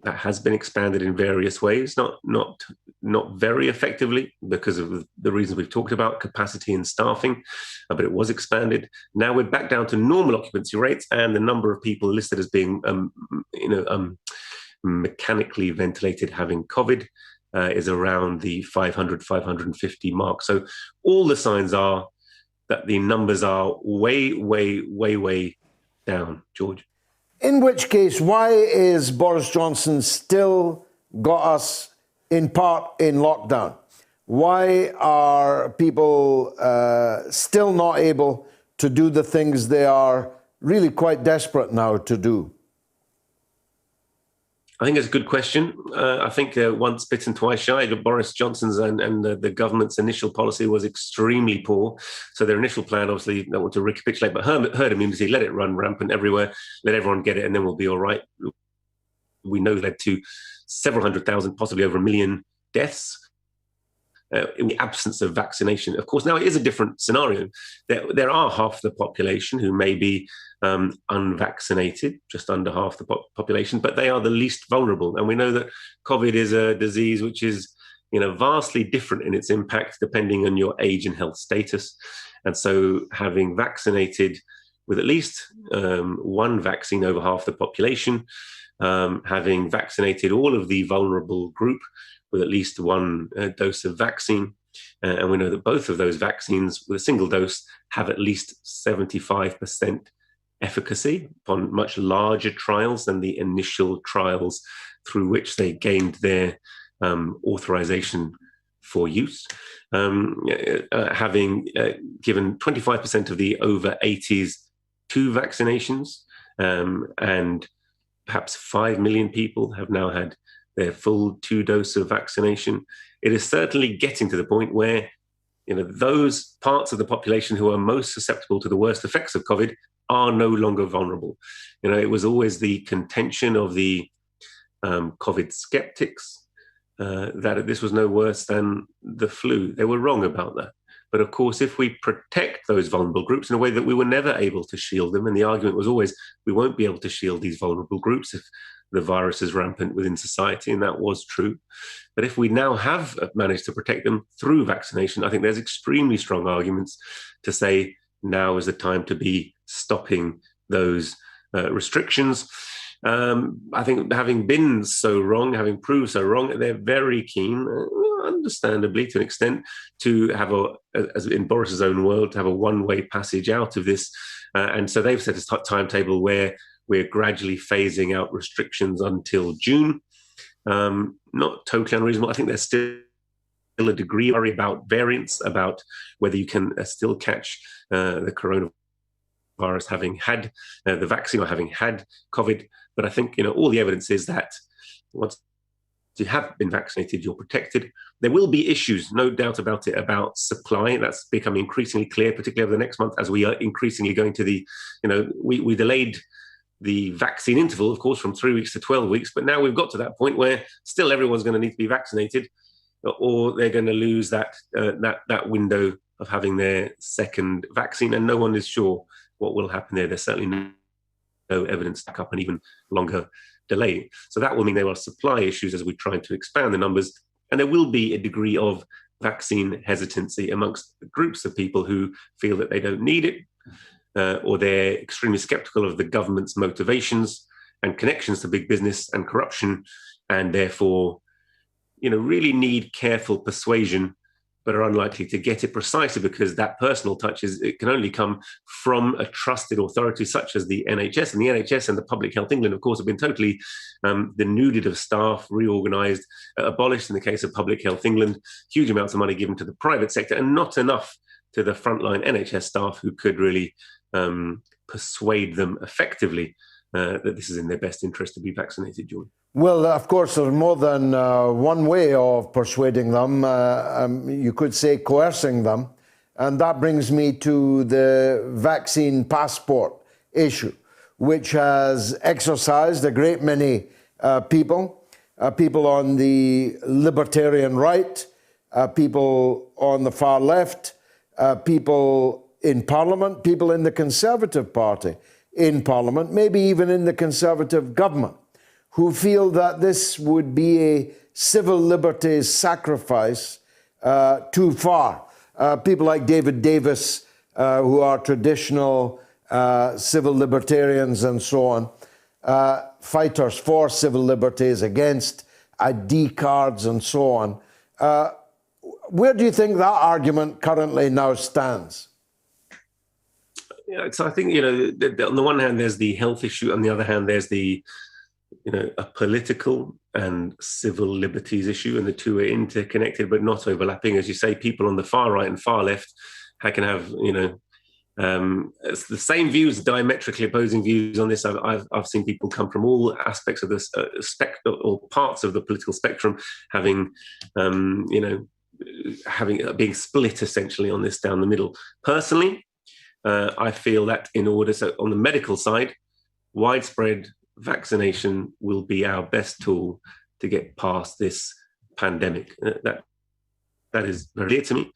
G: that has been expanded in various ways, not very effectively because of the reasons we've talked about, capacity and staffing, but it was expanded. Now we're back down to normal occupancy rates, and the number of people listed as being, mechanically ventilated having COVID is around the 500, 550 mark. So all the signs are that the numbers are way, way, way, way down, George.
C: In which case, why is Boris Johnson still got us in part in lockdown? Why are people still not able to do the things they are really quite desperate now to do?
G: I think it's a good question. I think once bitten, twice shy. Boris Johnson's and the government's initial policy was extremely poor. So their initial plan, obviously, I want to recapitulate, but herd immunity, let it run rampant everywhere, let everyone get it, and then we'll be all right. We know led to several 100,000, possibly over 1 million deaths in the absence of vaccination. Of course, now it is a different scenario. There are half the population who may be unvaccinated, just under half the population, but they are the least vulnerable. And we know that COVID is a disease which is, vastly different in its impact depending on your age and health status. And so having vaccinated with at least one vaccine over half the population, having vaccinated all of the vulnerable group with at least one dose of vaccine, and we know that both of those vaccines with a single dose have at least 75% efficacy upon much larger trials than the initial trials through which they gained their authorization for use. Having given 25% of the over 80s 2 vaccinations, and perhaps 5 million people have now had their full 2 dose of vaccination. It is certainly getting to the point where, those parts of the population who are most susceptible to the worst effects of COVID are no longer vulnerable. It was always the contention of the COVID skeptics that this was no worse than the flu. They were wrong about that. But of course, if we protect those vulnerable groups in a way that we were never able to shield them, and the argument was always, we won't be able to shield these vulnerable groups if the virus is rampant within society, and that was true. But if we now have managed to protect them through vaccination, I think there's extremely strong arguments to say now is the time to be stopping those restrictions. I think having been so wrong, having proved so wrong, they're very keen, understandably to an extent, to have as in Boris's own world, to have a one-way passage out of this. And so they've set a timetable where we're gradually phasing out restrictions until June. Not totally unreasonable. I think there's still a degree of worry about variants, about whether you can still catch the coronavirus having had the vaccine or having had COVID. But I think, all the evidence is that once you have been vaccinated, you're protected. There will be issues, no doubt about it, about supply. That's becoming increasingly clear, particularly over the next month, as we are increasingly going to the, we delayed the vaccine interval, of course, from 3 weeks to 12 weeks. But now we've got to that point where still everyone's going to need to be vaccinated, or they're going to lose that window of having their second vaccine. And no one is sure what will happen there. There's certainly no evidence back up, and even longer delay. So that will mean there are supply issues as we try to expand the numbers. And there will be a degree of vaccine hesitancy amongst groups of people who feel that they don't need it, or they're extremely skeptical of the government's motivations and connections to big business and corruption, and therefore, really need careful persuasion, but are unlikely to get it precisely because that personal touch it can only come from a trusted authority such as the NHS. And the NHS and the Public Health England, of course, have been totally denuded of staff, reorganised, abolished in the case of Public Health England, huge amounts of money given to the private sector and not enough to the frontline NHS staff who could really persuade them effectively that this is in their best interest to be vaccinated, George.
C: Well, of course, there's more than one way of persuading them. You could say coercing them. And that brings me to the vaccine passport issue, which has exercised a great many people on the libertarian right, people on the far left, people in Parliament, people in the Conservative Party in Parliament, maybe even in the Conservative government, who feel that this would be a civil liberties sacrifice too far. People like David Davis, who are traditional civil libertarians and so on, fighters for civil liberties, against ID cards and so on. Where do you think that argument currently now stands?
G: Yeah, so I think, on the one hand, there's the health issue. On the other hand, there's the, a political and civil liberties issue, and the two are interconnected but not overlapping. As you say, people on the far right and far left can have, it's the same views, diametrically opposing views on this. I've seen people come from all aspects of this spectrum or parts of the political spectrum having, being split essentially on this down the middle. Personally, I feel that so on the medical side, widespread vaccination will be our best tool to get past this pandemic. That is very clear to me.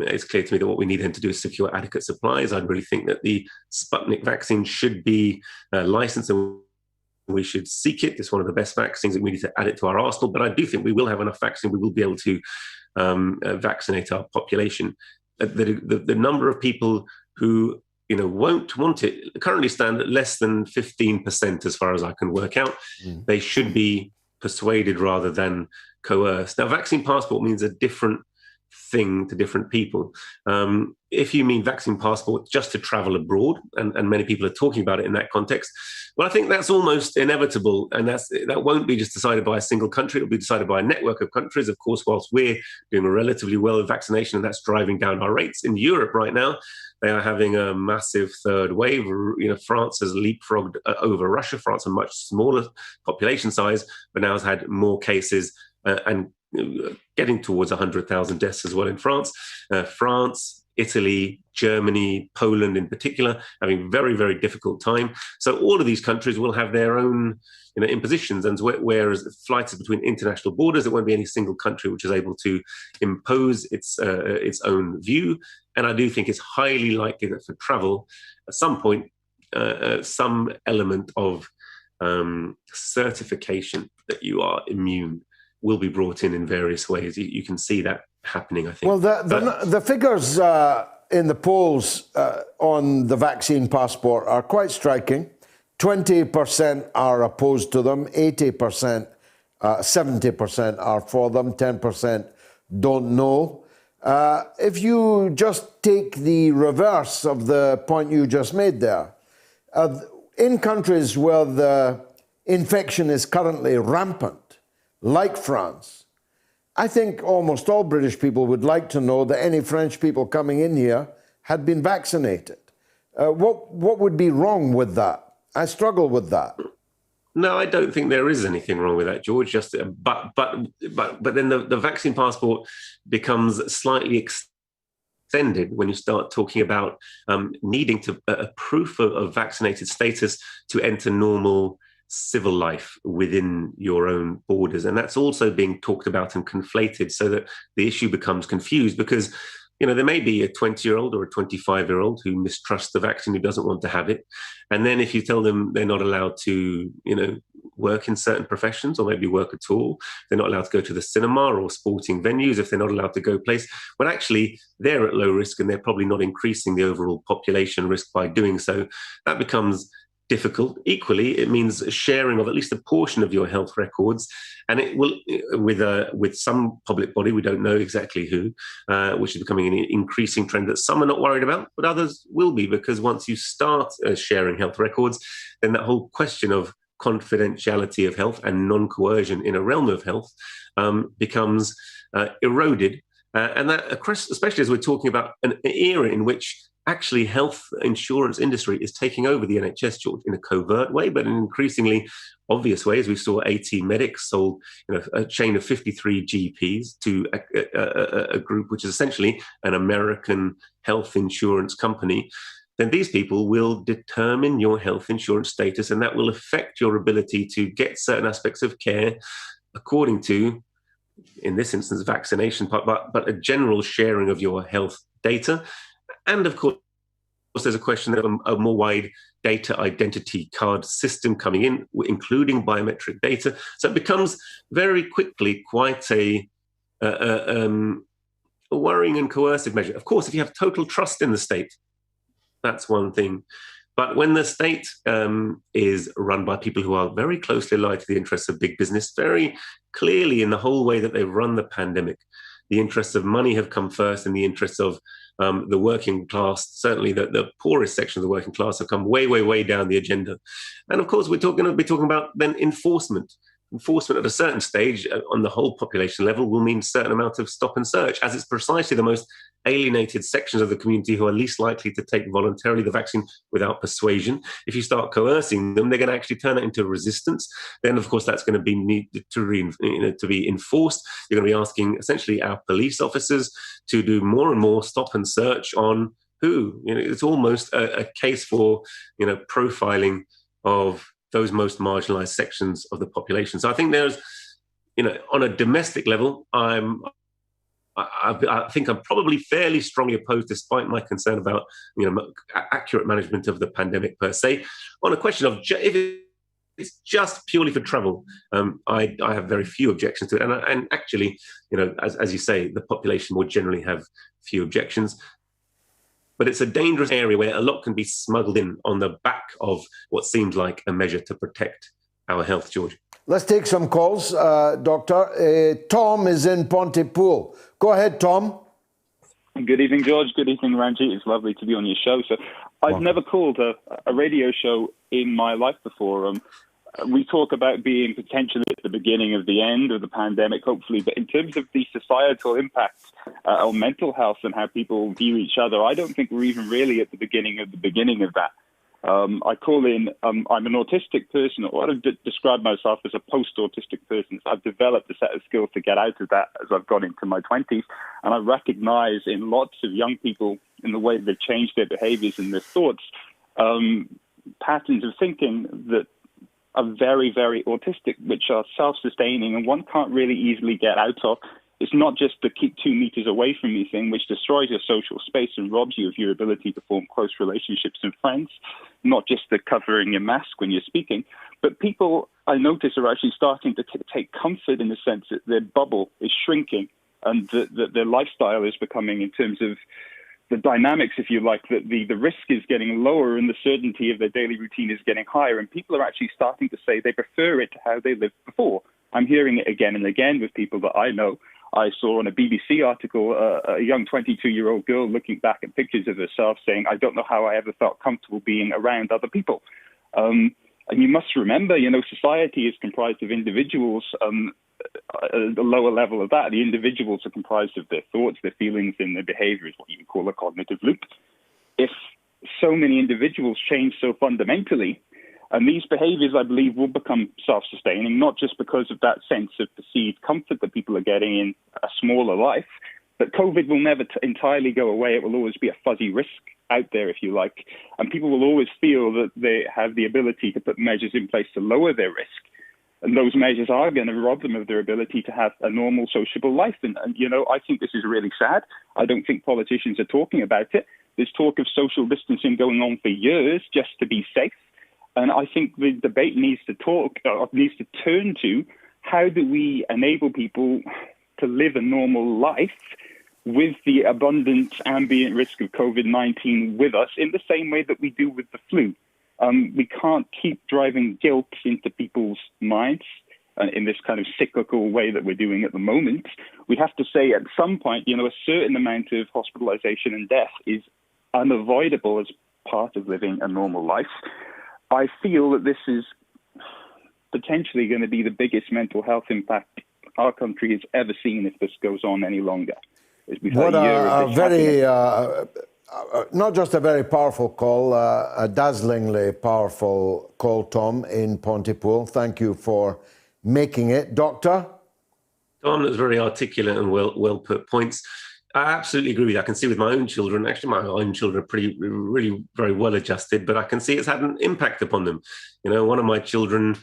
G: It's clear to me that what we need then to do is secure adequate supplies. I really think that the Sputnik vaccine should be licensed, and we should seek it. It's one of the best vaccines, and we need to add it to our arsenal. But I do think we will have enough vaccine. We will be able to vaccinate our population. The number of people who won't want it currently stand at less than 15%, as far as I can work out. They should be persuaded rather than coerced. Now, vaccine passport means a different thing to different people. If you mean vaccine passport just to travel abroad, and many people are talking about it in that context, well, I think that's almost inevitable, and that won't be just decided by a single country. It'll be decided by a network of countries. Of course, whilst we're doing relatively well with vaccination, and that's driving down our rates. In Europe right now, they are having a massive third wave. France has leapfrogged over Russia. France, a much smaller population size, but now has had more cases and getting towards 100,000 deaths as well in France. France, Italy, Germany, Poland in particular, having very, very difficult time. So all of these countries will have their own impositions, and whereas flights are between international borders, there won't be any single country which is able to impose its own view. And I do think it's highly likely that for travel, at some point, some element of certification that you are immune will be brought in various ways. You can see that happening, I think.
C: Well, the figures in the polls on the vaccine passport are quite striking. 20% are opposed to them, 80%, 70% are for them, 10% don't know. If you just take the reverse of the point you just made there, in countries where the infection is currently rampant, like France, I think almost all British people would like to know that any French people coming in here had been vaccinated. What would be wrong with that? I struggle with that.
G: No, I don't think there is anything wrong with that, George. But then the vaccine passport becomes slightly extended when you start talking about needing a proof of vaccinated status to enter normal civil life within your own borders. And that's also being talked about and conflated, so that the issue becomes confused, because there may be a 20-year-old or a 25-year-old who mistrusts the vaccine, who doesn't want to have it. And then if you tell them they're not allowed to, work in certain professions, or maybe work at all, they're not allowed to go to the cinema or sporting venues, if they're not allowed to go place, well, actually, they're at low risk, and they're probably not increasing the overall population risk by doing so. That becomes difficult. Equally, it means sharing of at least a portion of your health records, and it will, with some public body, we don't know exactly who, which is becoming an increasing trend that some are not worried about, but others will be, because once you start sharing health records, then that whole question of confidentiality of health and non-coercion in a realm of health becomes eroded, and that, especially as we're talking about an era in which actually health insurance industry is taking over the NHS, George, in a covert way, but in an increasingly obvious way, as we saw AT Medics sold a chain of 53 GPs to a group which is essentially an American health insurance company. Then these people will determine your health insurance status, and that will affect your ability to get certain aspects of care according to, in this instance, vaccination, but a general sharing of your health data. And of course, there's a question of a more wide data identity card system coming in, including biometric data. So it becomes very quickly quite a worrying and coercive measure. Of course, if you have total trust in the state, that's one thing. But when the state is run by people who are very closely allied to the interests of big business, very clearly in the whole way that they've run the pandemic, the interests of money have come first, and the interests of the working class, certainly the poorest section of the working class, have come way, way, way down the agenda. And of course, we're going to be talking about then enforcement. Enforcement at a certain stage on the whole population level will mean a certain amount of stop and search, as it's precisely the most alienated sections of the community who are least likely to take voluntarily the vaccine without persuasion. If you start coercing them, they're going to actually turn it into resistance. Then, of course, that's going to be needed to be enforced. You're going to be asking essentially our police officers to do more and more stop and search on who. It's almost a case for profiling of those most marginalized sections of the population. So I think there's, on a domestic level, I think I'm probably fairly strongly opposed, despite my concern about, accurate management of the pandemic per se. On a question of if it's just purely for travel, I have very few objections to it. And actually, as you say, the population would generally have few objections. But it's a dangerous area where a lot can be smuggled in on the back of what seems like a measure to protect our health, George.
C: Let's take some calls, Doctor. Tom is in Pontypool. Go ahead, Tom.
H: Good evening, George. Good evening, Ranjeet. It's lovely to be on your show. So I've never called a radio show in my life before. We talk about being potentially at the beginning of the end of the pandemic, hopefully, but in terms of the societal impact on mental health and how people view each other, I don't think we're even really at the beginning of that. I call in, I'm an autistic person, or I describe myself as a post-autistic person. So I've developed a set of skills to get out of that as I've gone into my 20s, and I recognize in lots of young people, in the way they've changed their behaviors and their thoughts, patterns of thinking that are very, very autistic, which are self-sustaining and one can't really easily get out of. It's not just the keep 2 meters away from me thing, which destroys your social space and robs you of your ability to form close relationships and friends, not just the covering your mask when you're speaking. But people, I notice, are actually starting to take comfort in the sense that their bubble is shrinking and that their lifestyle is becoming, in terms of the dynamics, if you like, that the risk is getting lower and the certainty of their daily routine is getting higher. And people are actually starting to say they prefer it to how they lived before. I'm hearing it again and again with people that I know. I saw on a BBC article a young 22-year-old girl looking back at pictures of herself saying, I don't know how I ever felt comfortable being around other people. And you must remember, society is comprised of individuals. The lower level of that, the individuals are comprised of their thoughts, their feelings, and their behaviors, what you would call a cognitive loop. If so many individuals change so fundamentally, and these behaviors, I believe, will become self-sustaining, not just because of that sense of perceived comfort that people are getting in a smaller life, but COVID will never entirely go away. It will always be a fuzzy risk out there, if you like, and people will always feel that they have the ability to put measures in place to lower their risk. And those measures are going to rob them of their ability to have a normal sociable life. And I think this is really sad. I don't think politicians are talking about it. There's talk of social distancing going on for years just to be safe. And I think the debate needs to turn to how do we enable people to live a normal life with the abundant ambient risk of COVID-19 with us in the same way that we do with the flu. We can't keep driving guilt into people's minds in this kind of cyclical way that we're doing at the moment. We have to say at some point, a certain amount of hospitalization and death is unavoidable as part of living a normal life. I feel that this is potentially going to be the biggest mental health impact our country has ever seen if this goes on any longer.
C: What a very, not just a very powerful call, a dazzlingly powerful call, Tom, in Pontypool. Thank you for making it. Doctor?
G: Tom, that's very articulate and well put points. I absolutely agree with you. I can see with my own children, actually my own children are really very well adjusted, but I can see it's had an impact upon them. One of my children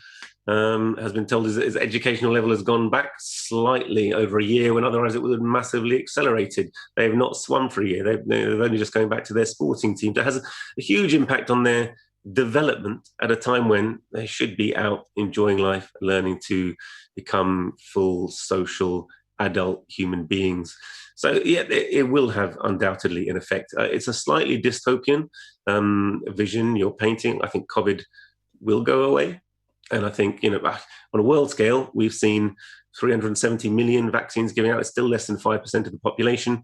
G: has been told his educational level has gone back slightly over a year, when otherwise it would have massively accelerated. They have not swum for a year. They're only just going back to their sporting team. It has a huge impact on their development at a time when they should be out enjoying life, learning to become full social adult human beings. So yeah, it will have undoubtedly an effect. It's a slightly dystopian vision you're painting. I think COVID will go away. And I think, on a world scale, we've seen 370 million vaccines giving out. It's still less than 5% of the population.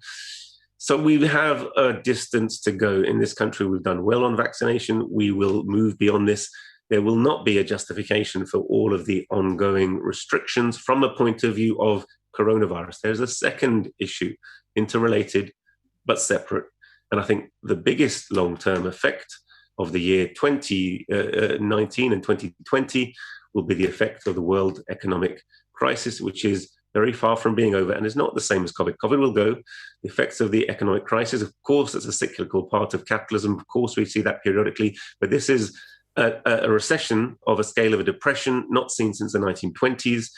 G: So we have a distance to go in this country. We've done well on vaccination. We will move beyond this. There will not be a justification for all of the ongoing restrictions from a point of view of coronavirus. There's a second issue, interrelated but separate. And I think the biggest long-term effect of the year 2019 and 2020 will be the effect of the world economic crisis, which is very far from being over and is not the same as COVID. COVID will go. The effects of the economic crisis, of course, it's a cyclical part of capitalism. Of course, we see that periodically. But this is a recession of a scale of a depression not seen since the 1920s.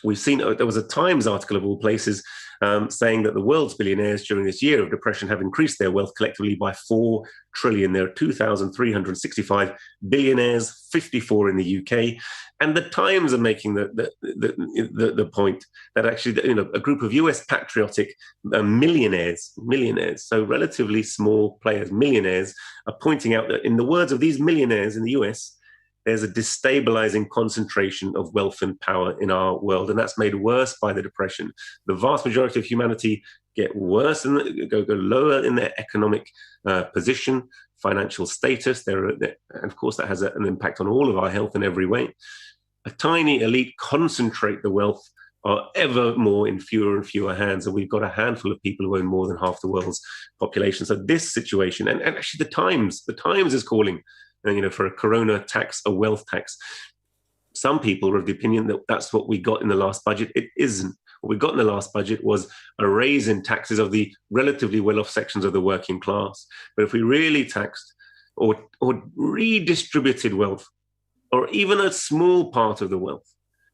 G: We've seen, there was a Times article of all places saying that the world's billionaires during this year of depression have increased their wealth collectively by 4 trillion. There are 2,365 billionaires, 54 in the UK. And the Times are making the point that actually, a group of US patriotic millionaires, so relatively small players, millionaires, are pointing out that in the words of these millionaires in the US, there's a destabilizing concentration of wealth and power in our world, and that's made worse by the depression. The vast majority of humanity get worse and go lower in their economic position, financial status. And of course, that has an impact on all of our health in every way. A tiny elite concentrate the wealth ever more in fewer and fewer hands, and we've got a handful of people who own more than half the world's population. So this situation, and actually the Times is calling for a corona tax, a wealth tax. Some people are of the opinion that that's what we got in the last budget. It isn't. What we got in the last budget was a raise in taxes of the relatively well-off sections of the working class. But if we really taxed or redistributed wealth, or even a small part of the wealth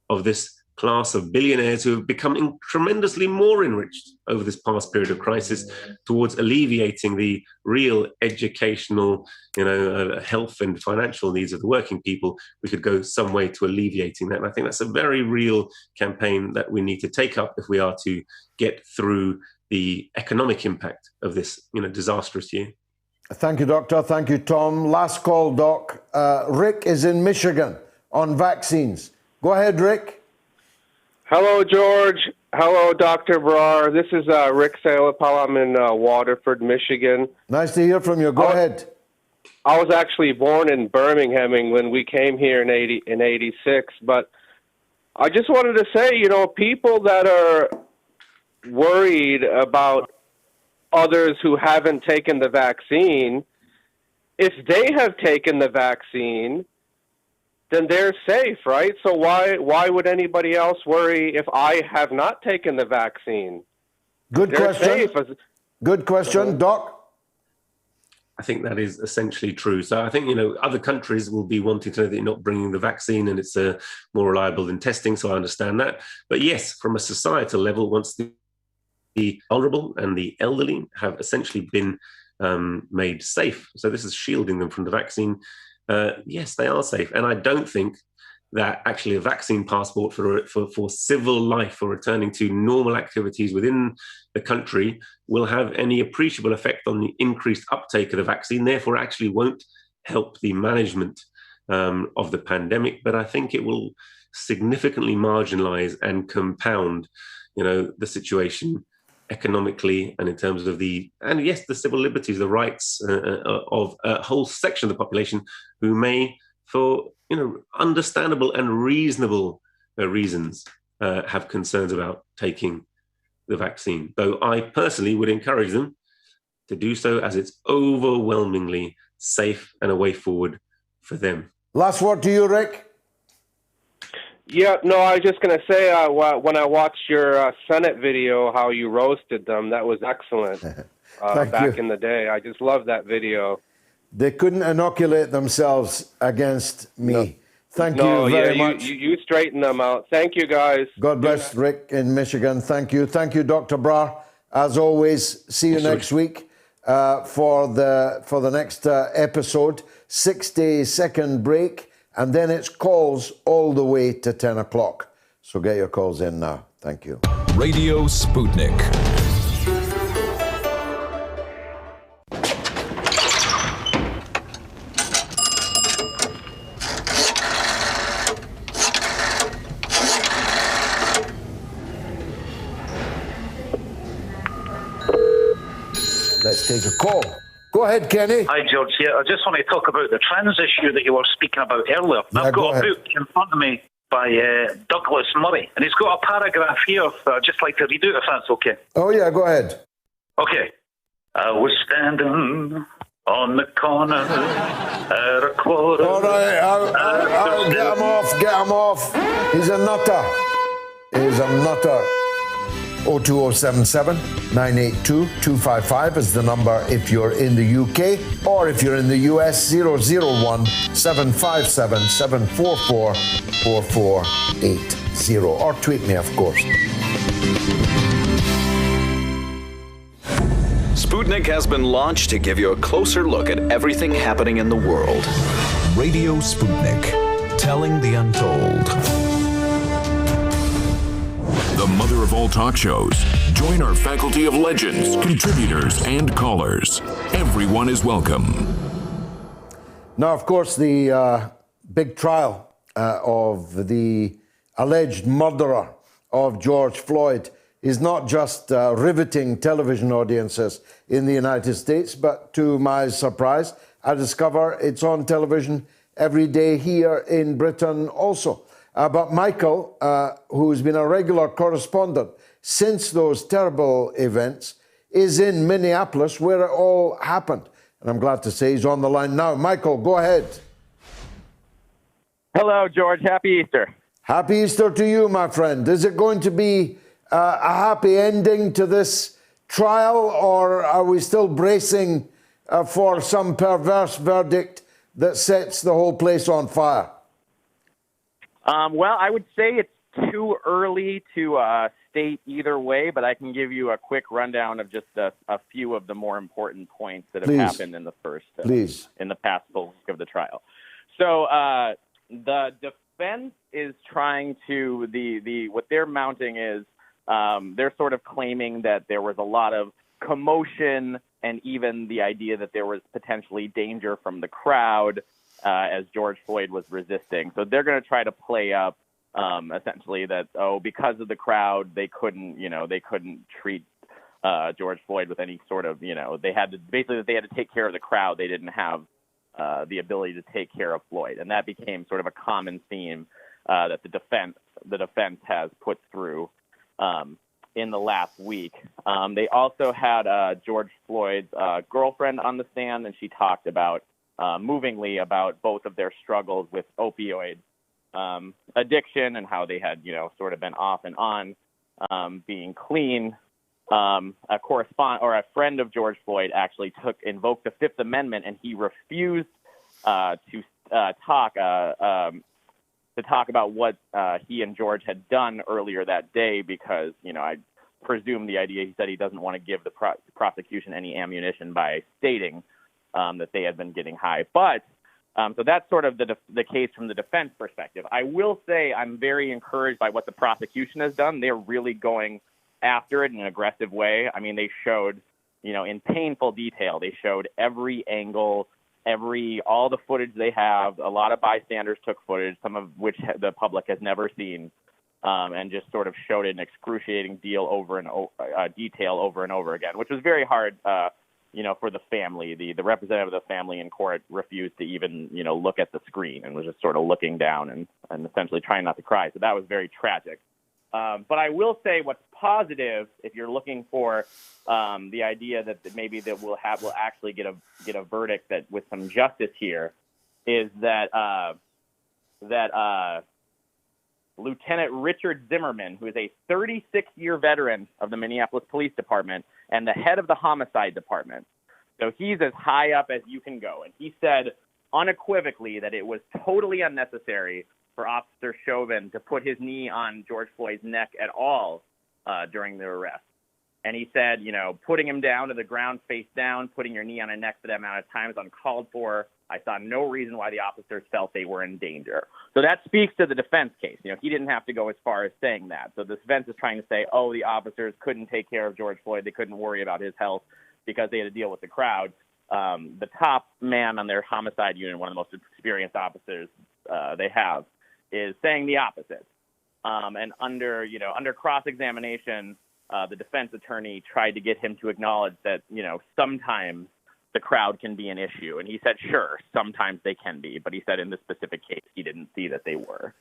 G: of this class of billionaires who have become tremendously more enriched over this past period of crisis towards alleviating the real educational, health and financial needs of the working people, we could go some way to alleviating that. And I think that's a very real campaign that we need to take up if we are to get through the economic impact of this, disastrous year.
C: Thank you, Doctor. Thank you, Tom. Last call, Doc. Rick is in Michigan on vaccines. Go ahead, Rick.
E: Hello, George. Hello, Dr. Brar. This is Rick Salapal. I'm in Waterford, Michigan.
C: Nice to hear from you. Go ahead.
E: I was actually born in Birmingham when we came here in 86. But I just wanted to say, people that are worried about others who haven't taken the vaccine, if they have taken the vaccine, then they're safe, right? So why would anybody else worry if I have not taken the vaccine?
C: Good question. Good question, Doc.
G: I think that is essentially true. So I think, other countries will be wanting to know that you're not bringing the vaccine and it's more reliable than testing. So I understand that. But yes, from a societal level, once the vulnerable and the elderly have essentially been made safe, so this is shielding them from the vaccine, yes, they are safe. And I don't think that actually a vaccine passport for civil life or returning to normal activities within the country will have any appreciable effect on the increased uptake of the vaccine, therefore actually won't help the management of the pandemic. But I think it will significantly marginalize and compound, the situation economically and in terms of the civil liberties, the rights of a whole section of the population who may, for understandable and reasonable reasons, have concerns about taking the vaccine. Though I personally would encourage them to do so, as it's overwhelmingly safe and a way forward for them.
C: Last word to you, Rick.
E: Yeah, no, I was just going to say, when I watched your Senate video, how you roasted them, that was excellent back in the day. I just love that video.
C: They couldn't inoculate themselves against me. No. Thank you very much.
E: You straighten them out. Thank you, guys.
C: God bless Rick in Michigan. Thank you. Thank you, Dr. Brar. As always, see you next week for the next episode. 60-second break, and then it's calls all the way to 10 o'clock. So get your calls in now. Thank you.
A: Radio Sputnik.
C: Let's take a call. Go ahead, Kenny.
I: Hi, George. Yeah, I just want to talk about the trans issue that you were speaking about earlier. I've got a book in front of me by Douglas Murray, and he's got a paragraph here. I'd just like to read it, if that's okay.
C: Oh, yeah, go ahead.
I: Okay. I was standing on the corner at a quarter.
C: All right, I'll get him off, get him off. He's a nutter. He's a nutter. 02077 982 255 is the number if you're in the UK, or if you're in the US, 001 757 744 4480, or tweet me, of course.
J: Sputnik has been launched to give you a closer look at everything happening in the world.
A: Radio Sputnik, telling the untold.
B: The mother of all talk shows. Join our faculty of legends, contributors, and callers. Everyone is welcome.
C: Now, of course, the big trial of the alleged murderer of George Floyd is not just riveting television audiences in the United States, but to my surprise, I discover it's on television every day here in Britain also. But Michael, who's been a regular correspondent since those terrible events, is in Minneapolis where it all happened. And I'm glad to say he's on the line now. Michael, go ahead.
V: Hello, George. Happy Easter.
C: Happy Easter to you, my friend. Is it going to be a happy ending to this trial, or are we still bracing for some perverse verdict that sets the whole place on fire?
V: Well, I would say it's too early to state either way, but I can give you a quick rundown of just a few of the more important points that have happened in the first, in the past full week of the trial. So the defense is trying to what they're mounting is they're sort of claiming that there was a lot of commotion and even the idea that there was potentially danger from the crowd as George Floyd was resisting. So they're going to try to play up essentially that, because of the crowd, they couldn't treat George Floyd with any sort of, they had to take care of the crowd. They didn't have the ability to take care of Floyd. And that became sort of a common theme that the defense has put through in the last week. They also had George Floyd's girlfriend on the stand, and she talked about movingly about both of their struggles with opioid addiction and how they had, sort of been off and on being clean. A friend of George Floyd actually invoked the Fifth Amendment, and he refused to talk about what he and George had done earlier that day because, I presume the idea, he said he doesn't want to give the prosecution any ammunition by stating that they had been getting high. But so that's sort of the case from the defense perspective. I will say I'm very encouraged by what the prosecution has done. They're really going after it in an aggressive way. I mean, they showed, in painful detail, they showed every angle, all the footage they have. A lot of bystanders took footage, some of which the public has never seen, and just sort of showed it in excruciating detail over and over again, which was very hard, for the family. The representative of the family in court refused to even, look at the screen and was just sort of looking down and essentially trying not to cry. So that was very tragic. But I will say what's positive, if you're looking for the idea that maybe that we'll actually get a verdict that with some justice here, is that Lieutenant Richard Zimmerman, who is a 36-year veteran of the Minneapolis Police Department and the head of the homicide department. So he's as high up as you can go. And he said, unequivocally that it was totally unnecessary for Officer Chauvin to put his knee on George Floyd's neck at all during the arrest. And he said, putting him down to the ground face down, putting your knee on a neck for that amount of time is uncalled for. I saw no reason why the officers felt they were in danger. So that speaks to the defense case. He didn't have to go as far as saying that. So the defense is trying to say, the officers couldn't take care of George Floyd. They couldn't worry about his health because they had to deal with the crowd. The top man on their homicide unit, one of the most experienced officers they have, is saying the opposite. And under cross-examination, the defense attorney tried to get him to acknowledge that, sometimes the crowd can be an issue. And he said, sure, sometimes they can be. But he said in this specific case, he didn't see that they were.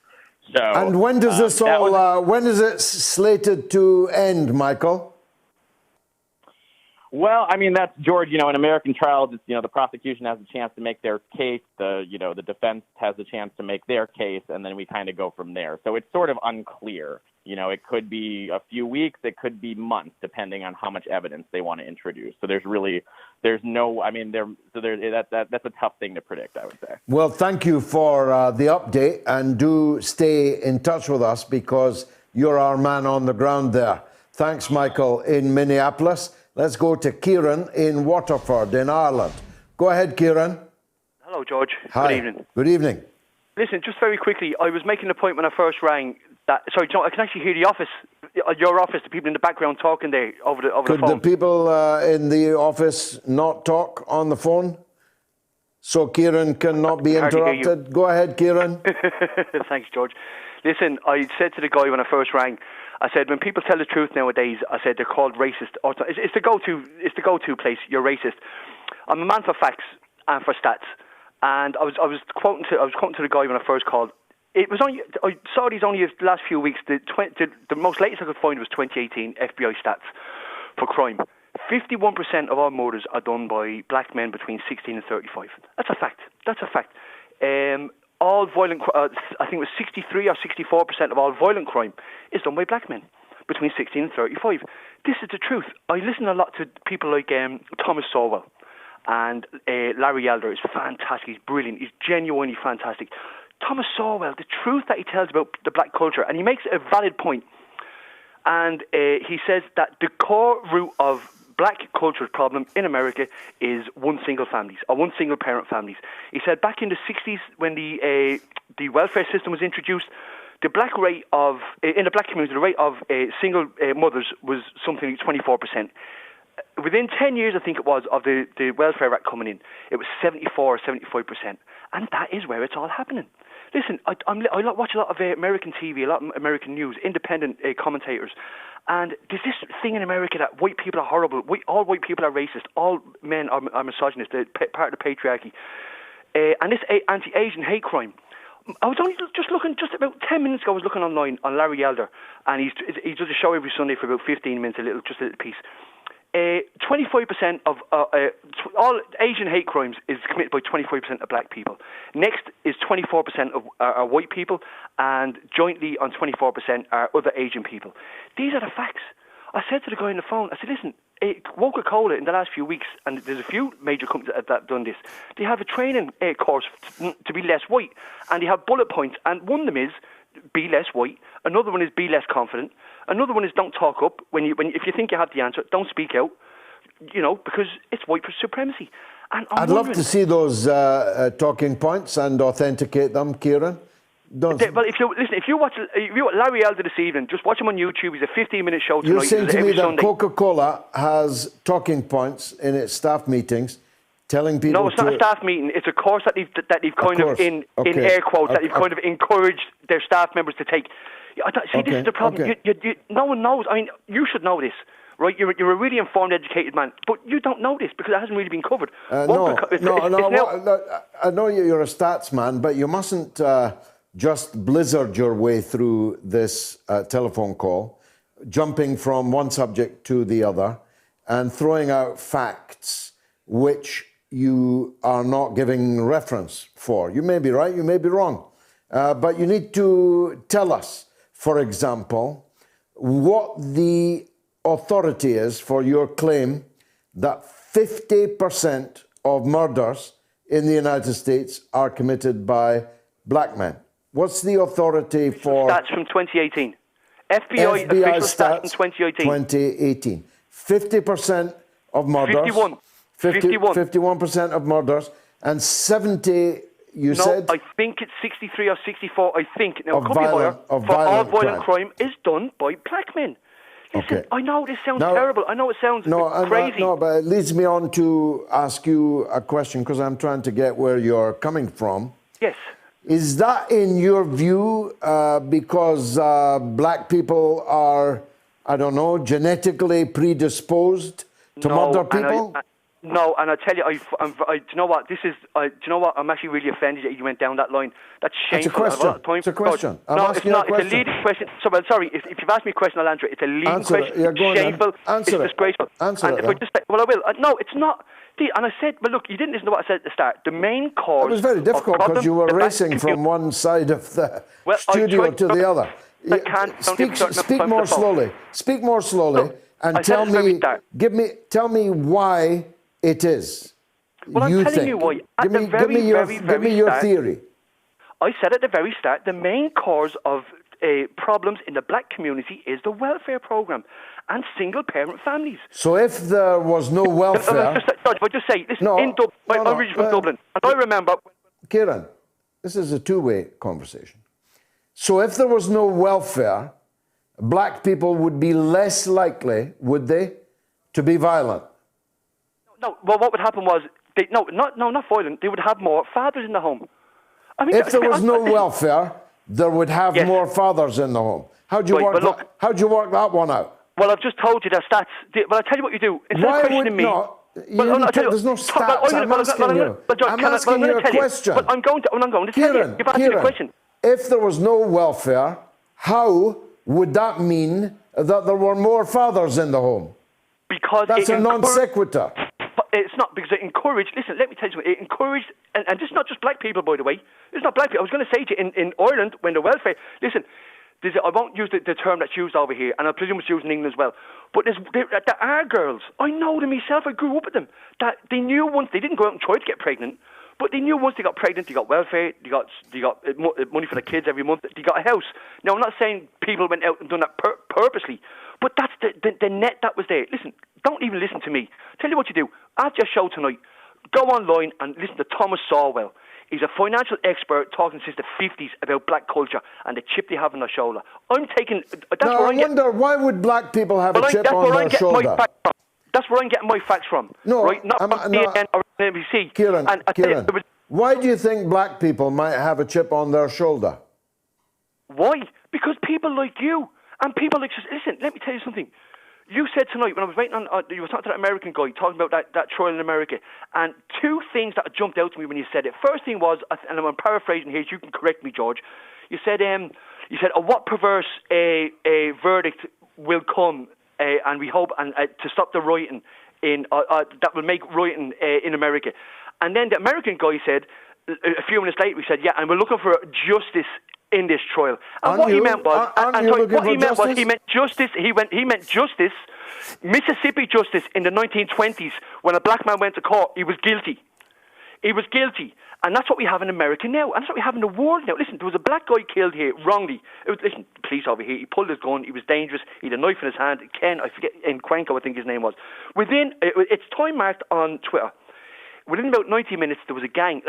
V: So,
C: and when does this when is it slated to end, Michael?
V: Well, that's George. In American trials, it's, the prosecution has a chance to make their case. The defense has a chance to make their case, and then we kind of go from there. So it's sort of unclear. It could be a few weeks, it could be months, depending on how much evidence they want to introduce. So that's a tough thing to predict, I would say.
C: Well, thank you for the update, and do stay in touch with us because you're our man on the ground there. Thanks, Michael, in Minneapolis. Let's go to Kieran in Waterford in Ireland. Go ahead, Kieran.
K: Hello, George.
C: Hi.
K: Good evening.
C: Good evening.
K: Listen, just very quickly, I was making a point when I first rang that, sorry, John, I can actually hear your office, the people in the background talking there over the phone.
C: Could the people in the office not talk on the phone so Kieran cannot be interrupted? Go ahead, Kieran.
K: Thanks, George. Listen, I said to the guy when I first rang, I said, when people tell the truth nowadays, I said they're called racist. It's the go-to place. You're racist. I'm a man for facts and for stats. And I was quoting to the guy when I first called. I saw these only the last few weeks. The most latest I could find was 2018 FBI stats for crime. 51% of all murders are done by black men between 16 and 35. That's a fact. All violent, I think it was 63 or 64% of all violent crime is done by black men between 16 and 35. This is the truth. I listen a lot to people like Thomas Sawyer, and Larry Elder is fantastic. He's brilliant. He's genuinely fantastic. Thomas Sawyer, the truth that he tells about the black culture, and he makes a valid point. And he says that the core root of black culture's problem in America is one single parent families. He said back in the 60s when the welfare system was introduced, in the black community, the rate of single mothers was something like 24%. Within 10 years, I think it was, of the Welfare Act coming in, it was 74 or 75%. And that is where it's all happening. Listen, I watch a lot of American TV, a lot of American news, independent commentators. And there's this thing in America that white people are horrible. All white people are racist. All men are misogynist. They're part of the patriarchy. And this anti-Asian hate crime. I was only just about 10 minutes ago, I was looking online on Larry Elder. And he does a show every Sunday for about 15 minutes, a little piece. 25% of all Asian hate crimes is committed by 25% of black people. Next is 24% of are white people, and jointly on 24% are other Asian people. These are the facts. I said to the guy on the phone, I said, listen, Coca-Cola in the last few weeks, and there's a few major companies that have done this, they have a training course to be less white, and they have bullet points, and one of them is be less white, another one is be less confident, another one is don't talk up if you think you have the answer, don't speak out, because it's white supremacy. And I'd
C: love to see those talking points and authenticate them, Kieran.
K: Well, if you watch Larry Elder this evening, just watch him on YouTube. He's a 15-minute show tonight.
C: You're saying to me that
K: Sunday.
C: Coca-Cola has talking points in its staff meetings, telling people.
K: No, it's not a staff meeting. It's a course that they've kind of in air quotes that they've kind of encouraged their staff members to take. This is the problem. No one knows. I mean, you should know this. Right, you're a really informed, educated man, but you don't know this because it hasn't really been covered.
C: I know you're a stats man, but you mustn't just blizzard your way through this telephone call, jumping from one subject to the other and throwing out facts which you are not giving reference for. You may be right, you may be wrong, but you need to tell us, for example, what the authority is for your claim that 50% of murders in the United States are committed by black men. What's the authority for...
K: Stats from 2018. FBI official stats from 2018.
C: 2018. 50% of murders.
K: 51%
C: of murders. And 70, you said?
K: No, I think it's 63 or 64, I think. Now, it could be higher.
C: Of
K: For all
C: violent
K: violent crime is done by black men. Listen,
C: Okay.
K: I know this sounds terrible. I know it sounds crazy.
C: No, but it leads me on to ask you a question, because I'm trying to get where you're coming from.
K: Yes.
C: Is that, in your view, because black people are, I don't know, genetically predisposed to murder people?
K: No, and I tell you, do you know what? Do you know what? I'm actually really offended that you went down that line. That's shameful.
C: It's a question. It's a question. I'm asking you a question.
K: It's a leading question. Sorry, if you've asked me a question, I'll answer it. It's a leading question.
C: Yeah, go on,
K: shameful.
C: Answer
K: it's
C: it.
K: disgraceful.
C: Answer
K: and
C: it.
K: if I just say, well, I will. No, it's not. And I said, well, look, you didn't listen to what I said at the start. The main cause.
C: It was very difficult because you were racing from one side of the studio to the other. Speak more slowly. Speak more slowly, and tell me why it is.
K: Well, I'm telling you why.
C: Give me your theory.
K: I said at the very start, the main cause of problems in the black community is the welfare program and single-parent families.
C: So if there was no welfare...
K: George, if I just say, listen, in Dublin, I'm originally from Dublin, and I remember...
C: Kieran, this is a two-way conversation. So if there was no welfare, black people would be less likely, would they, to be violent?
K: No, well, what would happen was... not violent. They would have more fathers in the home. I mean,
C: if there was no welfare, there would have more fathers in the home. How'd you work that one out?
K: Well, I've just told you the stats. Well, I'll tell you what you do. Instead of questioning me...
C: There's no stats. I'm asking you a question.
K: But I'm going to tell you. You've asked me a question.
C: If there was no welfare, how would that mean that there were more fathers in the home?
K: Because
C: that's a non sequitur.
K: It's not, because it encouraged, listen, let me tell you something, it encouraged, and this is not just black people, by the way, it's not black people. I was going to say to you, in Ireland, when the welfare, listen, I won't use the term that's used over here, and I presume it's used in England as well, but there are girls, I know them myself, I grew up with them, that they knew once, they didn't go out and try to get pregnant, but they knew once they got pregnant, they got welfare, they got money for the kids every month, they got a house. Now, I'm not saying people went out and done that purposely, but that's the net that was there. Listen, don't even listen to me. Tell you what you do. After your show tonight, go online and listen to Thomas Sawyer. He's a financial expert talking since the 50s about black culture and the chip they have on their shoulder. I'm taking...
C: I wonder, why would black people have a chip on their shoulder?
K: That's where I'm getting my facts from.
C: No,
K: right? Not from CNN or NBC.
C: Kieran, why do you think black people might have a chip on their shoulder?
K: Why? Because people like you and people like... Listen, let me tell you something. You said tonight, when I was waiting on... you were talking to that American guy, talking about that trial in America, and two things that jumped out to me when you said it. First thing was, and I'm paraphrasing here, so you can correct me, George. You said, what perverse verdict will come, and we hope to stop the rioting, that will make rioting in America. And then the American guy said, a few minutes later, he said, yeah, and we're looking for justice in this trial. And what he meant was, he meant justice. He meant justice, Mississippi justice in the 1920s when a black man went to court. He was guilty. He was guilty. And that's what we have in America now. And that's what we have in the world now. Listen, there was a black guy killed here wrongly. Listen, the police over here, he pulled his gun, he was dangerous, he had a knife in his hand. Ken, I forget, in Quanko, I think his name was. It's time marked on Twitter. Within about 90 minutes, there was a gang.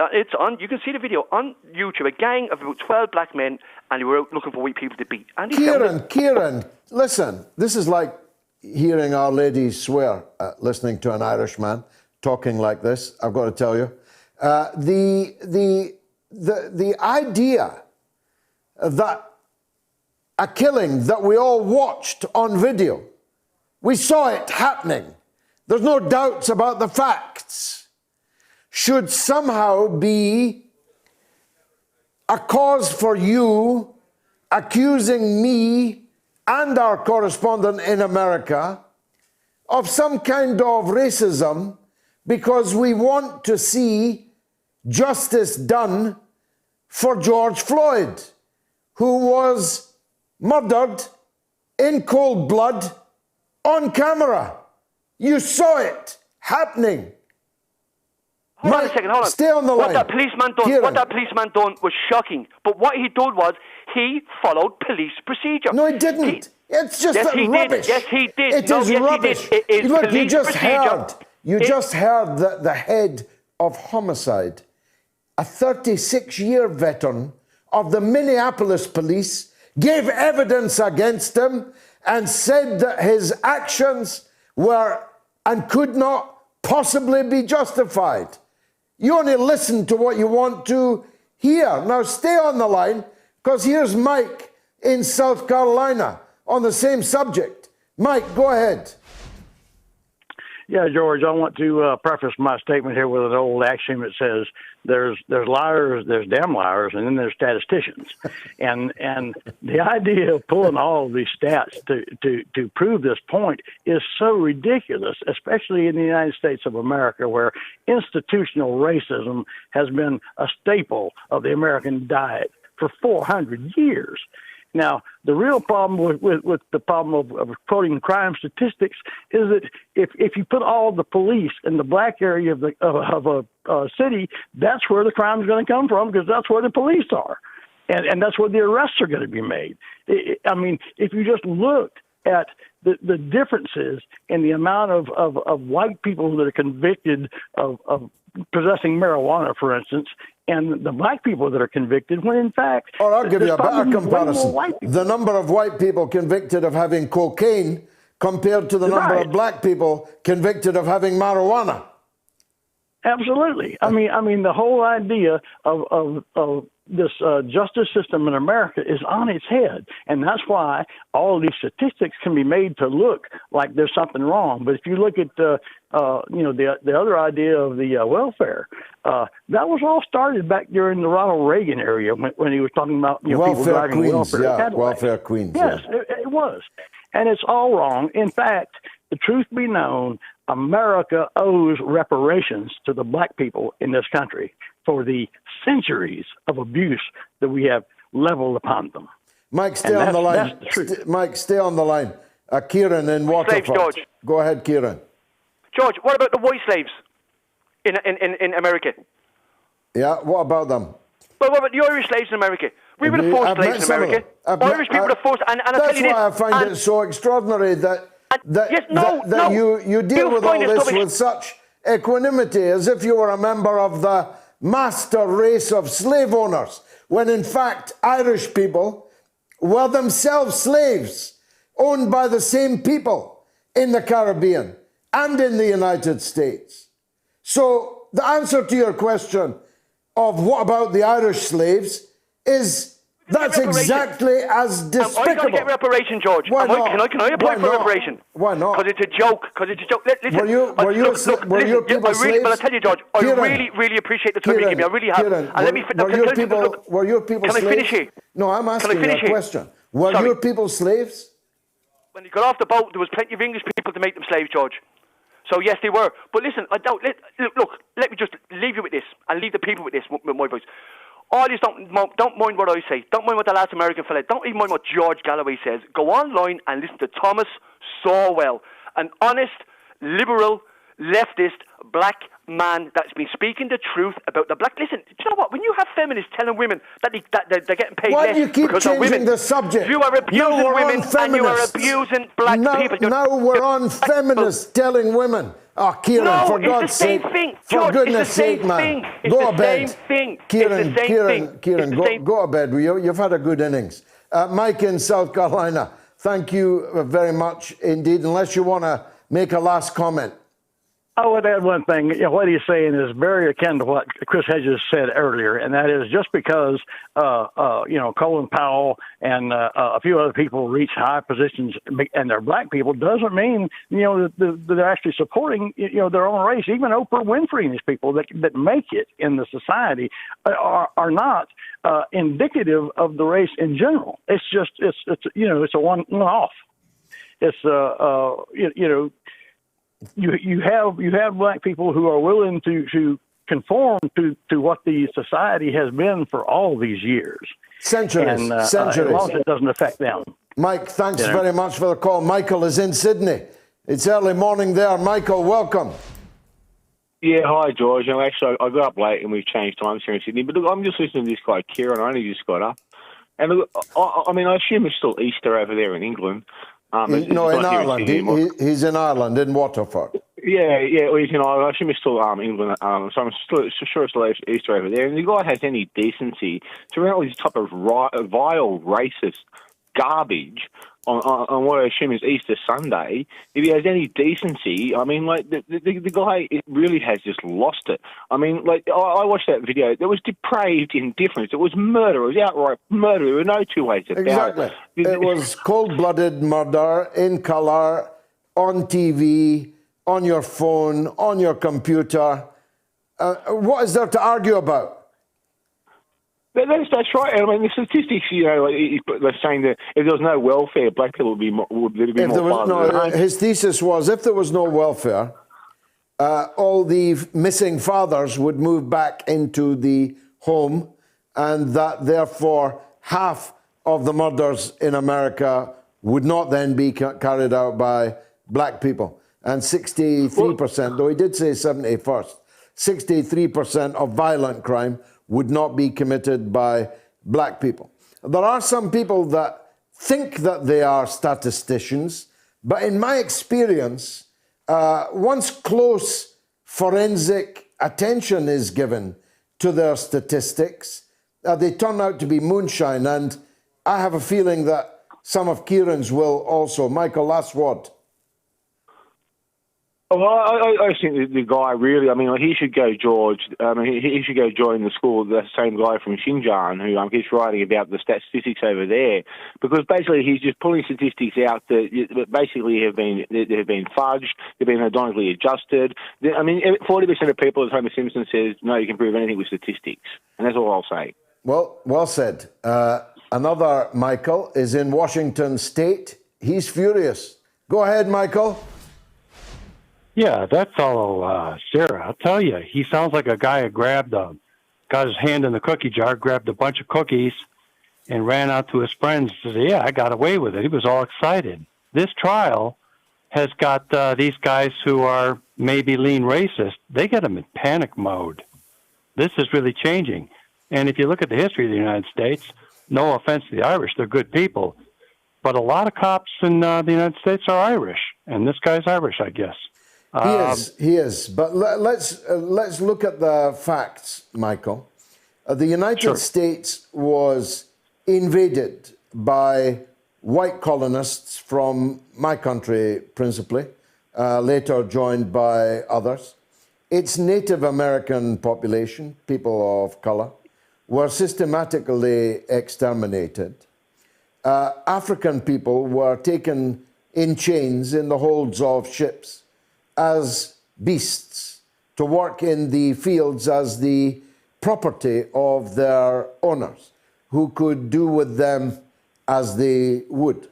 K: You can see the video on YouTube. A gang of about 12 black men, and they were out looking for white people to beat.
C: Kieran, listen. This is like hearing Our Lady swear, listening to an Irishman talking like this. I've got to tell you, the idea that a killing that we all watched on video, we saw it happening. There's no doubts about the facts. Should somehow be a cause for you accusing me and our correspondent in America of some kind of racism because we want to see justice done for George Floyd, who was murdered in cold blood on camera. You saw it happening.
K: Hold on a second, hold on.
C: Stay on the line.
K: What that policeman done was shocking. But what he did was he followed police procedure.
C: No, he didn't. It's just rubbish.
K: Yes, he did.
C: It is rubbish.
K: It is
C: Look,
K: police procedure.
C: You just heard that the head of homicide, a 36-year veteran of the Minneapolis police, gave evidence against him and said that his actions were and could not possibly be justified. You only listen to what you want to hear. Now stay on the line, because here's Mike in South Carolina on the same subject. Mike, go ahead.
F: Yeah, George, I want to preface my statement here with an old axiom that says there's liars, there's damn liars, and then there's statisticians. and the idea of pulling all of these stats to prove this point is so ridiculous, especially in the United States of America, where institutional racism has been a staple of the American diet for 400 years. Now, the real problem with the problem of quoting crime statistics is that if you put all the police in the black area of a city, that's where the crime is going to come from, because that's where the police are, and that's where the arrests are going to be made. I mean, if you just looked at the differences in the amount of white people that are convicted of possessing marijuana, for instance, and the black people that are convicted, when in fact...
C: Or I'll give you a better comparison. The number of white people convicted of having cocaine compared to the number of black people convicted of having marijuana.
F: Absolutely. I mean, the whole idea of this justice system in America is on its head, and that's why all of these statistics can be made to look like there's something wrong. But if you look at the other idea of the welfare, that was all started back during the Ronald Reagan era when he was talking about people driving
C: welfare queens.
F: Yes, it was, and it's all wrong. In fact, the truth be known, America owes reparations to the black people in this country for the centuries of abuse that we have leveled upon them.
C: Mike, stay on the line. Mike, stay on the line. Kieran in Waterford.
K: Slaves, George.
C: Go ahead, Kieran.
K: George, what about the white slaves in America?
C: Yeah, what about them?
K: Well, what about the Irish slaves in America? We were the forced slaves in America. Irish people were forced, and I'll tell you this.
C: That's why I find it so extraordinary that you deal with all this with such equanimity, as if you were a member of the master race of slave owners, when in fact Irish people were themselves slaves owned by the same people in the Caribbean and in the United States. So the answer to your question of what about the Irish slaves is that's exactly as despicable.
K: I got to get reparation, George.
C: Why not?
K: Can I apply for reparation?
C: Why not?
K: Because it's a joke. Listen,
C: were your people slaves?
K: But I tell you, George,
C: Kieran,
K: I really appreciate the time you give me. I really have.
C: Kieran, were your people slaves?
K: Can I finish here?
C: No, I'm asking you a question. Were your people slaves?
K: When they got off the boat, there was plenty of English people to make them slaves, George. So yes, they were. But listen, look, let me just leave you with this, and leave the people with this, with my voice. All these don't mind what I say. Don't mind what the last American fella. Don't even mind what George Galloway says. Go online and listen to Thomas Sawyer, an honest, liberal, leftist, black man that's been speaking the truth about the black. Listen, do you know what? When you have feminists telling women that they're getting paid
C: Why
K: less
C: do you keep
K: because they're
C: changing
K: women,
C: the subject?
K: you are abusing women and you are abusing black people.
C: Now we're on feminists telling women. Oh, Kieran, for God's sake. For goodness sake, man. Go to bed. Kieran, go to bed. You've had a good innings. Mike in South Carolina, thank you very much indeed. Unless you want to make a last comment.
F: I would add one thing. What he's saying is very akin to what Chris Hedges said earlier, and that is just because Colin Powell and a few other people reach high positions and they're black people doesn't mean that they're actually supporting their own race. Even Oprah Winfrey and these people that make it in the society are not indicative of the race in general. It's just it's a one-off. It's You have black people who are willing to conform to what the society has been for all these years.
C: Centuries.
F: As long as it doesn't affect them.
C: Mike, thanks very much for the call. Michael is in Sydney. It's early morning there. Michael, welcome.
O: Yeah, hi, George. Actually, I got up late and we've changed times here in Sydney. But look, I'm just listening to this guy, Kieran. I only just got up. And look, I mean, I assume it's still Easter over there in England.
C: No, in Ireland. He's in Ireland, in Waterford.
O: Yeah. Well, I assume it's still England. So I'm sure it's still Easter over there. And the guy has any decency to run all this type of vile, racist garbage on what I assume is Easter Sunday. If he has any decency, I mean, like, the guy really has just lost it. I mean, like, I watched that video. There was depraved indifference. It was murder. It was outright murder. There were no two ways about
C: it. It was cold-blooded murder in colour, on TV, on your phone, on your computer. What is there to argue about?
O: That's right. I mean, the statistics, they're saying that if there was no welfare, black people would be more fathers.
C: His thesis was, if there was no welfare, all the missing fathers would move back into the home, and that therefore half of the murders in America would not then be carried out by black people. And 63%, though he did say 70 first, 63% of violent crime would not be committed by black people. There are some people that think that they are statisticians, but in my experience, once close forensic attention is given to their statistics, they turn out to be moonshine, and I have a feeling that some of Kieran's will also. Michael, last word.
O: Well, I think the guy really, I mean, he should go, George. He should go join the school, the same guy from Xinjiang who keeps writing about the statistics over there, because basically he's just pulling statistics out that basically have been fudged, they've been hedonically adjusted. I mean, 40% of people, as Homer Simpson says, no, you can prove anything with statistics, and that's all I'll say.
C: Well said. Another Michael is in Washington State. He's furious. Go ahead, Michael.
P: Yeah, that fellow, Sarah, I'll tell you, he sounds like a guy who got his hand in the cookie jar, grabbed a bunch of cookies, and ran out to his friends and said, yeah, I got away with it. He was all excited. This trial has got these guys who are maybe lean racist, they get them in panic mode. This is really changing. And if you look at the history of the United States, no offense to the Irish, they're good people, but a lot of cops in the United States are Irish, and this guy's Irish, I guess.
C: He is. But let's look at the facts, Michael. The United States was invaded by white colonists from my country, principally, later joined by others. Its Native American population, people of color, were systematically exterminated. African people were taken in chains in the holds of ships as beasts to work in the fields as the property of their owners, who could do with them as they would.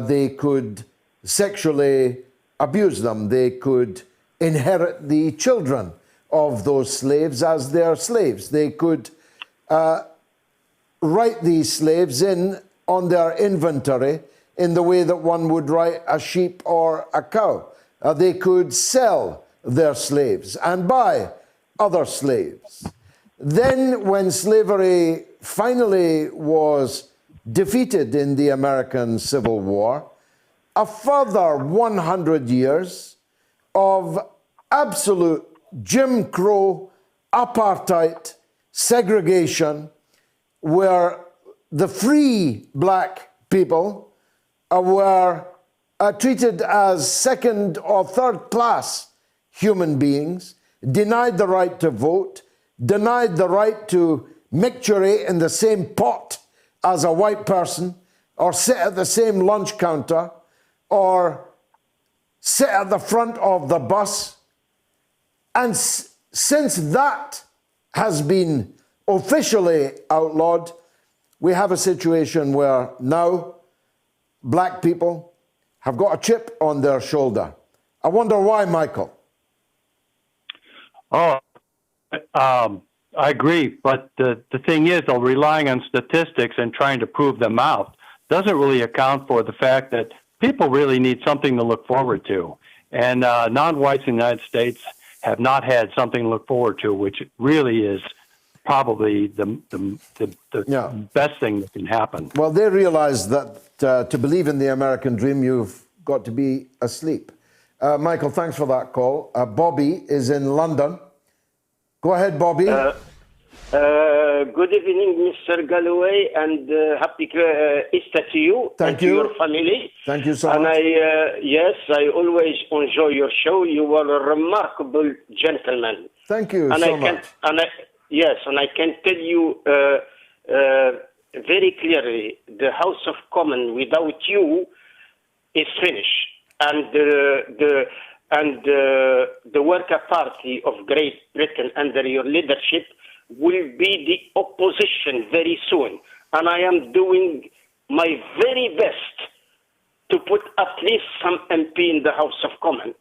C: They could sexually abuse them. They could inherit the children of those slaves as their slaves. They could write these slaves in on their inventory in the way that one would write a sheep or a cow. They could sell their slaves and buy other slaves. Then, when slavery finally was defeated in the American Civil War, a further 100 years of absolute Jim Crow, apartheid, segregation, where the free black people were treated as second or third class human beings, denied the right to vote, denied the right to micturate in the same pot as a white person, or sit at the same lunch counter, or sit at the front of the bus. And since that has been officially outlawed, we have a situation where now black people have got a chip on their shoulder. I wonder why, Michael.
P: I agree, but the thing is, they're relying on statistics and trying to prove them out. Doesn't really account for the fact that people really need something to look forward to. And non-whites in the United States have not had something to look forward to, which really is probably the best thing that can happen.
C: Well, they realize that to believe in the American dream, you've got to be asleep. Michael, thanks for that call. Bobby is in London. Go ahead, Bobby.
L: Good evening, Mr. Galloway, and happy Easter to you and to your family.
C: Thank you so
L: and
C: much.
L: I always enjoy your show. You are a remarkable gentleman.
C: Thank you
L: and
C: so
L: I can,
C: much.
L: And I can tell you very clearly, the House of Commons without you is finished, and the Worker Party of Great Britain under your leadership will be the opposition very soon. And I am doing my very best to put at least some MP in the House of Commons,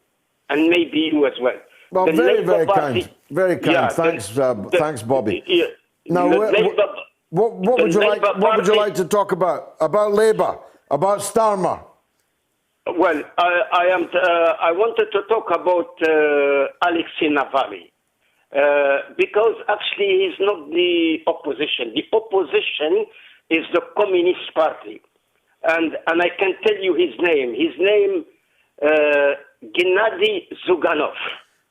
L: and maybe you as well.
C: Well,
L: The
C: very,
L: Labour
C: very
L: Party,
C: kind. Very kind.
L: Yeah,
C: Thanks, Bobby. Now,
L: the
C: what would you like? What would you like to talk about? About Labour? About Starmer?
L: Well, I wanted to talk about Alexei Navalny. Because actually he's not the opposition. The opposition is the Communist Party. And I can tell you his name. His name, Gennady Zyuganov.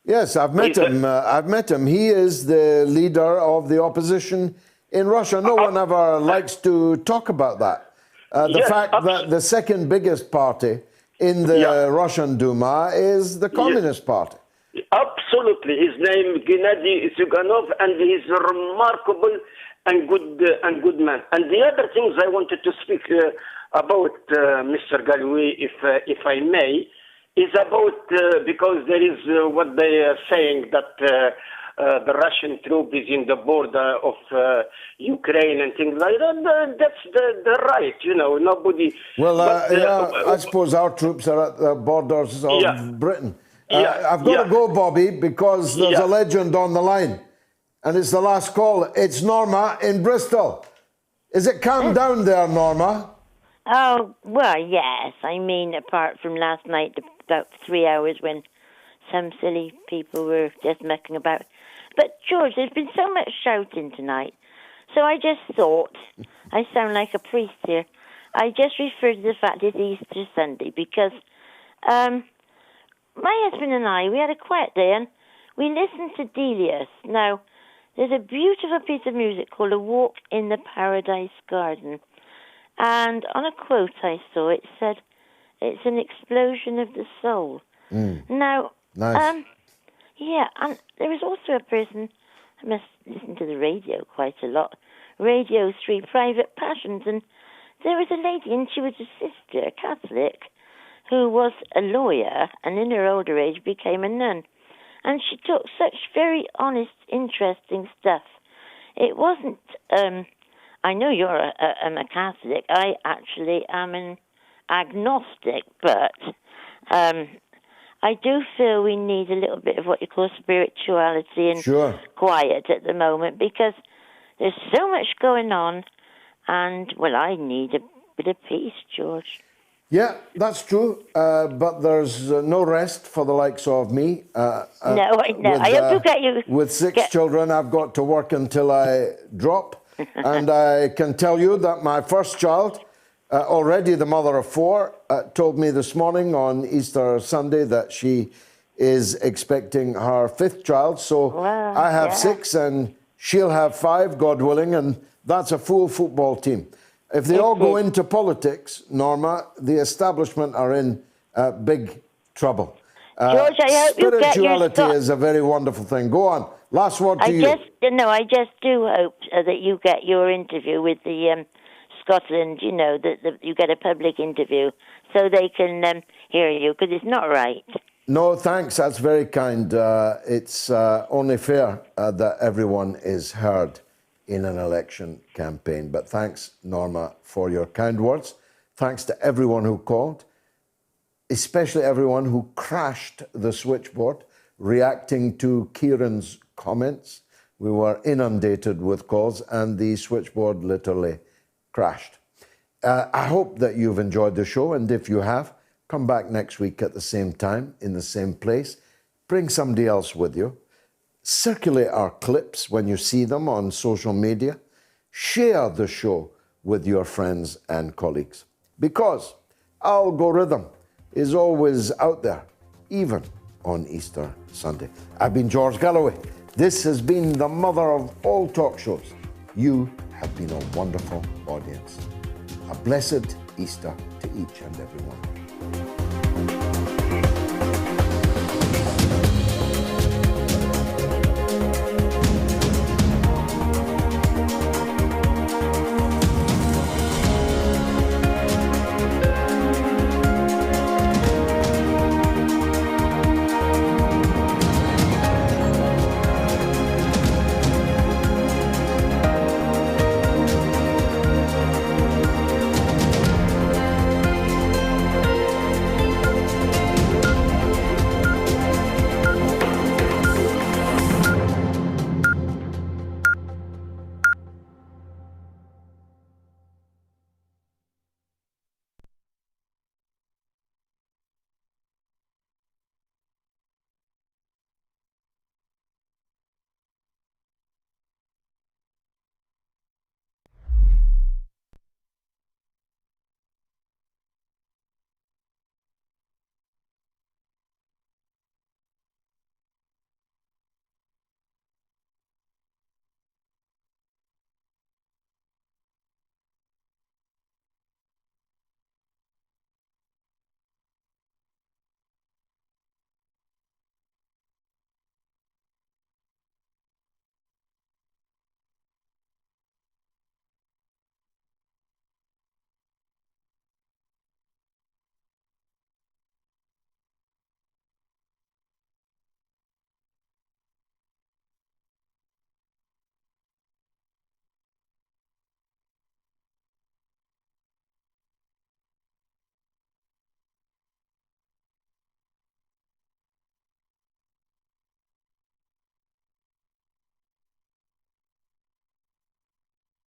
C: Yes, I've met him. I've met him. He is the leader of the opposition in Russia. No one ever likes to talk about that. The fact that the second biggest party in the Russian Duma is the Communist Party.
L: Absolutely. His name Gennady Zyuganov, and he's a remarkable and good man. And the other things I wanted to speak about, Mr. Galloway, if I may, is about because there is what they are saying that the Russian troop is in the border of Ukraine and things like that. That's the right, nobody.
C: Well, I suppose our troops are at the borders of Britain. I've got to go, Bobby, because there's a legend on the line. And it's the last call. It's Norma in Bristol. Is it calmed down there, Norma?
Q: Oh, well, yes. I mean, apart from last night, about 3 hours when some silly people were just mucking about. But, George, there's been so much shouting tonight. So I just thought, I sound like a priest here, I just referred to the fact it's Easter Sunday because my husband and I, we had a quiet day and we listened to Delius. Now, there's a beautiful piece of music called A Walk in the Paradise Garden. And on a quote I saw, it said, it's an explosion of the soul. Now,
C: nice.
Q: And there was also a person, I must listen to the radio quite a lot, Radio 3 Private Passions, and there was a lady, and she was a sister, a Catholic, who was a lawyer and in her older age became a nun. And she took such very honest, interesting stuff. It wasn't, I know you're a Catholic. I actually am an agnostic, but I do feel we need a little bit of what you call spirituality and quiet at the moment because there's so much going on and, well, I need a bit of peace, George.
C: Yeah, that's true, but there's no rest for the likes of me.
Q: No, I know. I hope you get you...
C: With six children, I've got to work until I drop. And I can tell you that my first child, already the mother of four, told me this morning on Easter Sunday that she is expecting her fifth child. So I have six and she'll have five, God willing, and that's a full football team. If they all go into politics, Norma, the establishment are in big trouble.
Q: George, I hope you get your...
C: Spirituality is a very wonderful thing. Go on. Last word to you.
Q: I just do hope that you get your interview with the Scotland, that you get a public interview so they can hear you, because it's not right.
C: No, thanks. That's very kind. It's only fair that everyone is heard in an election campaign. But thanks, Norma, for your kind words. Thanks to everyone who called, especially everyone who crashed the switchboard, reacting to Kieran's comments. We were inundated with calls and the switchboard literally crashed. I hope that you've enjoyed the show, and if you have, come back next week at the same time, in the same place. Bring somebody else with you. Circulate our clips when you see them on social media. Share the show with your friends and colleagues. Because algorithm is always out there, even on Easter Sunday. I've been George Galloway. This has been the mother of all talk shows. You have been a wonderful audience. A blessed Easter to each and every one.